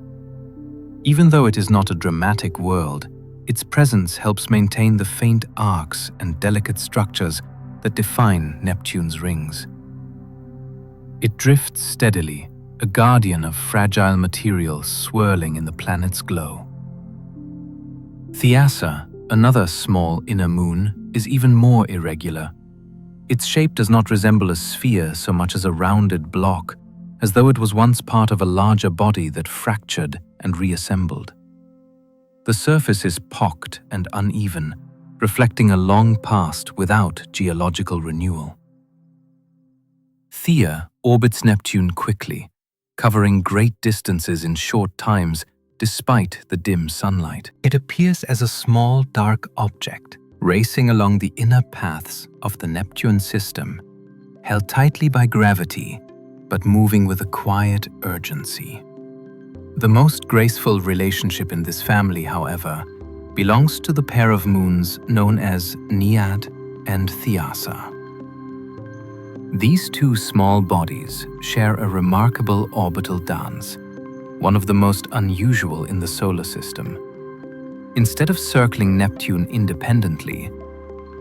Even though it is not a dramatic world, its presence helps maintain the faint arcs and delicate structures that define Neptune's rings. It drifts steadily, a guardian of fragile material swirling in the planet's glow. Thiassa, another small inner moon, is even more irregular. Its shape does not resemble a sphere so much as a rounded block, as though it was once part of a larger body that fractured and reassembled. The surface is pocked and uneven, reflecting a long past without geological renewal. Theia orbits Neptune quickly, covering great distances in short times despite the dim sunlight. It appears as a small dark object, racing along the inner paths of the Neptune system, held tightly by gravity, but moving with a quiet urgency. The most graceful relationship in this family, however, belongs to the pair of moons known as Nead and Thiassa. These two small bodies share a remarkable orbital dance, one of the most unusual in the solar system. Instead of circling Neptune independently,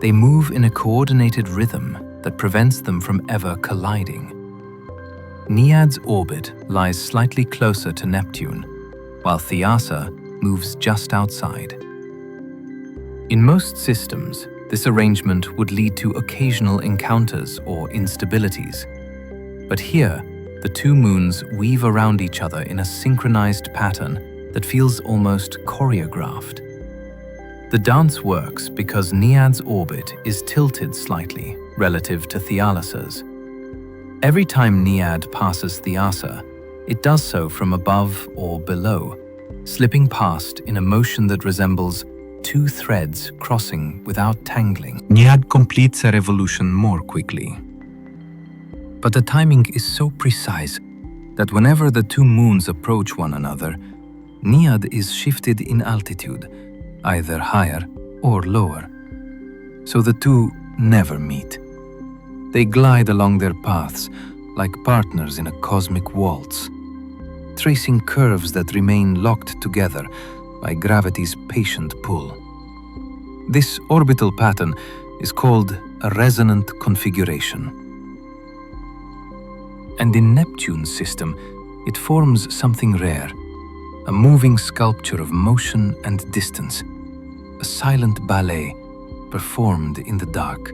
they move in a coordinated rhythm that prevents them from ever colliding. Nead's orbit lies slightly closer to Neptune, while Thiassa moves just outside. In most systems, this arrangement would lead to occasional encounters or instabilities. But here, the two moons weave around each other in a synchronized pattern that feels almost choreographed. The dance works because Nead's orbit is tilted slightly relative to Thialassa's. Every time Nead passes Thiassa, it does so from above or below, slipping past in a motion that resembles two threads crossing without tangling. Nead completes a revolution more quickly. But the timing is so precise that whenever the two moons approach one another, Nead is shifted in altitude, either higher or lower, so the two never meet. They glide along their paths like partners in a cosmic waltz, tracing curves that remain locked together by gravity's patient pull. This orbital pattern is called a resonant configuration. And in Neptune's system, it forms something rare, a moving sculpture of motion and distance, a silent ballet performed in the dark.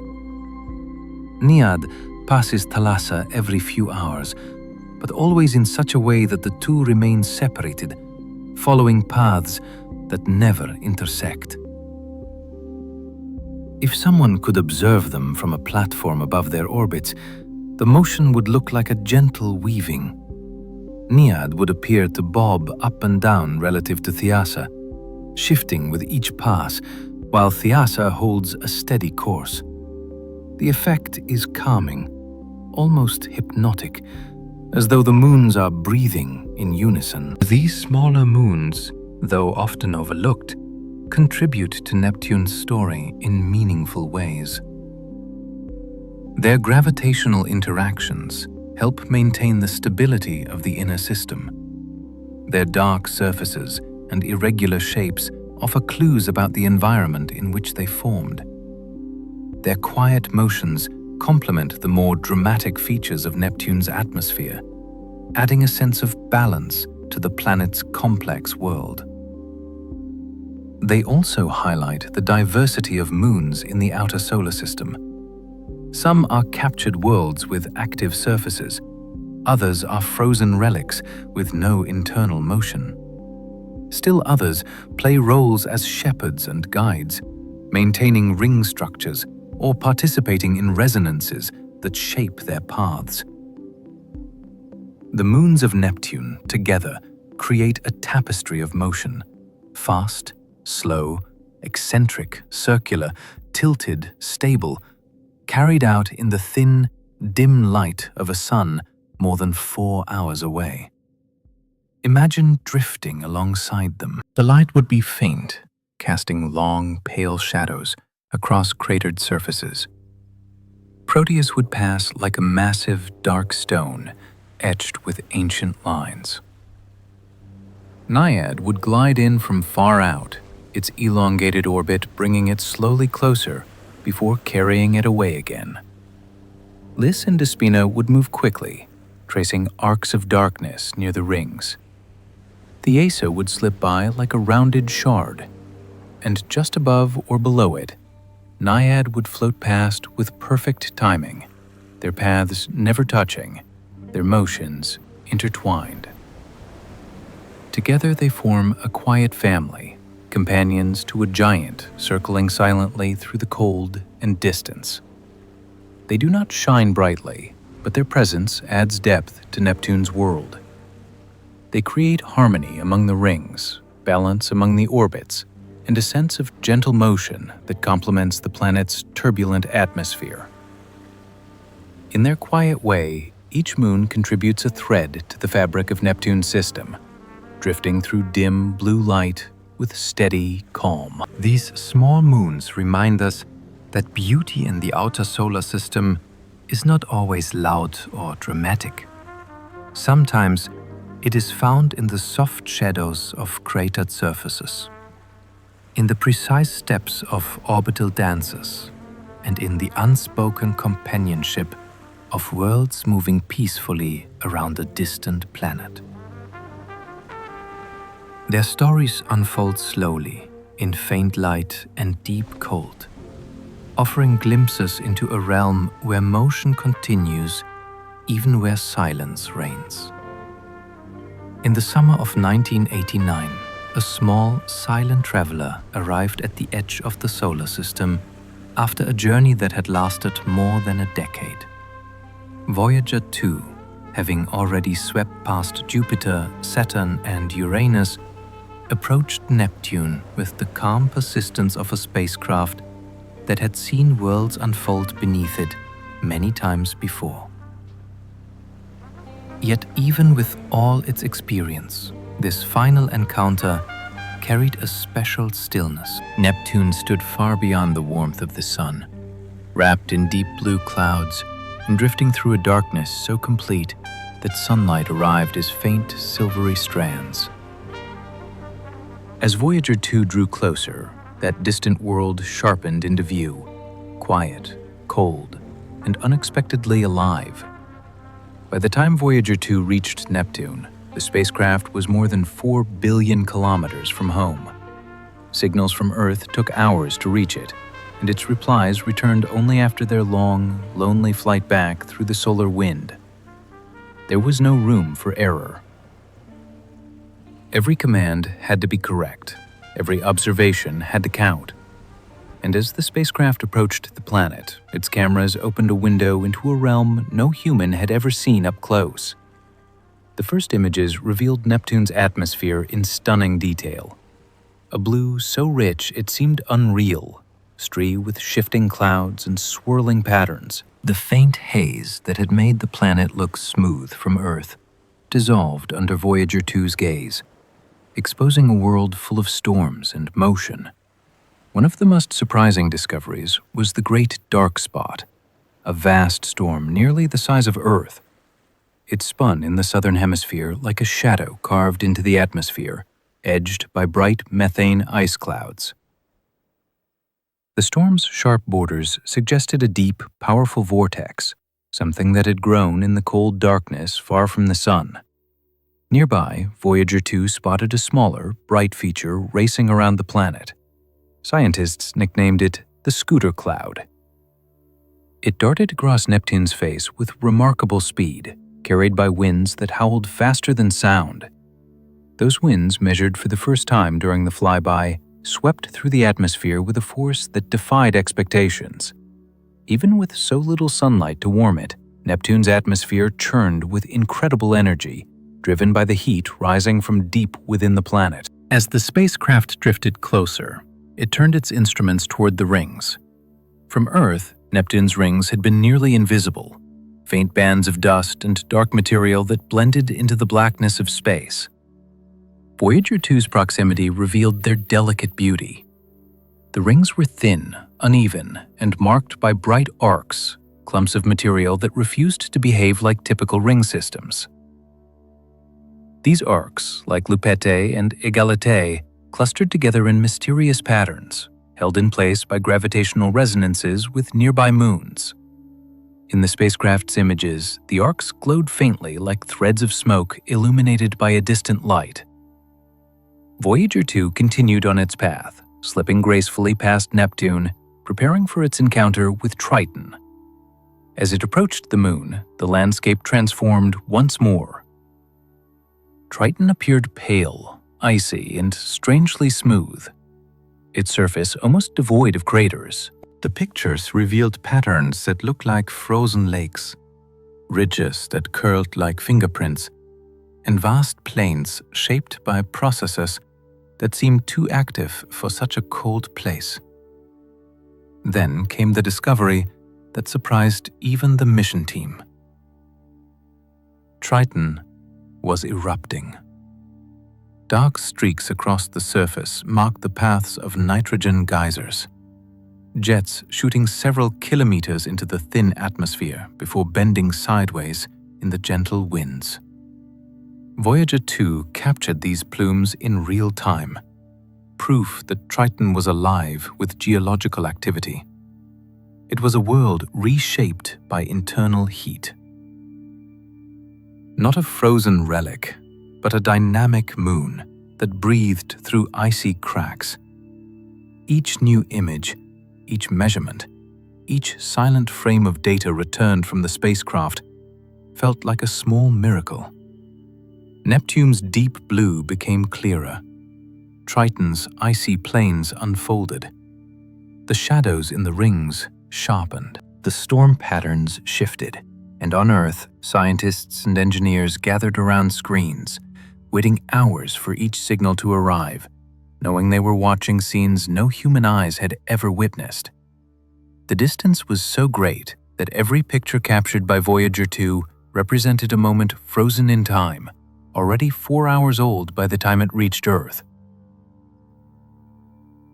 Nead passes Thalassa every few hours, but always in such a way that the two remain separated, following paths that never intersect. If someone could observe them from a platform above their orbits, the motion would look like a gentle weaving. Nead would appear to bob up and down relative to Thiassa, shifting with each pass, while Thiassa holds a steady course. The effect is calming, almost hypnotic, as though the moons are breathing in unison. These smaller moons, though often overlooked, contribute to Neptune's story in meaningful ways. Their gravitational interactions help maintain the stability of the inner system. Their dark surfaces and irregular shapes offer clues about the environment in which they formed. Their quiet motions complement the more dramatic features of Neptune's atmosphere, adding a sense of balance to the planet's complex world. They also highlight the diversity of moons in the outer solar system. Some are captured worlds with active surfaces, others are frozen relics with no internal motion. Still others play roles as shepherds and guides, maintaining ring structures or participating in resonances that shape their paths. The moons of Neptune together create a tapestry of motion, fast, slow, eccentric, circular, tilted, stable, carried out in the thin, dim light of a sun more than 4 hours away. Imagine drifting alongside them. The light would be faint, casting long, pale shadows across cratered surfaces. Proteus would pass like a massive, dark stone etched with ancient lines. Naiad would glide in from far out, its elongated orbit bringing it slowly closer before carrying it away again. Lys and Despina would move quickly, tracing arcs of darkness near the rings. The Asa would slip by like a rounded shard, and just above or below it, Naiad would float past with perfect timing, their paths never touching, their motions intertwined. Together they form a quiet family, companions to a giant circling silently through the cold and distance. They do not shine brightly, but their presence adds depth to Neptune's world. They create harmony among the rings, balance among the orbits, and a sense of gentle motion that complements the planet's turbulent atmosphere. In their quiet way, each moon contributes a thread to the fabric of Neptune's system, drifting through dim blue light with steady calm. These small moons remind us that beauty in the outer solar system is not always loud or dramatic. Sometimes it is found in the soft shadows of cratered surfaces, in the precise steps of orbital dances, and in the unspoken companionship of worlds moving peacefully around a distant planet. Their stories unfold slowly, in faint light and deep cold, offering glimpses into a realm where motion continues even where silence reigns. In the summer of 1989, a small, silent traveler arrived at the edge of the solar system after a journey that had lasted more than a decade. Voyager 2, having already swept past Jupiter, Saturn, and Uranus, approached Neptune with the calm persistence of a spacecraft that had seen worlds unfold beneath it many times before. Yet even with all its experience, this final encounter carried a special stillness. Neptune stood far beyond the warmth of the sun, wrapped in deep blue clouds and drifting through a darkness so complete that sunlight arrived as faint silvery strands. As Voyager 2 drew closer, that distant world sharpened into view, quiet, cold, and unexpectedly alive. By the time Voyager 2 reached Neptune, the spacecraft was more than 4 billion kilometers from home. Signals from Earth took hours to reach it, and its replies returned only after their long, lonely flight back through the solar wind. There was no room for error. Every command had to be correct, every observation had to count. And as the spacecraft approached the planet, its cameras opened a window into a realm no human had ever seen up close. The first images revealed Neptune's atmosphere in stunning detail. A blue so rich it seemed unreal, streaked with shifting clouds and swirling patterns. The faint haze that had made the planet look smooth from Earth dissolved under Voyager 2's gaze, exposing a world full of storms and motion. One of the most surprising discoveries was the Great Dark Spot, a vast storm nearly the size of Earth. It spun in the southern hemisphere like a shadow carved into the atmosphere, edged by bright methane ice clouds. The storm's sharp borders suggested a deep, powerful vortex, something that had grown in the cold darkness far from the sun. Nearby, Voyager 2 spotted a smaller, bright feature racing around the planet. Scientists nicknamed it the Scooter Cloud. It darted across Neptune's face with remarkable speed, carried by winds that howled faster than sound. Those winds, measured for the first time during the flyby, swept through the atmosphere with a force that defied expectations. Even with so little sunlight to warm it, Neptune's atmosphere churned with incredible energy, driven by the heat rising from deep within the planet. As the spacecraft drifted closer, it turned its instruments toward the rings. From Earth, Neptune's rings had been nearly invisible, faint bands of dust and dark material that blended into the blackness of space. Voyager 2's proximity revealed their delicate beauty. The rings were thin, uneven, and marked by bright arcs, clumps of material that refused to behave like typical ring systems. These arcs, like Lupete and Egalite, clustered together in mysterious patterns, held in place by gravitational resonances with nearby moons. In the spacecraft's images, the arcs glowed faintly like threads of smoke illuminated by a distant light. Voyager 2 continued on its path, slipping gracefully past Neptune, preparing for its encounter with Triton. As it approached the moon, the landscape transformed once more. Triton appeared pale, icy, and strangely smooth, its surface almost devoid of craters. The pictures revealed patterns that looked like frozen lakes, ridges that curled like fingerprints, and vast plains shaped by processes that seemed too active for such a cold place. Then came the discovery that surprised even the mission team. Triton was erupting. Dark streaks across the surface marked the paths of nitrogen geysers, jets shooting several kilometers into the thin atmosphere before bending sideways in the gentle winds. Voyager 2 captured these plumes in real time, proof that Triton was alive with geological activity. It was a world reshaped by internal heat. Not a frozen relic, but a dynamic moon that breathed through icy cracks. Each new image, each measurement, each silent frame of data returned from the spacecraft felt like a small miracle. Neptune's deep blue became clearer. Triton's icy plains unfolded. The shadows in the rings sharpened. The storm patterns shifted, and on Earth, scientists and engineers gathered around screens, waiting hours for each signal to arrive, knowing they were watching scenes no human eyes had ever witnessed. The distance was so great that every picture captured by Voyager 2 represented a moment frozen in time, already 4 hours old by the time it reached Earth.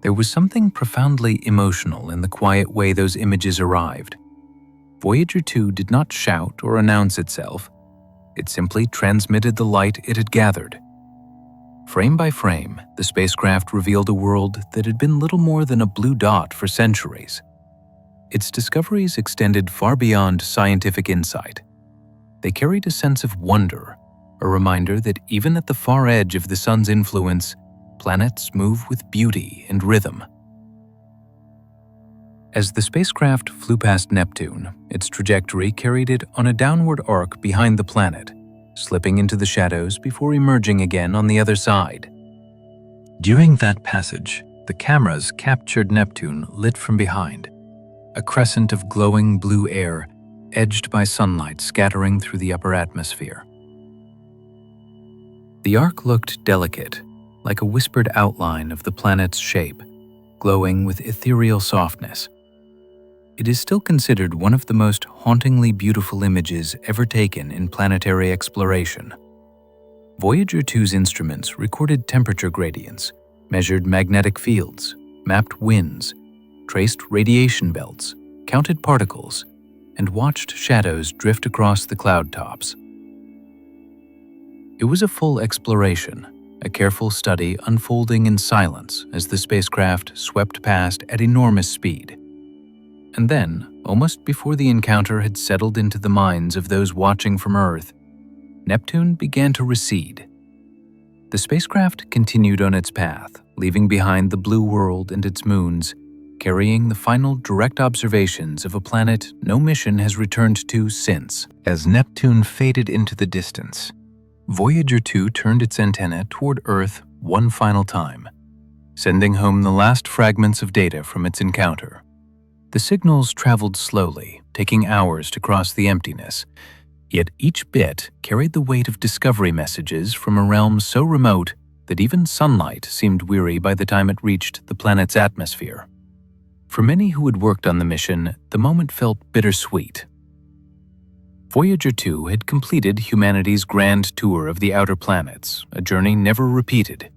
There was something profoundly emotional in the quiet way those images arrived. Voyager 2 did not shout or announce itself. It simply transmitted the light it had gathered. Frame by frame, the spacecraft revealed a world that had been little more than a blue dot for centuries. Its discoveries extended far beyond scientific insight. They carried a sense of wonder, a reminder that even at the far edge of the sun's influence, planets move with beauty and rhythm. As the spacecraft flew past Neptune, its trajectory carried it on a downward arc behind the planet, slipping into the shadows before emerging again on the other side. During that passage, the cameras captured Neptune lit from behind, a crescent of glowing blue air edged by sunlight scattering through the upper atmosphere. The arc looked delicate, like a whispered outline of the planet's shape, glowing with ethereal softness. It is still considered one of the most hauntingly beautiful images ever taken in planetary exploration. Voyager 2's instruments recorded temperature gradients, measured magnetic fields, mapped winds, traced radiation belts, counted particles, and watched shadows drift across the cloud tops. It was a full exploration, a careful study unfolding in silence as the spacecraft swept past at enormous speed. And then, almost before the encounter had settled into the minds of those watching from Earth, Neptune began to recede. The spacecraft continued on its path, leaving behind the blue world and its moons, carrying the final direct observations of a planet no mission has returned to since. As Neptune faded into the distance, Voyager 2 turned its antenna toward Earth one final time, sending home the last fragments of data from its encounter. The signals traveled slowly, taking hours to cross the emptiness. Yet each bit carried the weight of discovery messages from a realm so remote that even sunlight seemed weary by the time it reached the planet's atmosphere. For many who had worked on the mission, the moment felt bittersweet. Voyager 2 had completed humanity's grand tour of the outer planets, a journey never repeated.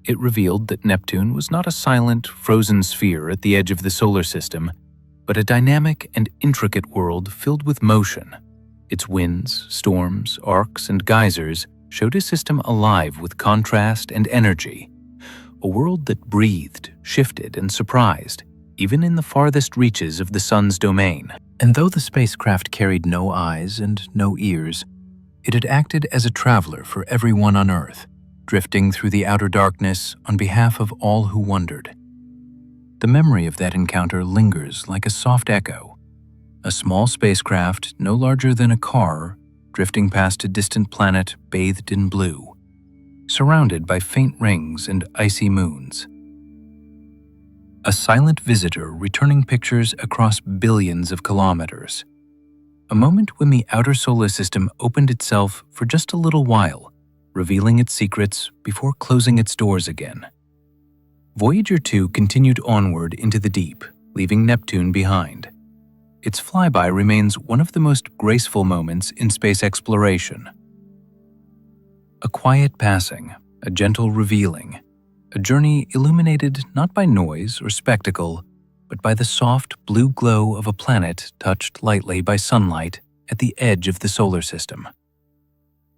It revealed that Neptune was not a silent, frozen sphere at the edge of the solar system, but a dynamic and intricate world filled with motion. Its winds, storms, arcs, and geysers showed a system alive with contrast and energy, a world that breathed, shifted, and surprised, even in the farthest reaches of the sun's domain. And though the spacecraft carried no eyes and no ears, it had acted as a traveler for everyone on Earth, drifting through the outer darkness on behalf of all who wondered. The memory of that encounter lingers like a soft echo, a small spacecraft no larger than a car drifting past a distant planet bathed in blue, surrounded by faint rings and icy moons. A silent visitor returning pictures across billions of kilometers. A moment when the outer solar system opened itself for just a little while, revealing its secrets before closing its doors again. Voyager 2 continued onward into the deep, leaving Neptune behind. Its flyby remains one of the most graceful moments in space exploration. A quiet passing, a gentle revealing, a journey illuminated not by noise or spectacle, but by the soft blue glow of a planet touched lightly by sunlight at the edge of the solar system.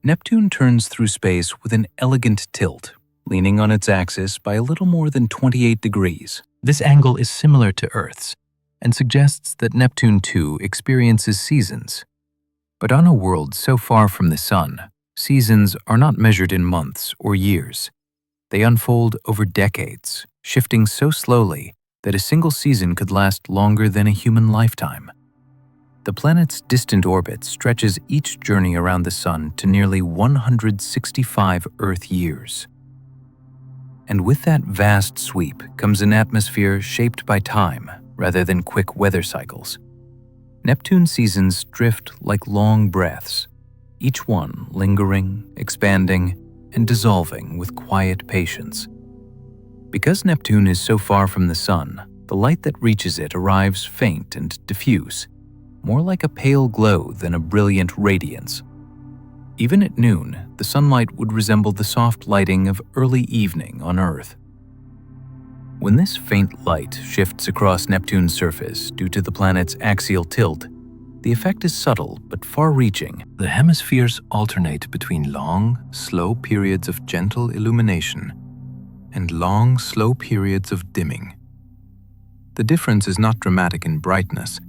Neptune turns through space with an elegant tilt, leaning on its axis by a little more than 28 degrees. This angle is similar to Earth's and suggests that Neptune too experiences seasons. But on a world so far from the sun, seasons are not measured in months or years. They unfold over decades, shifting so slowly that a single season could last longer than a human lifetime. The planet's distant orbit stretches each journey around the sun to nearly 165 Earth years. And with that vast sweep comes an atmosphere shaped by time rather than quick weather cycles. Neptune's seasons drift like long breaths, each one lingering, expanding, and dissolving with quiet patience. Because Neptune is so far from the sun, the light that reaches it arrives faint and diffuse, more like a pale glow than a brilliant radiance. Even at noon, the sunlight would resemble the soft lighting of early evening on Earth. When this faint light shifts across Neptune's surface due to the planet's axial tilt, the effect is subtle but far-reaching. The hemispheres alternate between long, slow periods of gentle illumination and long, slow periods of dimming. The difference is not dramatic in brightness,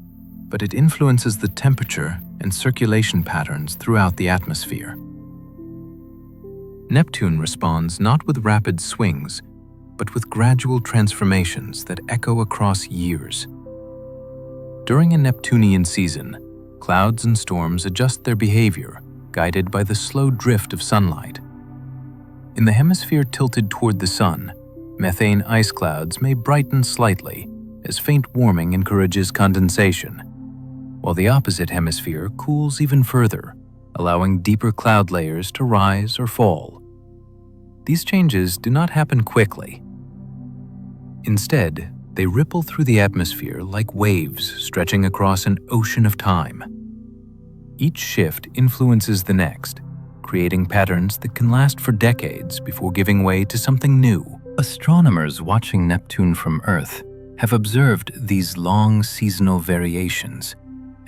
but it influences the temperature and circulation patterns throughout the atmosphere. Neptune responds not with rapid swings, but with gradual transformations that echo across years. During a Neptunian season, clouds and storms adjust their behavior, guided by the slow drift of sunlight. In the hemisphere tilted toward the sun, methane ice clouds may brighten slightly as faint warming encourages condensation, while the opposite hemisphere cools even further, allowing deeper cloud layers to rise or fall. These changes do not happen quickly. Instead, they ripple through the atmosphere like waves stretching across an ocean of time. Each shift influences the next, creating patterns that can last for decades before giving way to something new. Astronomers watching Neptune from Earth have observed these long seasonal variations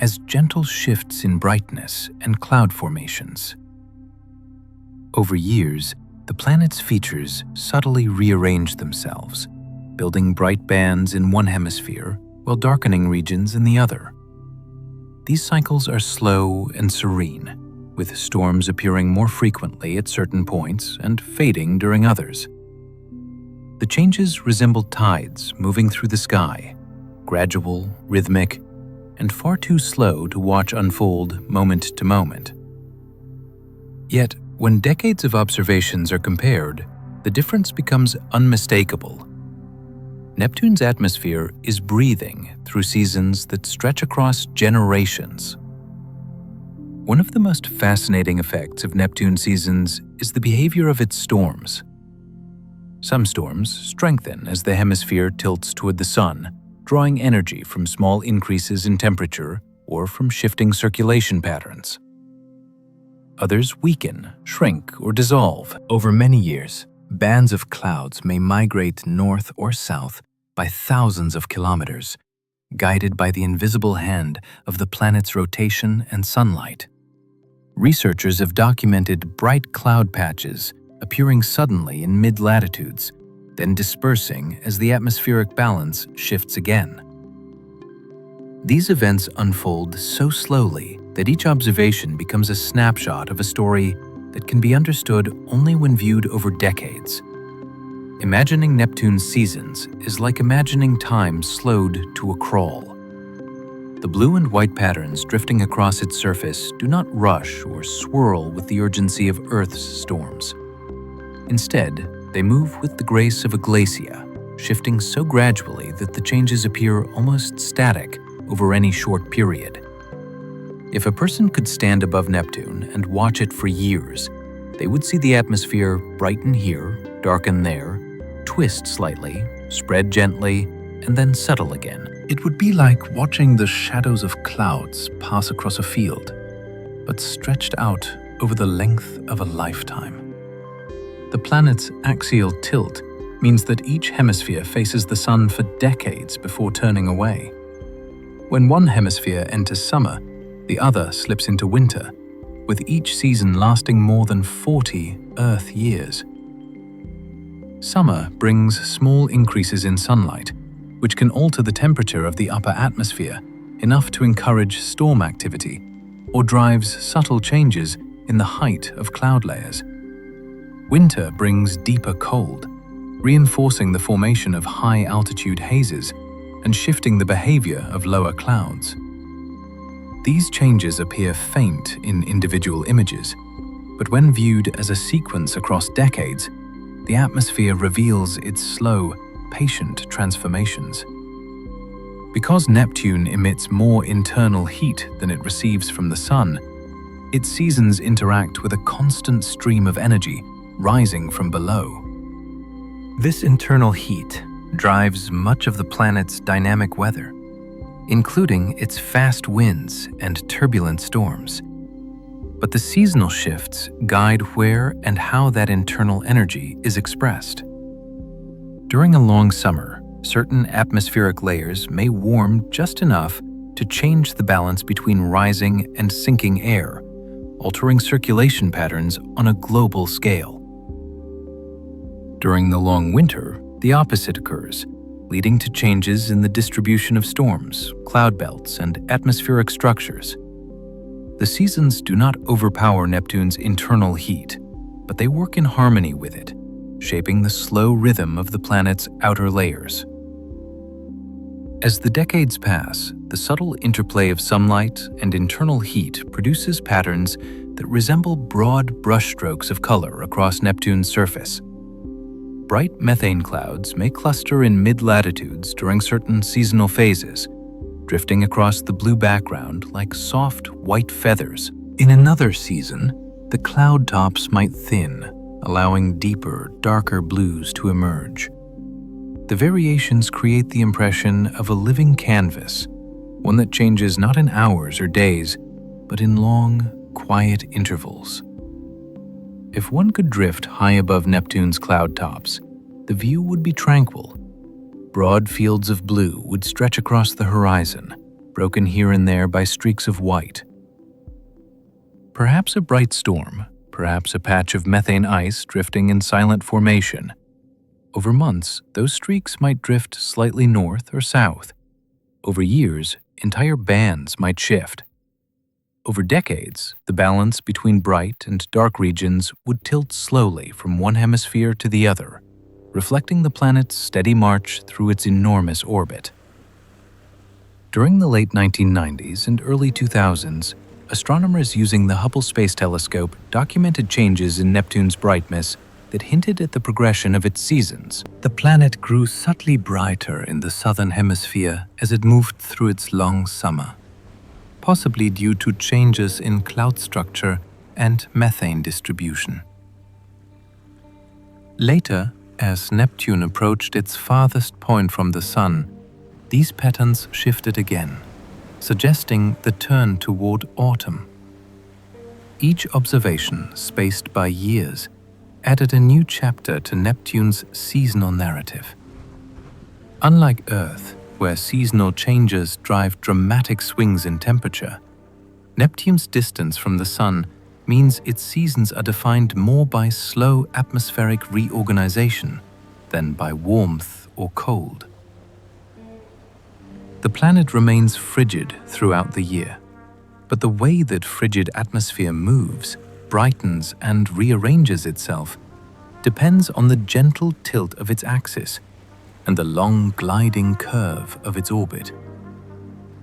as gentle shifts in brightness and cloud formations. Over years, the planet's features subtly rearrange themselves, building bright bands in one hemisphere while darkening regions in the other. These cycles are slow and serene, with storms appearing more frequently at certain points and fading during others. The changes resemble tides moving through the sky, gradual, rhythmic, and far too slow to watch unfold moment to moment. Yet, when decades of observations are compared, the difference becomes unmistakable. Neptune's atmosphere is breathing through seasons that stretch across generations. One of the most fascinating effects of Neptune's seasons is the behavior of its storms. Some storms strengthen as the hemisphere tilts toward the sun, drawing energy from small increases in temperature or from shifting circulation patterns. Others weaken, shrink, or dissolve. Over many years, bands of clouds may migrate north or south by thousands of kilometers, guided by the invisible hand of the planet's rotation and sunlight. Researchers have documented bright cloud patches appearing suddenly in mid-latitudes, then dispersing as the atmospheric balance shifts again. These events unfold so slowly that each observation becomes a snapshot of a story that can be understood only when viewed over decades. Imagining Neptune's seasons is like imagining time slowed to a crawl. The blue and white patterns drifting across its surface do not rush or swirl with the urgency of Earth's storms. Instead, they move with the grace of a glacier, shifting so gradually that the changes appear almost static over any short period. If a person could stand above Neptune and watch it for years, they would see the atmosphere brighten here, darken there, twist slightly, spread gently, and then settle again. It would be like watching the shadows of clouds pass across a field, but stretched out over the length of a lifetime. The planet's axial tilt means that each hemisphere faces the sun for decades before turning away. When one hemisphere enters summer, the other slips into winter, with each season lasting more than 40 Earth years. Summer brings small increases in sunlight, which can alter the temperature of the upper atmosphere enough to encourage storm activity, or drives subtle changes in the height of cloud layers. Winter brings deeper cold, reinforcing the formation of high-altitude hazes and shifting the behavior of lower clouds. These changes appear faint in individual images, but when viewed as a sequence across decades, the atmosphere reveals its slow, patient transformations. Because Neptune emits more internal heat than it receives from the sun, its seasons interact with a constant stream of energy rising from below. This internal heat drives much of the planet's dynamic weather, including its fast winds and turbulent storms. But the seasonal shifts guide where and how that internal energy is expressed. During a long summer, certain atmospheric layers may warm just enough to change the balance between rising and sinking air, altering circulation patterns on a global scale. During the long winter, the opposite occurs, leading to changes in the distribution of storms, cloud belts, and atmospheric structures. The seasons do not overpower Neptune's internal heat, but they work in harmony with it, shaping the slow rhythm of the planet's outer layers. As the decades pass, the subtle interplay of sunlight and internal heat produces patterns that resemble broad brushstrokes of color across Neptune's surface. Bright methane clouds may cluster in mid-latitudes during certain seasonal phases, drifting across the blue background like soft white feathers. In another season, the cloud tops might thin, allowing deeper, darker blues to emerge. The variations create the impression of a living canvas, one that changes not in hours or days, but in long, quiet intervals. If one could drift high above Neptune's cloud tops, the view would be tranquil. Broad fields of blue would stretch across the horizon, broken here and there by streaks of white. Perhaps a bright storm, perhaps a patch of methane ice drifting in silent formation. Over months, those streaks might drift slightly north or south. Over years, entire bands might shift. Over decades, the balance between bright and dark regions would tilt slowly from one hemisphere to the other, reflecting the planet's steady march through its enormous orbit. During the late 1990s and early 2000s, astronomers using the Hubble Space Telescope documented changes in Neptune's brightness that hinted at the progression of its seasons. The planet grew subtly brighter in the southern hemisphere as it moved through its long summer, possibly due to changes in cloud structure and methane distribution. Later, as Neptune approached its farthest point from the Sun, these patterns shifted again, suggesting the turn toward autumn. Each observation, spaced by years, added a new chapter to Neptune's seasonal narrative. Unlike Earth, where seasonal changes drive dramatic swings in temperature, Neptune's distance from the Sun means its seasons are defined more by slow atmospheric reorganization than by warmth or cold. The planet remains frigid throughout the year, but the way that frigid atmosphere moves, brightens, and rearranges itself depends on the gentle tilt of its axis and the long gliding curve of its orbit.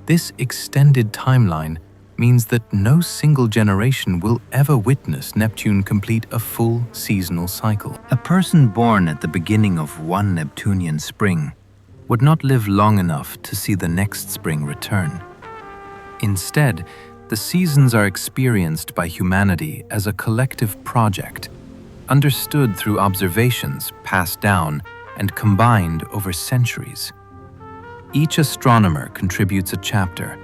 This extended timeline means that no single generation will ever witness Neptune complete a full seasonal cycle. A person born at the beginning of one Neptunian spring would not live long enough to see the next spring return. Instead, the seasons are experienced by humanity as a collective project, understood through observations passed down and combined over centuries. Each astronomer contributes a chapter,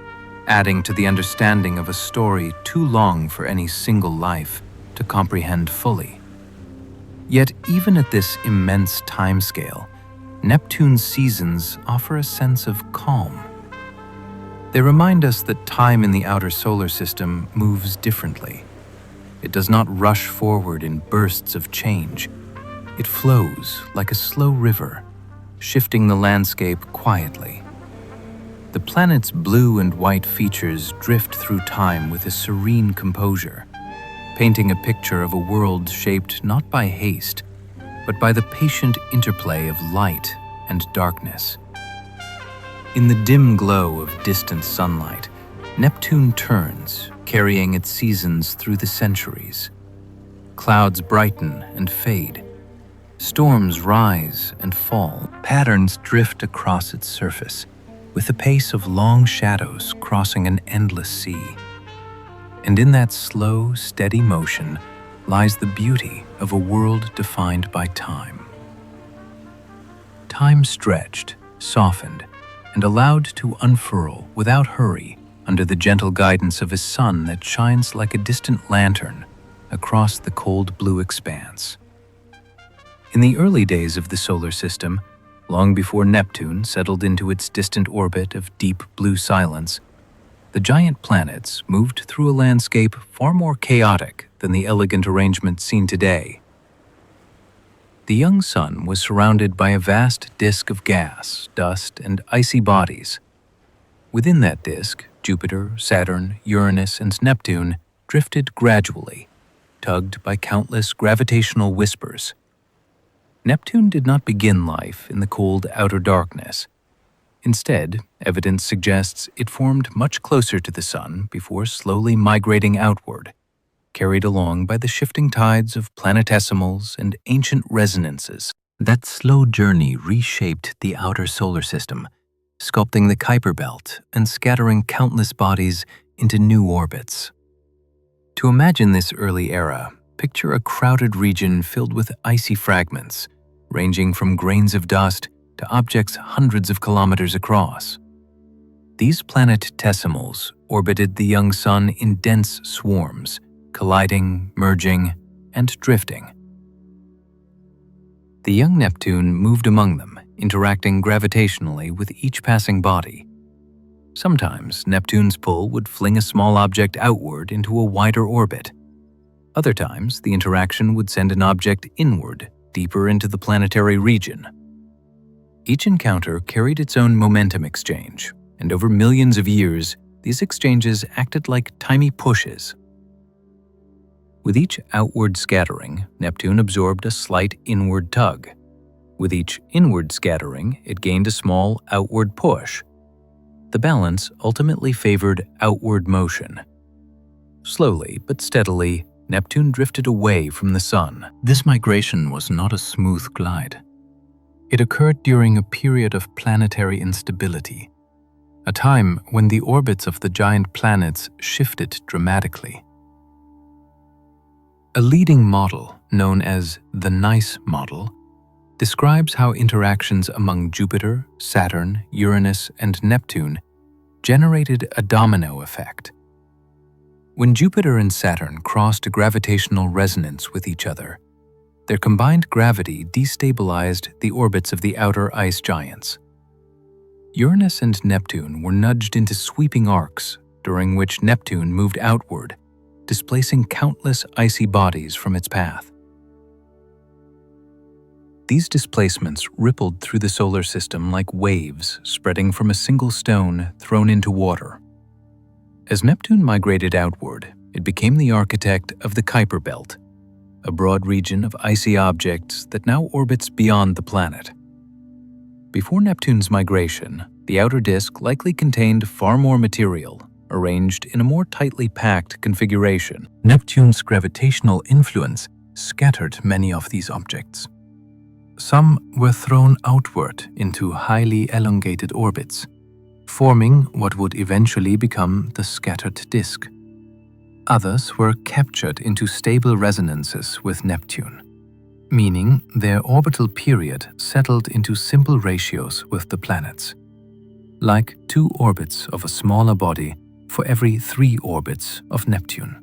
adding to the understanding of a story too long for any single life to comprehend fully. Yet even at this immense timescale, Neptune's seasons offer a sense of calm. They remind us that time in the outer solar system moves differently. It does not rush forward in bursts of change. It flows like a slow river, shifting the landscape quietly. The planet's blue and white features drift through time with a serene composure, painting a picture of a world shaped not by haste, but by the patient interplay of light and darkness. In the dim glow of distant sunlight, Neptune turns, carrying its seasons through the centuries. Clouds brighten and fade. Storms rise and fall. Patterns drift across its surface, with the pace of long shadows crossing an endless sea. And in that slow, steady motion lies the beauty of a world defined by time. Time stretched, softened, and allowed to unfurl without hurry under the gentle guidance of a sun that shines like a distant lantern across the cold blue expanse. In the early days of the solar system, long before Neptune settled into its distant orbit of deep blue silence, the giant planets moved through a landscape far more chaotic than the elegant arrangement seen today. The young sun was surrounded by a vast disk of gas, dust, and icy bodies. Within that disk, Jupiter, Saturn, Uranus, and Neptune drifted gradually, tugged by countless gravitational whispers. Neptune did not begin life in the cold outer darkness. Instead, evidence suggests it formed much closer to the Sun before slowly migrating outward, carried along by the shifting tides of planetesimals and ancient resonances. That slow journey reshaped the outer solar system, sculpting the Kuiper Belt and scattering countless bodies into new orbits. To imagine this early era, picture a crowded region filled with icy fragments, ranging from grains of dust to objects hundreds of kilometers across. These planetesimals orbited the young sun in dense swarms, colliding, merging, and drifting. The young Neptune moved among them, interacting gravitationally with each passing body. Sometimes Neptune's pull would fling a small object outward into a wider orbit. Other times, the interaction would send an object inward, deeper into the planetary region. Each encounter carried its own momentum exchange, and over millions of years, these exchanges acted like tiny pushes. With each outward scattering, Neptune absorbed a slight inward tug. With each inward scattering, it gained a small outward push. The balance ultimately favored outward motion. Slowly but steadily, Neptune drifted away from the Sun. This migration was not a smooth glide. It occurred during a period of planetary instability, a time when the orbits of the giant planets shifted dramatically. A leading model, known as the NICE model, describes how interactions among Jupiter, Saturn, Uranus, and Neptune generated a domino effect. When Jupiter and Saturn crossed a gravitational resonance with each other, their combined gravity destabilized the orbits of the outer ice giants. Uranus and Neptune were nudged into sweeping arcs, during which Neptune moved outward, displacing countless icy bodies from its path. These displacements rippled through the solar system like waves spreading from a single stone thrown into water. As Neptune migrated outward, it became the architect of the Kuiper Belt, a broad region of icy objects that now orbits beyond the planet. Before Neptune's migration, the outer disk likely contained far more material, arranged in a more tightly packed configuration. Neptune's gravitational influence scattered many of these objects. Some were thrown outward into highly elongated orbits, forming what would eventually become the scattered disk. Others were captured into stable resonances with Neptune, meaning their orbital period settled into simple ratios with the planets, like 2 orbits of a smaller body for every 3 orbits of Neptune.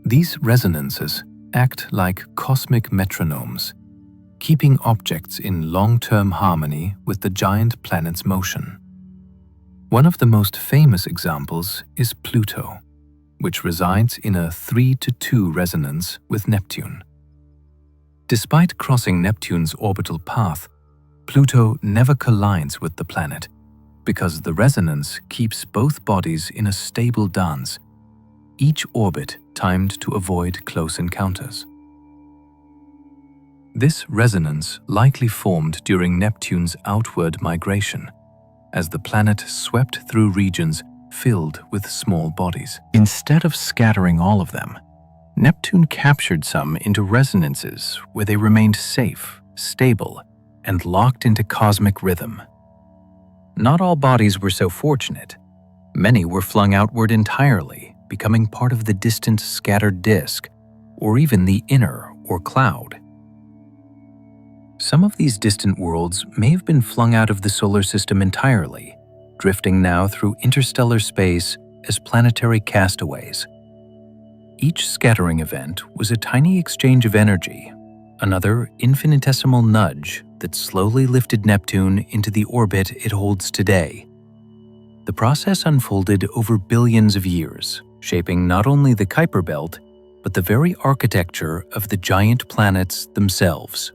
These resonances act like cosmic metronomes, keeping objects in long-term harmony with the giant planet's motion. One of the most famous examples is Pluto, which resides in a 3:2 resonance with Neptune. Despite crossing Neptune's orbital path, Pluto never collides with the planet because the resonance keeps both bodies in a stable dance, each orbit timed to avoid close encounters. This resonance likely formed during Neptune's outward migration, as the planet swept through regions filled with small bodies. Instead of scattering all of them, Neptune captured some into resonances where they remained safe, stable, and locked into cosmic rhythm. Not all bodies were so fortunate. Many were flung outward entirely, becoming part of the distant scattered disk, or even the inner or cloud. Some of these distant worlds may have been flung out of the solar system entirely, drifting now through interstellar space as planetary castaways. Each scattering event was a tiny exchange of energy, another infinitesimal nudge that slowly lifted Neptune into the orbit it holds today. The process unfolded over billions of years, shaping not only the Kuiper Belt, but the very architecture of the giant planets themselves.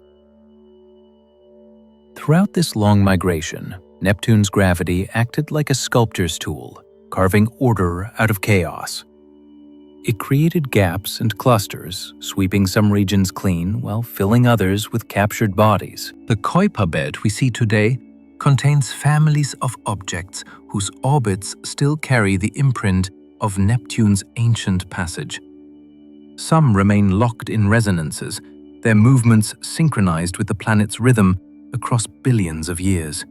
Throughout this long migration, Neptune's gravity acted like a sculptor's tool, carving order out of chaos. It created gaps and clusters, sweeping some regions clean while filling others with captured bodies. The Kuiper Belt we see today contains families of objects whose orbits still carry the imprint of Neptune's ancient passage. Some remain locked in resonances, their movements synchronized with the planet's rhythm across billions of years.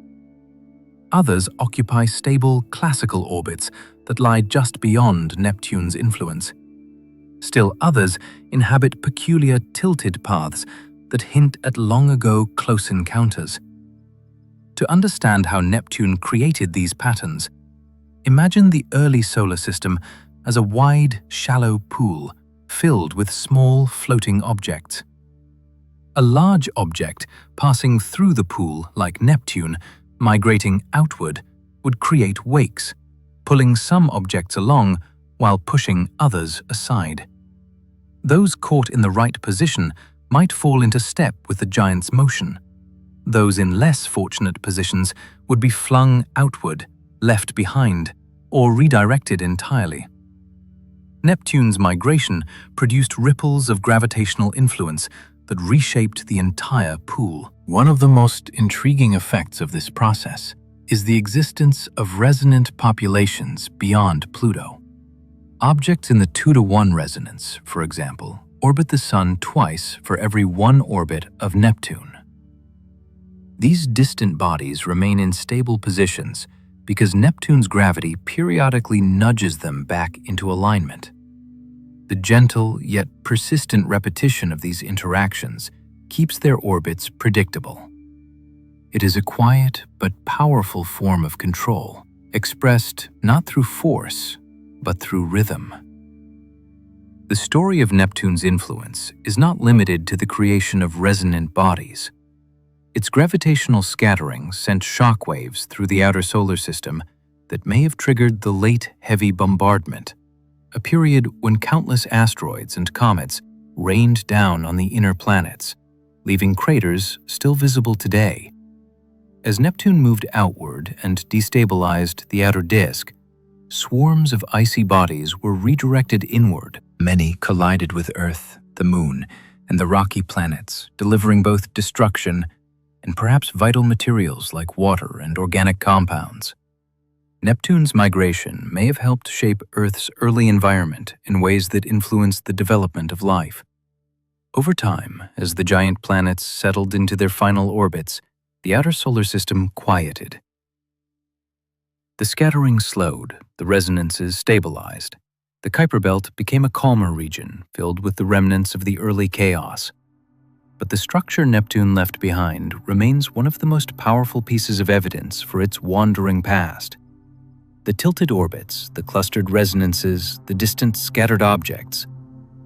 Others occupy stable classical orbits that lie just beyond Neptune's influence. Still others inhabit peculiar tilted paths that hint at long-ago close encounters. To understand how Neptune created these patterns, imagine the early solar system as a wide, shallow pool filled with small floating objects. A large object passing through the pool, like Neptune, migrating outward, would create wakes, pulling some objects along while pushing others aside. Those caught in the right position might fall into step with the giant's motion. Those in less fortunate positions would be flung outward, left behind, or redirected entirely. Neptune's migration produced ripples of gravitational influence that reshaped the entire pool. One of the most intriguing effects of this process is the existence of resonant populations beyond Pluto. Objects in the 2-to-1 resonance, for example, orbit the Sun twice for every one orbit of Neptune. These distant bodies remain in stable positions because Neptune's gravity periodically nudges them back into alignment. The gentle yet persistent repetition of these interactions keeps their orbits predictable. It is a quiet but powerful form of control, expressed not through force, but through rhythm. The story of Neptune's influence is not limited to the creation of resonant bodies. Its gravitational scattering sent shockwaves through the outer solar system that may have triggered the Late Heavy Bombardment, a period when countless asteroids and comets rained down on the inner planets, leaving craters still visible today. As Neptune moved outward and destabilized the outer disk, swarms of icy bodies were redirected inward. Many collided with Earth, the Moon, and the rocky planets, delivering both destruction and perhaps vital materials like water and organic compounds. Neptune's migration may have helped shape Earth's early environment in ways that influenced the development of life. Over time, as the giant planets settled into their final orbits, the outer solar system quieted. The scattering slowed, the resonances stabilized. The Kuiper Belt became a calmer region, filled with the remnants of the early chaos. But the structure Neptune left behind remains one of the most powerful pieces of evidence for its wandering past. The tilted orbits, the clustered resonances, the distant scattered objects,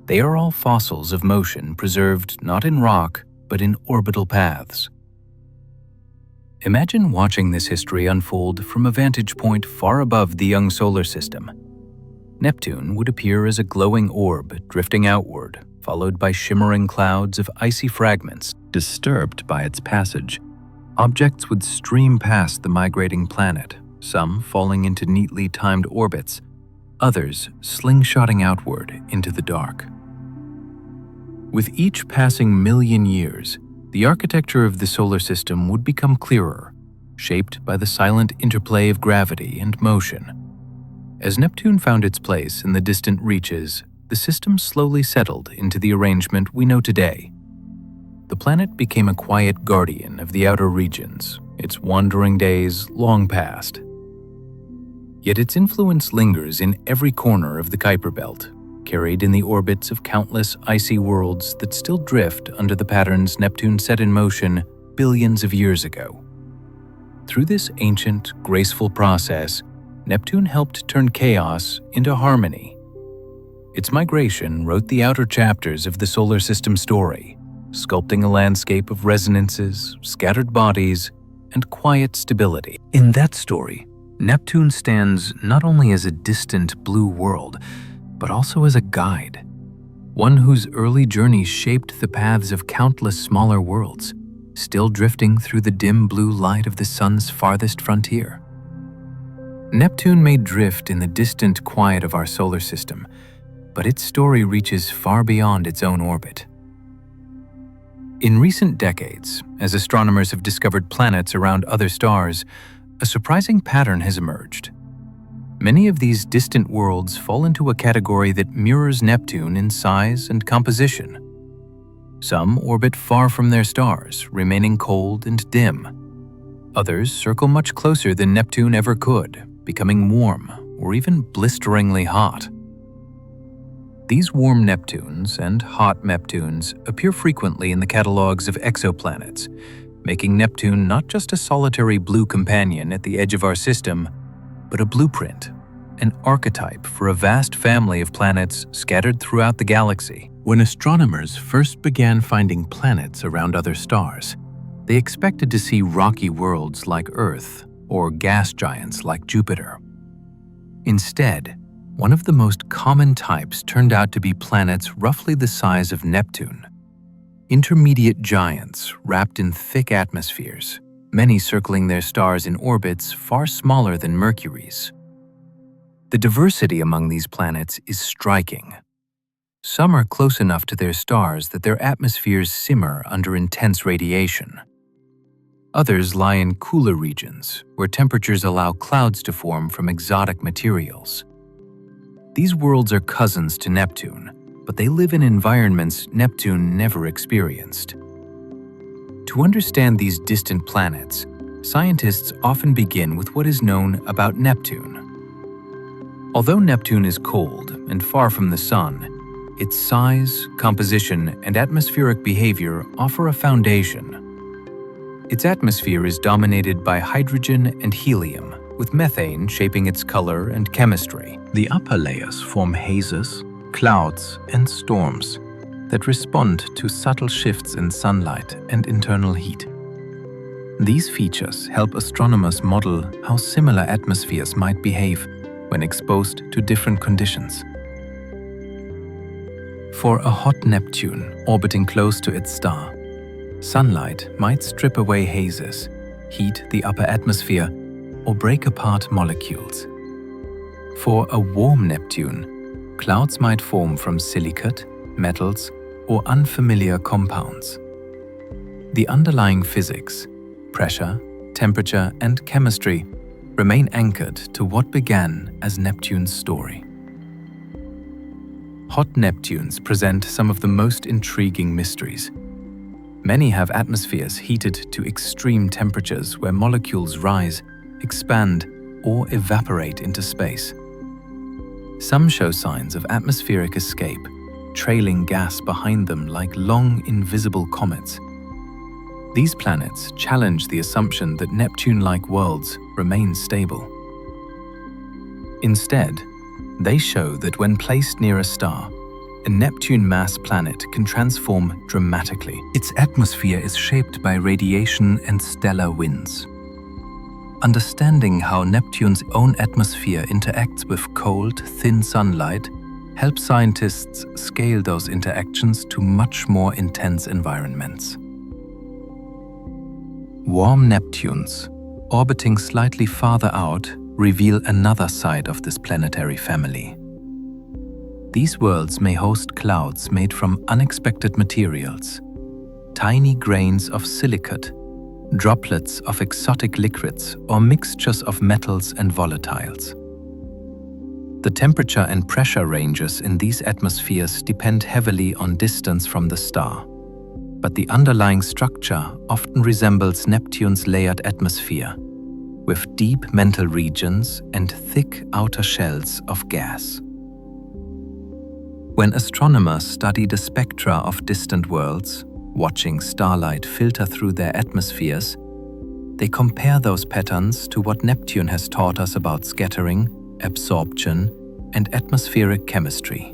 they are all fossils of motion preserved not in rock, but in orbital paths. Imagine watching this history unfold from a vantage point far above the young solar system. Neptune would appear as a glowing orb drifting outward, followed by shimmering clouds of icy fragments. Disturbed by its passage, objects would stream past the migrating planet, some falling into neatly timed orbits, others slingshotting outward into the dark. With each passing million years, the architecture of the solar system would become clearer, shaped by the silent interplay of gravity and motion. As Neptune found its place in the distant reaches, the system slowly settled into the arrangement we know today. The planet became a quiet guardian of the outer regions, its wandering days long past. Yet its influence lingers in every corner of the Kuiper Belt, carried in the orbits of countless icy worlds that still drift under the patterns Neptune set in motion billions of years ago. Through this ancient, graceful process, Neptune helped turn chaos into harmony. Its migration wrote the outer chapters of the solar system story, sculpting a landscape of resonances, scattered bodies, and quiet stability. In that story, Neptune stands not only as a distant blue world, but also as a guide, one whose early journey shaped the paths of countless smaller worlds, still drifting through the dim blue light of the sun's farthest frontier. Neptune may drift in the distant quiet of our solar system, but its story reaches far beyond its own orbit. In recent decades, as astronomers have discovered planets around other stars, a surprising pattern has emerged. Many of these distant worlds fall into a category that mirrors Neptune in size and composition. Some orbit far from their stars, remaining cold and dim. Others circle much closer than Neptune ever could, becoming warm or even blisteringly hot. These warm Neptunes and hot Neptunes appear frequently in the catalogs of exoplanets, making Neptune not just a solitary blue companion at the edge of our system, but a blueprint, an archetype for a vast family of planets scattered throughout the galaxy. When astronomers first began finding planets around other stars, they expected to see rocky worlds like Earth or gas giants like Jupiter. Instead, one of the most common types turned out to be planets roughly the size of Neptune. Intermediate giants wrapped in thick atmospheres, many circling their stars in orbits far smaller than Mercury's. The diversity among these planets is striking. Some are close enough to their stars that their atmospheres simmer under intense radiation. Others lie in cooler regions, where temperatures allow clouds to form from exotic materials. These worlds are cousins to Neptune, but they live in environments Neptune never experienced. To understand these distant planets, scientists often begin with what is known about Neptune. Although Neptune is cold and far from the Sun, its size, composition, and atmospheric behavior offer a foundation. Its atmosphere is dominated by hydrogen and helium, with methane shaping its color and chemistry. The upper layers form hazes, clouds, and storms that respond to subtle shifts in sunlight and internal heat. These features help astronomers model how similar atmospheres might behave when exposed to different conditions. For a hot Neptune orbiting close to its star, sunlight might strip away hazes, heat the upper atmosphere, or break apart molecules. For a warm Neptune, clouds might form from silicate, metals, or unfamiliar compounds. The underlying physics, pressure, temperature, and chemistry remain anchored to what began as Neptune's story. Hot Neptunes present some of the most intriguing mysteries. Many have atmospheres heated to extreme temperatures where molecules rise, expand, or evaporate into space. Some show signs of atmospheric escape, trailing gas behind them like long, invisible comets. These planets challenge the assumption that Neptune-like worlds remain stable. Instead, they show that when placed near a star, a Neptune-mass planet can transform dramatically. Its atmosphere is shaped by radiation and stellar winds. Understanding how Neptune's own atmosphere interacts with cold, thin sunlight helps scientists scale those interactions to much more intense environments. Warm Neptunes, orbiting slightly farther out, reveal another side of this planetary family. These worlds may host clouds made from unexpected materials, tiny grains of silicate, droplets of exotic liquids, or mixtures of metals and volatiles. The temperature and pressure ranges in these atmospheres depend heavily on distance from the star, but the underlying structure often resembles Neptune's layered atmosphere, with deep mantle regions and thick outer shells of gas. When astronomers study the spectra of distant worlds, watching starlight filter through their atmospheres, they compare those patterns to what Neptune has taught us about scattering, absorption, and atmospheric chemistry.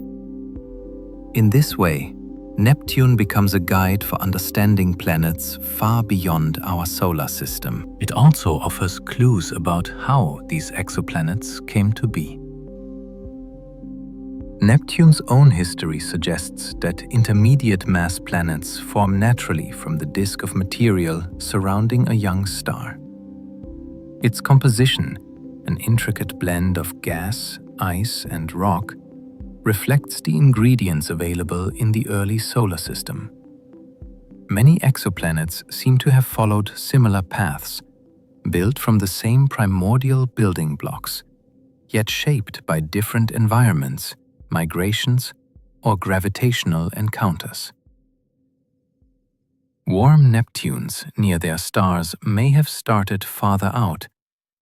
In this way, Neptune becomes a guide for understanding planets far beyond our solar system. It also offers clues about how these exoplanets came to be. Neptune's own history suggests that intermediate mass planets form naturally from the disk of material surrounding a young star. Its composition, an intricate blend of gas, ice, and rock, reflects the ingredients available in the early solar system. Many exoplanets seem to have followed similar paths, built from the same primordial building blocks, yet shaped by different environments, migrations, or gravitational encounters. Warm Neptunes near their stars may have started farther out,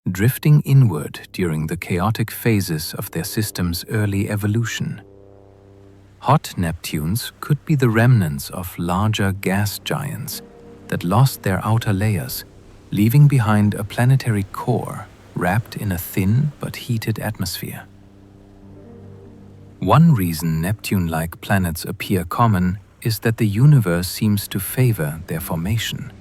drifting inward during the chaotic phases of their system's early evolution. Hot Neptunes could be the remnants of larger gas giants that lost their outer layers, leaving behind a planetary core wrapped in a thin but heated atmosphere. One reason Neptune-like planets appear common is that the universe seems to favor their formation.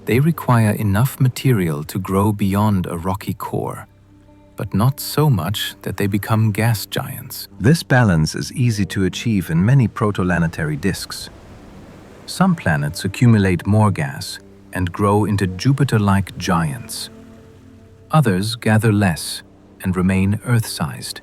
They require enough material to grow beyond a rocky core, but not so much that they become gas giants. This balance is easy to achieve in many protoplanetary disks. Some planets accumulate more gas and grow into Jupiter-like giants. Others gather less and remain Earth-sized.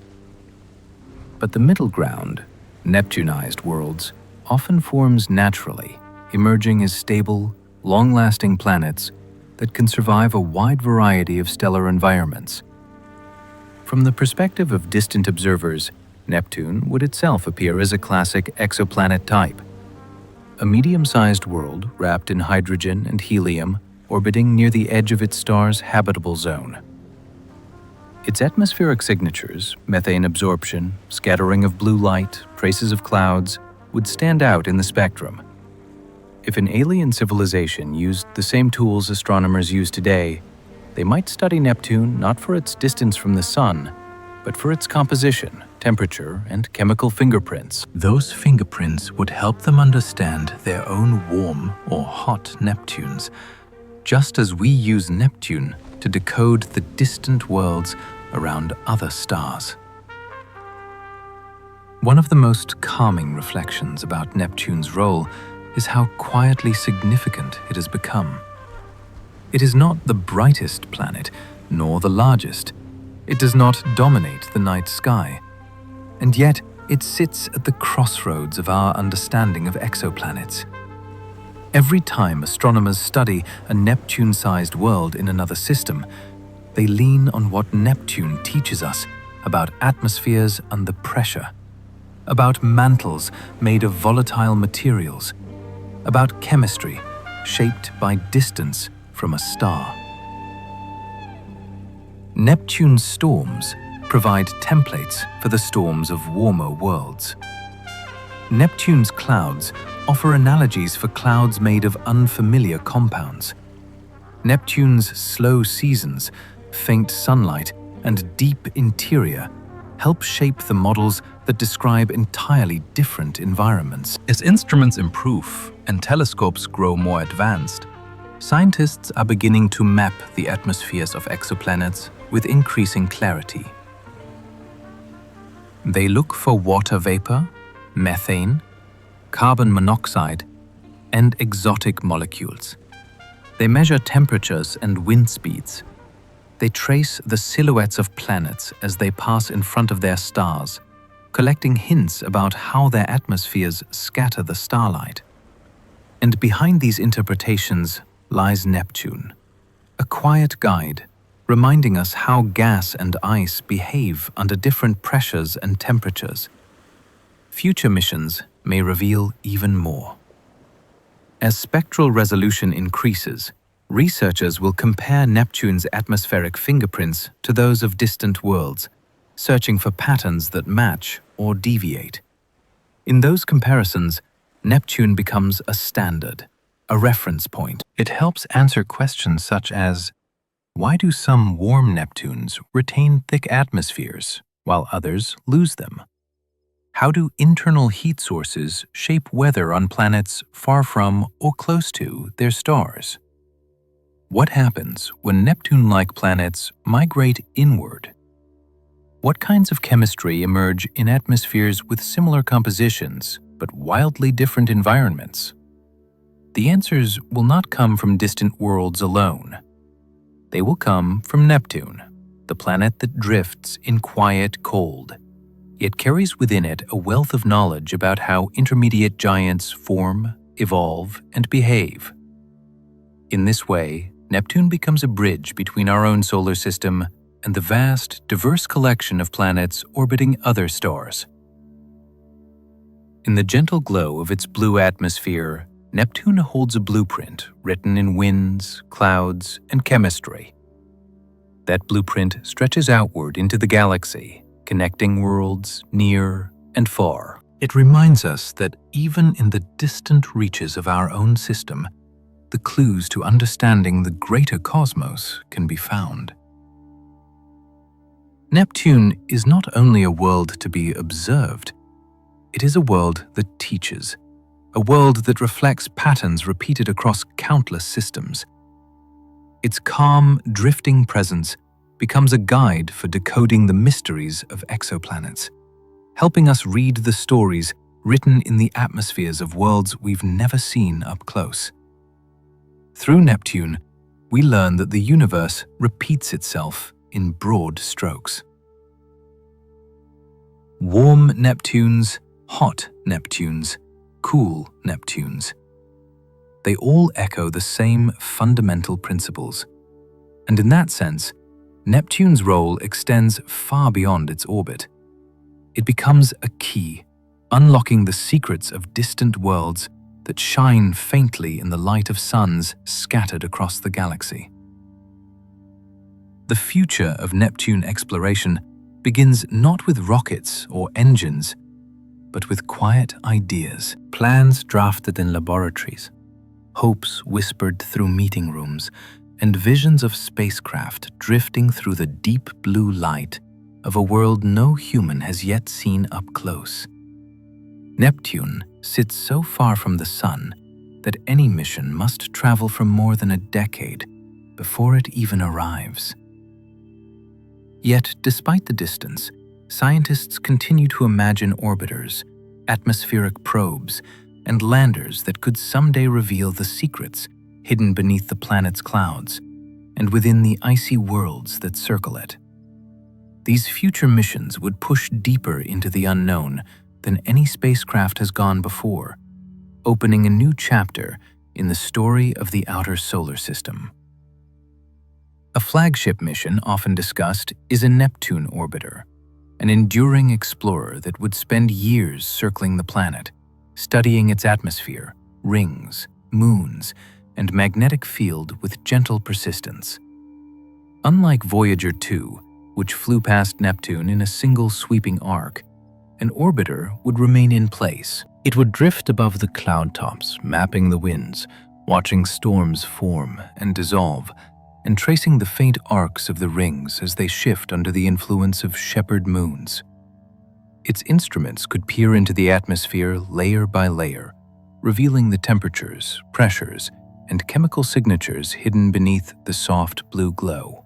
But the middle ground, Neptunized worlds, often forms naturally, emerging as stable, long-lasting planets that can survive a wide variety of stellar environments. From the perspective of distant observers, Neptune would itself appear as a classic exoplanet type. A medium-sized world wrapped in hydrogen and helium, orbiting near the edge of its star's habitable zone. Its atmospheric signatures, methane absorption, scattering of blue light, traces of clouds, would stand out in the spectrum. If an alien civilization used the same tools astronomers use today, they might study Neptune not for its distance from the Sun, but for its composition, temperature, and chemical fingerprints. Those fingerprints would help them understand their own warm or hot Neptunes, just as we use Neptune to decode the distant worlds around other stars. One of the most calming reflections about Neptune's role is how quietly significant it has become. It is not the brightest planet, nor the largest. It does not dominate the night sky. And yet, it sits at the crossroads of our understanding of exoplanets. Every time astronomers study a Neptune-sized world in another system, they lean on what Neptune teaches us about atmospheres under pressure, about mantles made of volatile materials, about chemistry shaped by distance from a star. Neptune's storms provide templates for the storms of warmer worlds. Neptune's clouds offer analogies for clouds made of unfamiliar compounds. Neptune's slow seasons, faint sunlight, and deep interior help shape the models that describe entirely different environments. As instruments improve and telescopes grow more advanced, scientists are beginning to map the atmospheres of exoplanets with increasing clarity. They look for water vapor, methane, carbon monoxide, and exotic molecules. They measure temperatures and wind speeds. They trace the silhouettes of planets as they pass in front of their stars, collecting hints about how their atmospheres scatter the starlight. And behind these interpretations lies Neptune, a quiet guide reminding us how gas and ice behave under different pressures and temperatures. Future missions may reveal even more. As spectral resolution increases, researchers will compare Neptune's atmospheric fingerprints to those of distant worlds, searching for patterns that match or deviate. In those comparisons, Neptune becomes a standard, a reference point. It helps answer questions such as, why do some warm Neptunes retain thick atmospheres while others lose them? How do internal heat sources shape weather on planets far from or close to their stars? What happens when Neptune-like planets migrate inward? What kinds of chemistry emerge in atmospheres with similar compositions but wildly different environments? The answers will not come from distant worlds alone. They will come from Neptune, the planet that drifts in quiet cold, yet carries within it a wealth of knowledge about how intermediate giants form, evolve, and behave. In this way, Neptune becomes a bridge between our own solar system and the vast, diverse collection of planets orbiting other stars. In the gentle glow of its blue atmosphere, Neptune holds a blueprint written in winds, clouds, and chemistry. That blueprint stretches outward into the galaxy, connecting worlds near and far. It reminds us that even in the distant reaches of our own system, the clues to understanding the greater cosmos can be found. Neptune is not only a world to be observed, it is a world that teaches, a world that reflects patterns repeated across countless systems. Its calm, drifting presence becomes a guide for decoding the mysteries of exoplanets, helping us read the stories written in the atmospheres of worlds we've never seen up close. Through Neptune, we learn that the universe repeats itself in broad strokes. Warm Neptunes, hot Neptunes, cool Neptunes. They all echo the same fundamental principles. And in that sense, Neptune's role extends far beyond its orbit. It becomes a key, unlocking the secrets of distant worlds that shine faintly in the light of suns scattered across the galaxy. The future of Neptune exploration begins not with rockets or engines, but with quiet ideas. Plans drafted in laboratories, hopes whispered through meeting rooms, and visions of spacecraft drifting through the deep blue light of a world no human has yet seen up close. Neptune sits so far from the Sun that any mission must travel for more than a decade before it even arrives. Yet, despite the distance, scientists continue to imagine orbiters, atmospheric probes, and landers that could someday reveal the secrets hidden beneath the planet's clouds and within the icy worlds that circle it. These future missions would push deeper into the unknown than any spacecraft has gone before, opening a new chapter in the story of the outer solar system. A flagship mission often discussed is a Neptune orbiter, an enduring explorer that would spend years circling the planet, studying its atmosphere, rings, moons, and magnetic field with gentle persistence. Unlike Voyager 2, which flew past Neptune in a single sweeping arc, an orbiter would remain in place. It would drift above the cloud tops, mapping the winds, watching storms form and dissolve, and tracing the faint arcs of the rings as they shift under the influence of shepherd moons. Its instruments could peer into the atmosphere layer by layer, revealing the temperatures, pressures, and chemical signatures hidden beneath the soft blue glow.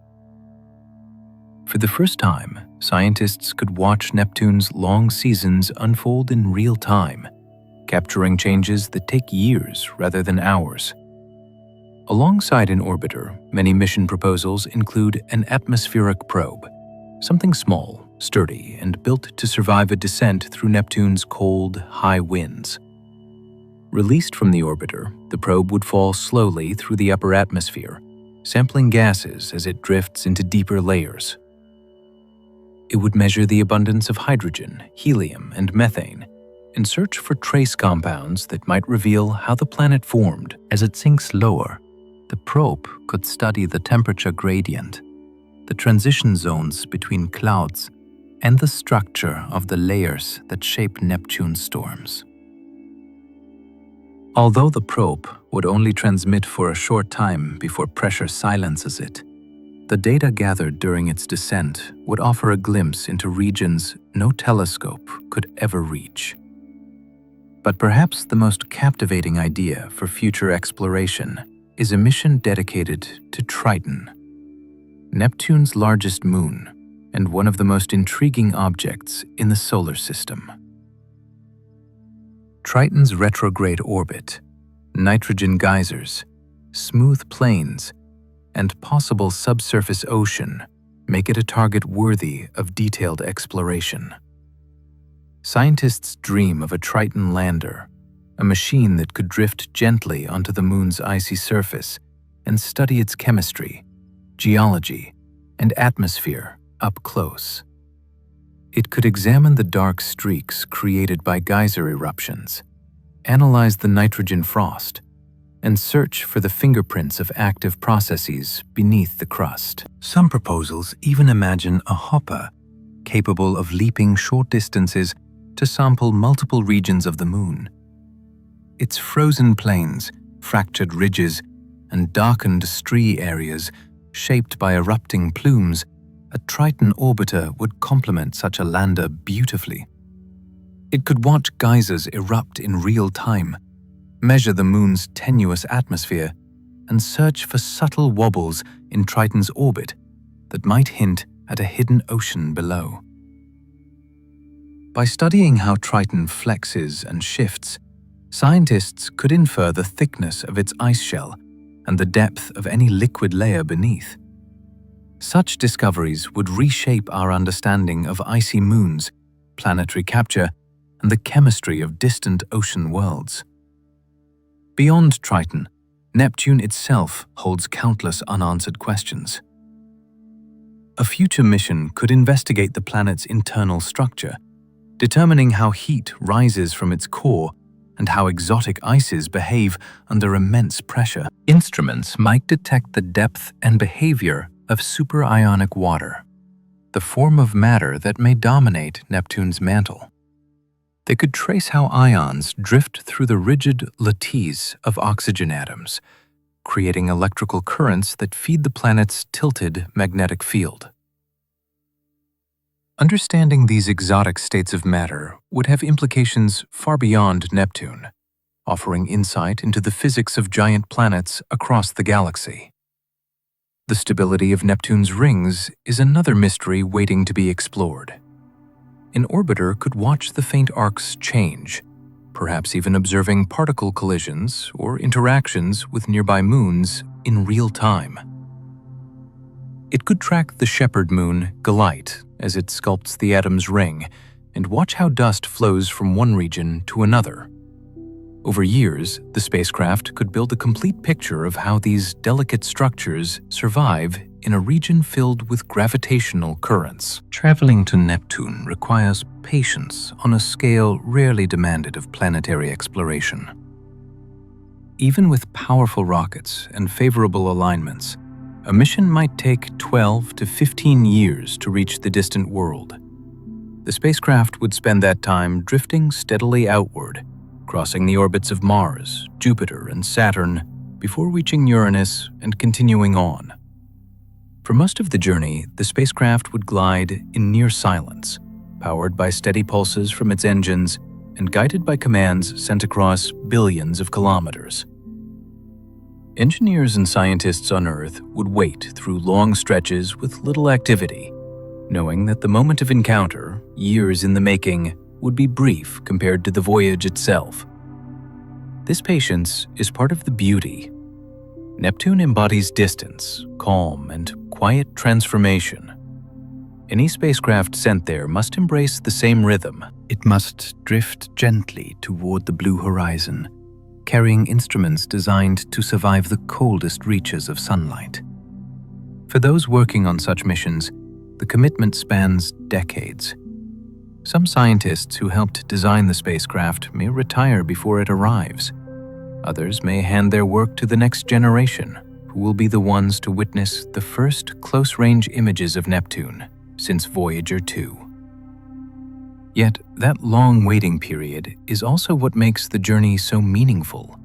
For the first time, scientists could watch Neptune's long seasons unfold in real time, capturing changes that take years rather than hours. Alongside an orbiter, many mission proposals include an atmospheric probe, something small, sturdy, and built to survive a descent through Neptune's cold, high winds. Released from the orbiter, the probe would fall slowly through the upper atmosphere, sampling gases as it drifts into deeper layers. It would measure the abundance of hydrogen, helium, and methane, and search for trace compounds that might reveal how the planet formed. As it sinks lower, the probe could study the temperature gradient, the transition zones between clouds, and the structure of the layers that shape Neptune's storms. Although the probe would only transmit for a short time before pressure silences it, the data gathered during its descent would offer a glimpse into regions no telescope could ever reach. But perhaps the most captivating idea for future exploration is a mission dedicated to Triton, Neptune's largest moon and one of the most intriguing objects in the solar system. Triton's retrograde orbit, nitrogen geysers, smooth plains, and possible subsurface ocean make it a target worthy of detailed exploration. Scientists dream of a Triton lander, a machine that could drift gently onto the moon's icy surface and study its chemistry, geology, and atmosphere up close. It could examine the dark streaks created by geyser eruptions, analyze the nitrogen frost, and search for the fingerprints of active processes beneath the crust. Some proposals even imagine a hopper capable of leaping short distances to sample multiple regions of the moon. Its frozen plains, fractured ridges, and darkened strea areas shaped by erupting plumes, a Triton orbiter would complement such a lander beautifully. It could watch geysers erupt in real time, measure the moon's tenuous atmosphere, and search for subtle wobbles in Triton's orbit that might hint at a hidden ocean below. By studying how Triton flexes and shifts, scientists could infer the thickness of its ice shell and the depth of any liquid layer beneath. Such discoveries would reshape our understanding of icy moons, planetary capture, and the chemistry of distant ocean worlds. Beyond Triton, Neptune itself holds countless unanswered questions. A future mission could investigate the planet's internal structure, determining how heat rises from its core and how exotic ices behave under immense pressure. Instruments might detect the depth and behavior of superionic water, the form of matter that may dominate Neptune's mantle. They could trace how ions drift through the rigid lattice of oxygen atoms, creating electrical currents that feed the planet's tilted magnetic field. Understanding these exotic states of matter would have implications far beyond Neptune, offering insight into the physics of giant planets across the galaxy. The stability of Neptune's rings is another mystery waiting to be explored. An orbiter could watch the faint arcs change, perhaps even observing particle collisions or interactions with nearby moons in real time. It could track the shepherd moon, Galite, as it sculpts the atom's ring, and watch how dust flows from one region to another. Over years, the spacecraft could build a complete picture of how these delicate structures survive in a region filled with gravitational currents. Traveling to Neptune requires patience on a scale rarely demanded of planetary exploration. Even with powerful rockets and favorable alignments, a mission might take 12 to 15 years to reach the distant world. The spacecraft would spend that time drifting steadily outward, crossing the orbits of Mars, Jupiter, and Saturn before reaching Uranus and continuing on. For most of the journey, the spacecraft would glide in near silence, powered by steady pulses from its engines and guided by commands sent across billions of kilometers. Engineers and scientists on Earth would wait through long stretches with little activity, knowing that the moment of encounter, years in the making, would be brief compared to the voyage itself. This patience is part of the beauty. Neptune embodies distance, calm, and quiet transformation. Any spacecraft sent there must embrace the same rhythm. It must drift gently toward the blue horizon, carrying instruments designed to survive the coldest reaches of sunlight. For those working on such missions, the commitment spans decades. Some scientists who helped design the spacecraft may retire before it arrives. Others may hand their work to the next generation, who will be the ones to witness the first close-range images of Neptune since Voyager 2. Yet, that long waiting period is also what makes the journey so meaningful.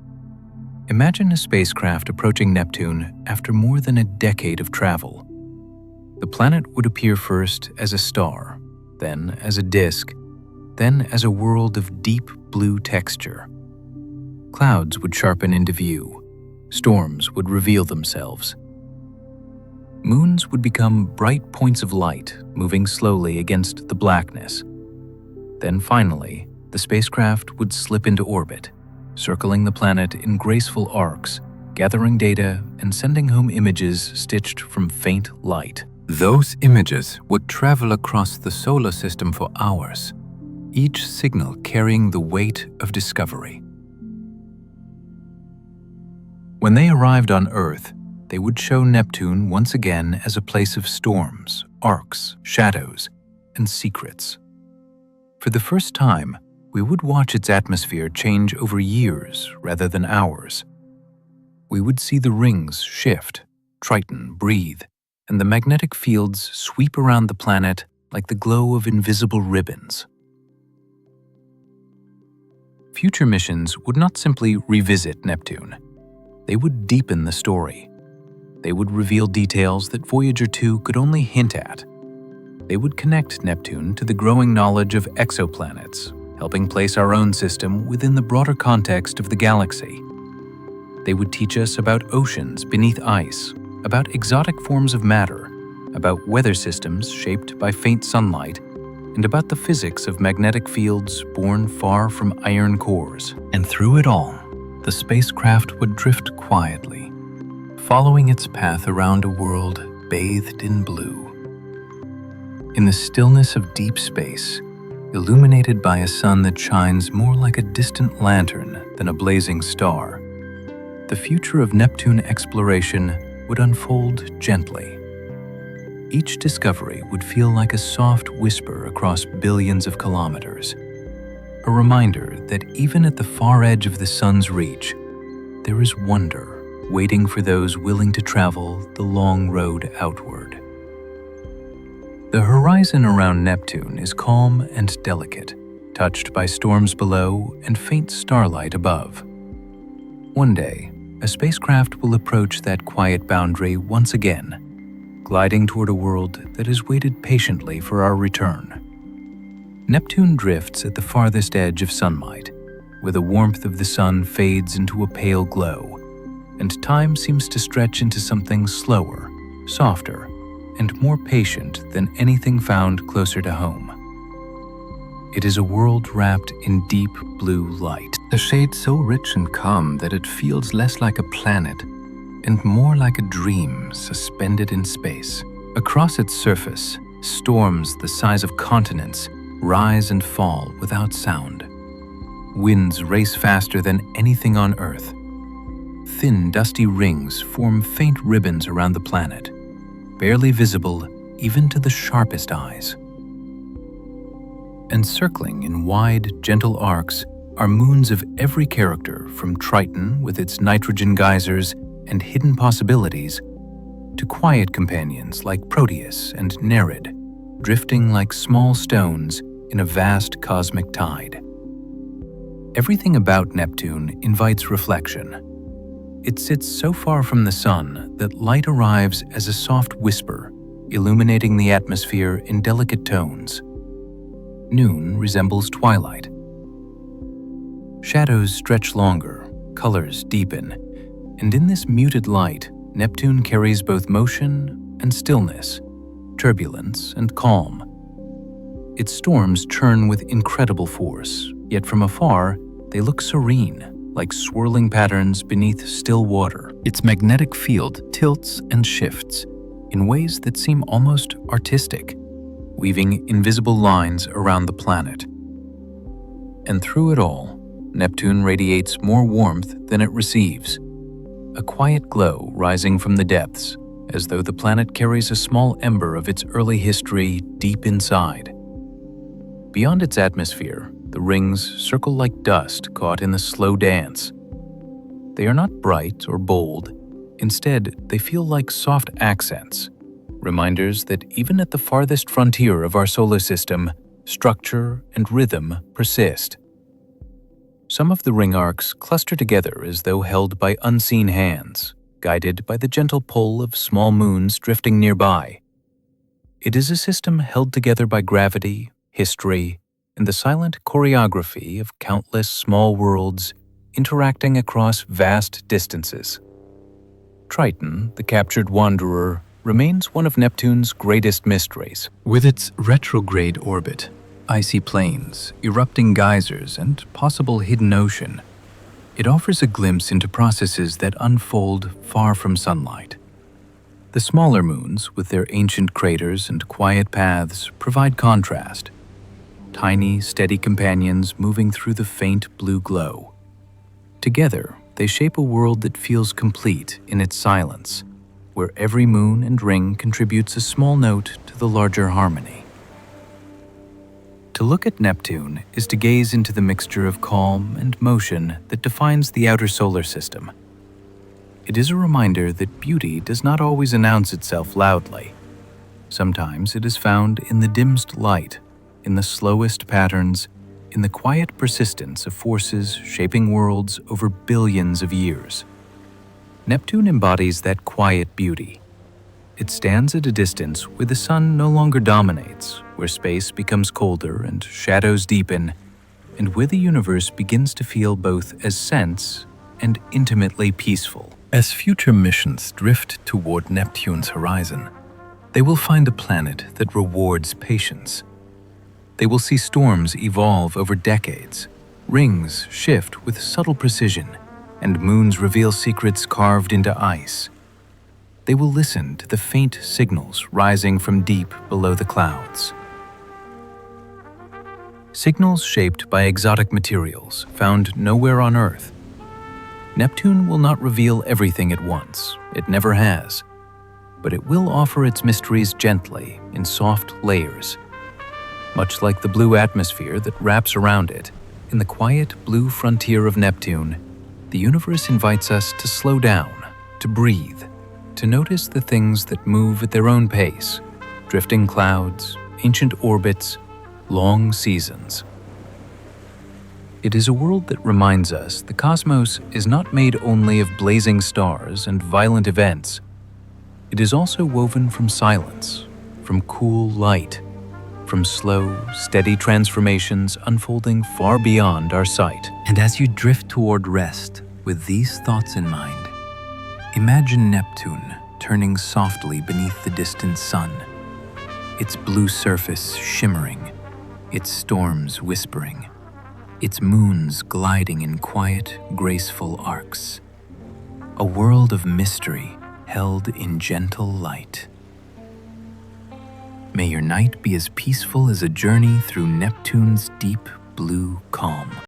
Imagine a spacecraft approaching Neptune after more than a decade of travel. The planet would appear first as a star, then as a disk, then as a world of deep blue texture. Clouds would sharpen into view. Storms would reveal themselves. Moons would become bright points of light, moving slowly against the blackness. Then finally, the spacecraft would slip into orbit, circling the planet in graceful arcs, gathering data and sending home images stitched from faint light. Those images would travel across the solar system for hours, each signal carrying the weight of discovery. When they arrived on Earth, they would show Neptune once again as a place of storms, arcs, shadows, and secrets. For the first time, we would watch its atmosphere change over years rather than hours. We would see the rings shift, tighten, breathe, and the magnetic fields sweep around the planet like the glow of invisible ribbons. Future missions would not simply revisit Neptune. They would deepen the story. They would reveal details that Voyager 2 could only hint at. They would connect Neptune to the growing knowledge of exoplanets, helping place our own system within the broader context of the galaxy. They would teach us about oceans beneath ice, about exotic forms of matter, about weather systems shaped by faint sunlight, and about the physics of magnetic fields born far from iron cores. And through it all, the spacecraft would drift quietly, following its path around a world bathed in blue. In the stillness of deep space, illuminated by a sun that shines more like a distant lantern than a blazing star, the future of Neptune exploration would unfold gently. Each discovery would feel like a soft whisper across billions of kilometers, a reminder that even at the far edge of the sun's reach, there is wonder waiting for those willing to travel the long road outward. The horizon around Neptune is calm and delicate, touched by storms below and faint starlight above. One day, a spacecraft will approach that quiet boundary once again, gliding toward a world that has waited patiently for our return. Neptune drifts at the farthest edge of sunlight, where the warmth of the sun fades into a pale glow, and time seems to stretch into something slower, softer, and more patient than anything found closer to home. It is a world wrapped in deep blue light, a shade so rich and calm that it feels less like a planet and more like a dream suspended in space. Across its surface, storms the size of continents rise and fall without sound. Winds race faster than anything on Earth. Thin, dusty rings form faint ribbons around the planet, barely visible even to the sharpest eyes. Encircling in wide, gentle arcs are moons of every character, from Triton with its nitrogen geysers and hidden possibilities, to quiet companions like Proteus and Nereid, drifting like small stones in a vast cosmic tide. Everything about Neptune invites reflection. It sits so far from the sun that light arrives as a soft whisper, illuminating the atmosphere in delicate tones. Noon resembles twilight. Shadows stretch longer, colors deepen, and in this muted light, Neptune carries both motion and stillness, turbulence and calm. Its storms churn with incredible force, yet from afar, they look serene, like swirling patterns beneath still water. Its magnetic field tilts and shifts in ways that seem almost artistic, weaving invisible lines around the planet. And through it all, Neptune radiates more warmth than it receives, a quiet glow rising from the depths, as though the planet carries a small ember of its early history deep inside. Beyond its atmosphere, the rings circle like dust caught in the slow dance. They are not bright or bold. Instead, they feel like soft accents, reminders that even at the farthest frontier of our solar system, structure and rhythm persist. Some of the ring arcs cluster together as though held by unseen hands, guided by the gentle pull of small moons drifting nearby. It is a system held together by gravity, history, and the silent choreography of countless small worlds interacting across vast distances. Triton, the captured wanderer, remains one of Neptune's greatest mysteries. With its retrograde orbit, icy plains, erupting geysers, and possible hidden ocean, it offers a glimpse into processes that unfold far from sunlight. The smaller moons, with their ancient craters and quiet paths, provide contrast. Tiny, steady companions moving through the faint blue glow. Together, they shape a world that feels complete in its silence, where every moon and ring contributes a small note to the larger harmony. To look at Neptune is to gaze into the mixture of calm and motion that defines the outer solar system. It is a reminder that beauty does not always announce itself loudly. Sometimes it is found in the dimmest light, in the slowest patterns, in the quiet persistence of forces shaping worlds over billions of years. Neptune embodies that quiet beauty. It stands at a distance where the sun no longer dominates, where space becomes colder and shadows deepen, and where the universe begins to feel both as sense and intimately peaceful. As future missions drift toward Neptune's horizon, they will find a planet that rewards patience. They will see storms evolve over decades, rings shift with subtle precision, and moons reveal secrets carved into ice. They will listen to the faint signals rising from deep below the clouds. Signals shaped by exotic materials found nowhere on Earth. Neptune will not reveal everything at once, it never has. but it will offer its mysteries gently in soft layers. Much like the blue atmosphere that wraps around it, in the quiet blue frontier of Neptune, the universe invites us to slow down, to breathe, to notice the things that move at their own pace: drifting clouds, ancient orbits, long seasons. It is a world that reminds us the cosmos is not made only of blazing stars and violent events. It is also woven from silence, from cool light, from slow, steady transformations unfolding far beyond our sight. And as you drift toward rest with these thoughts in mind, imagine Neptune turning softly beneath the distant sun, its blue surface shimmering, its storms whispering, its moons gliding in quiet, graceful arcs. A world of mystery held in gentle light. May your night be as peaceful as a journey through Neptune's deep blue calm.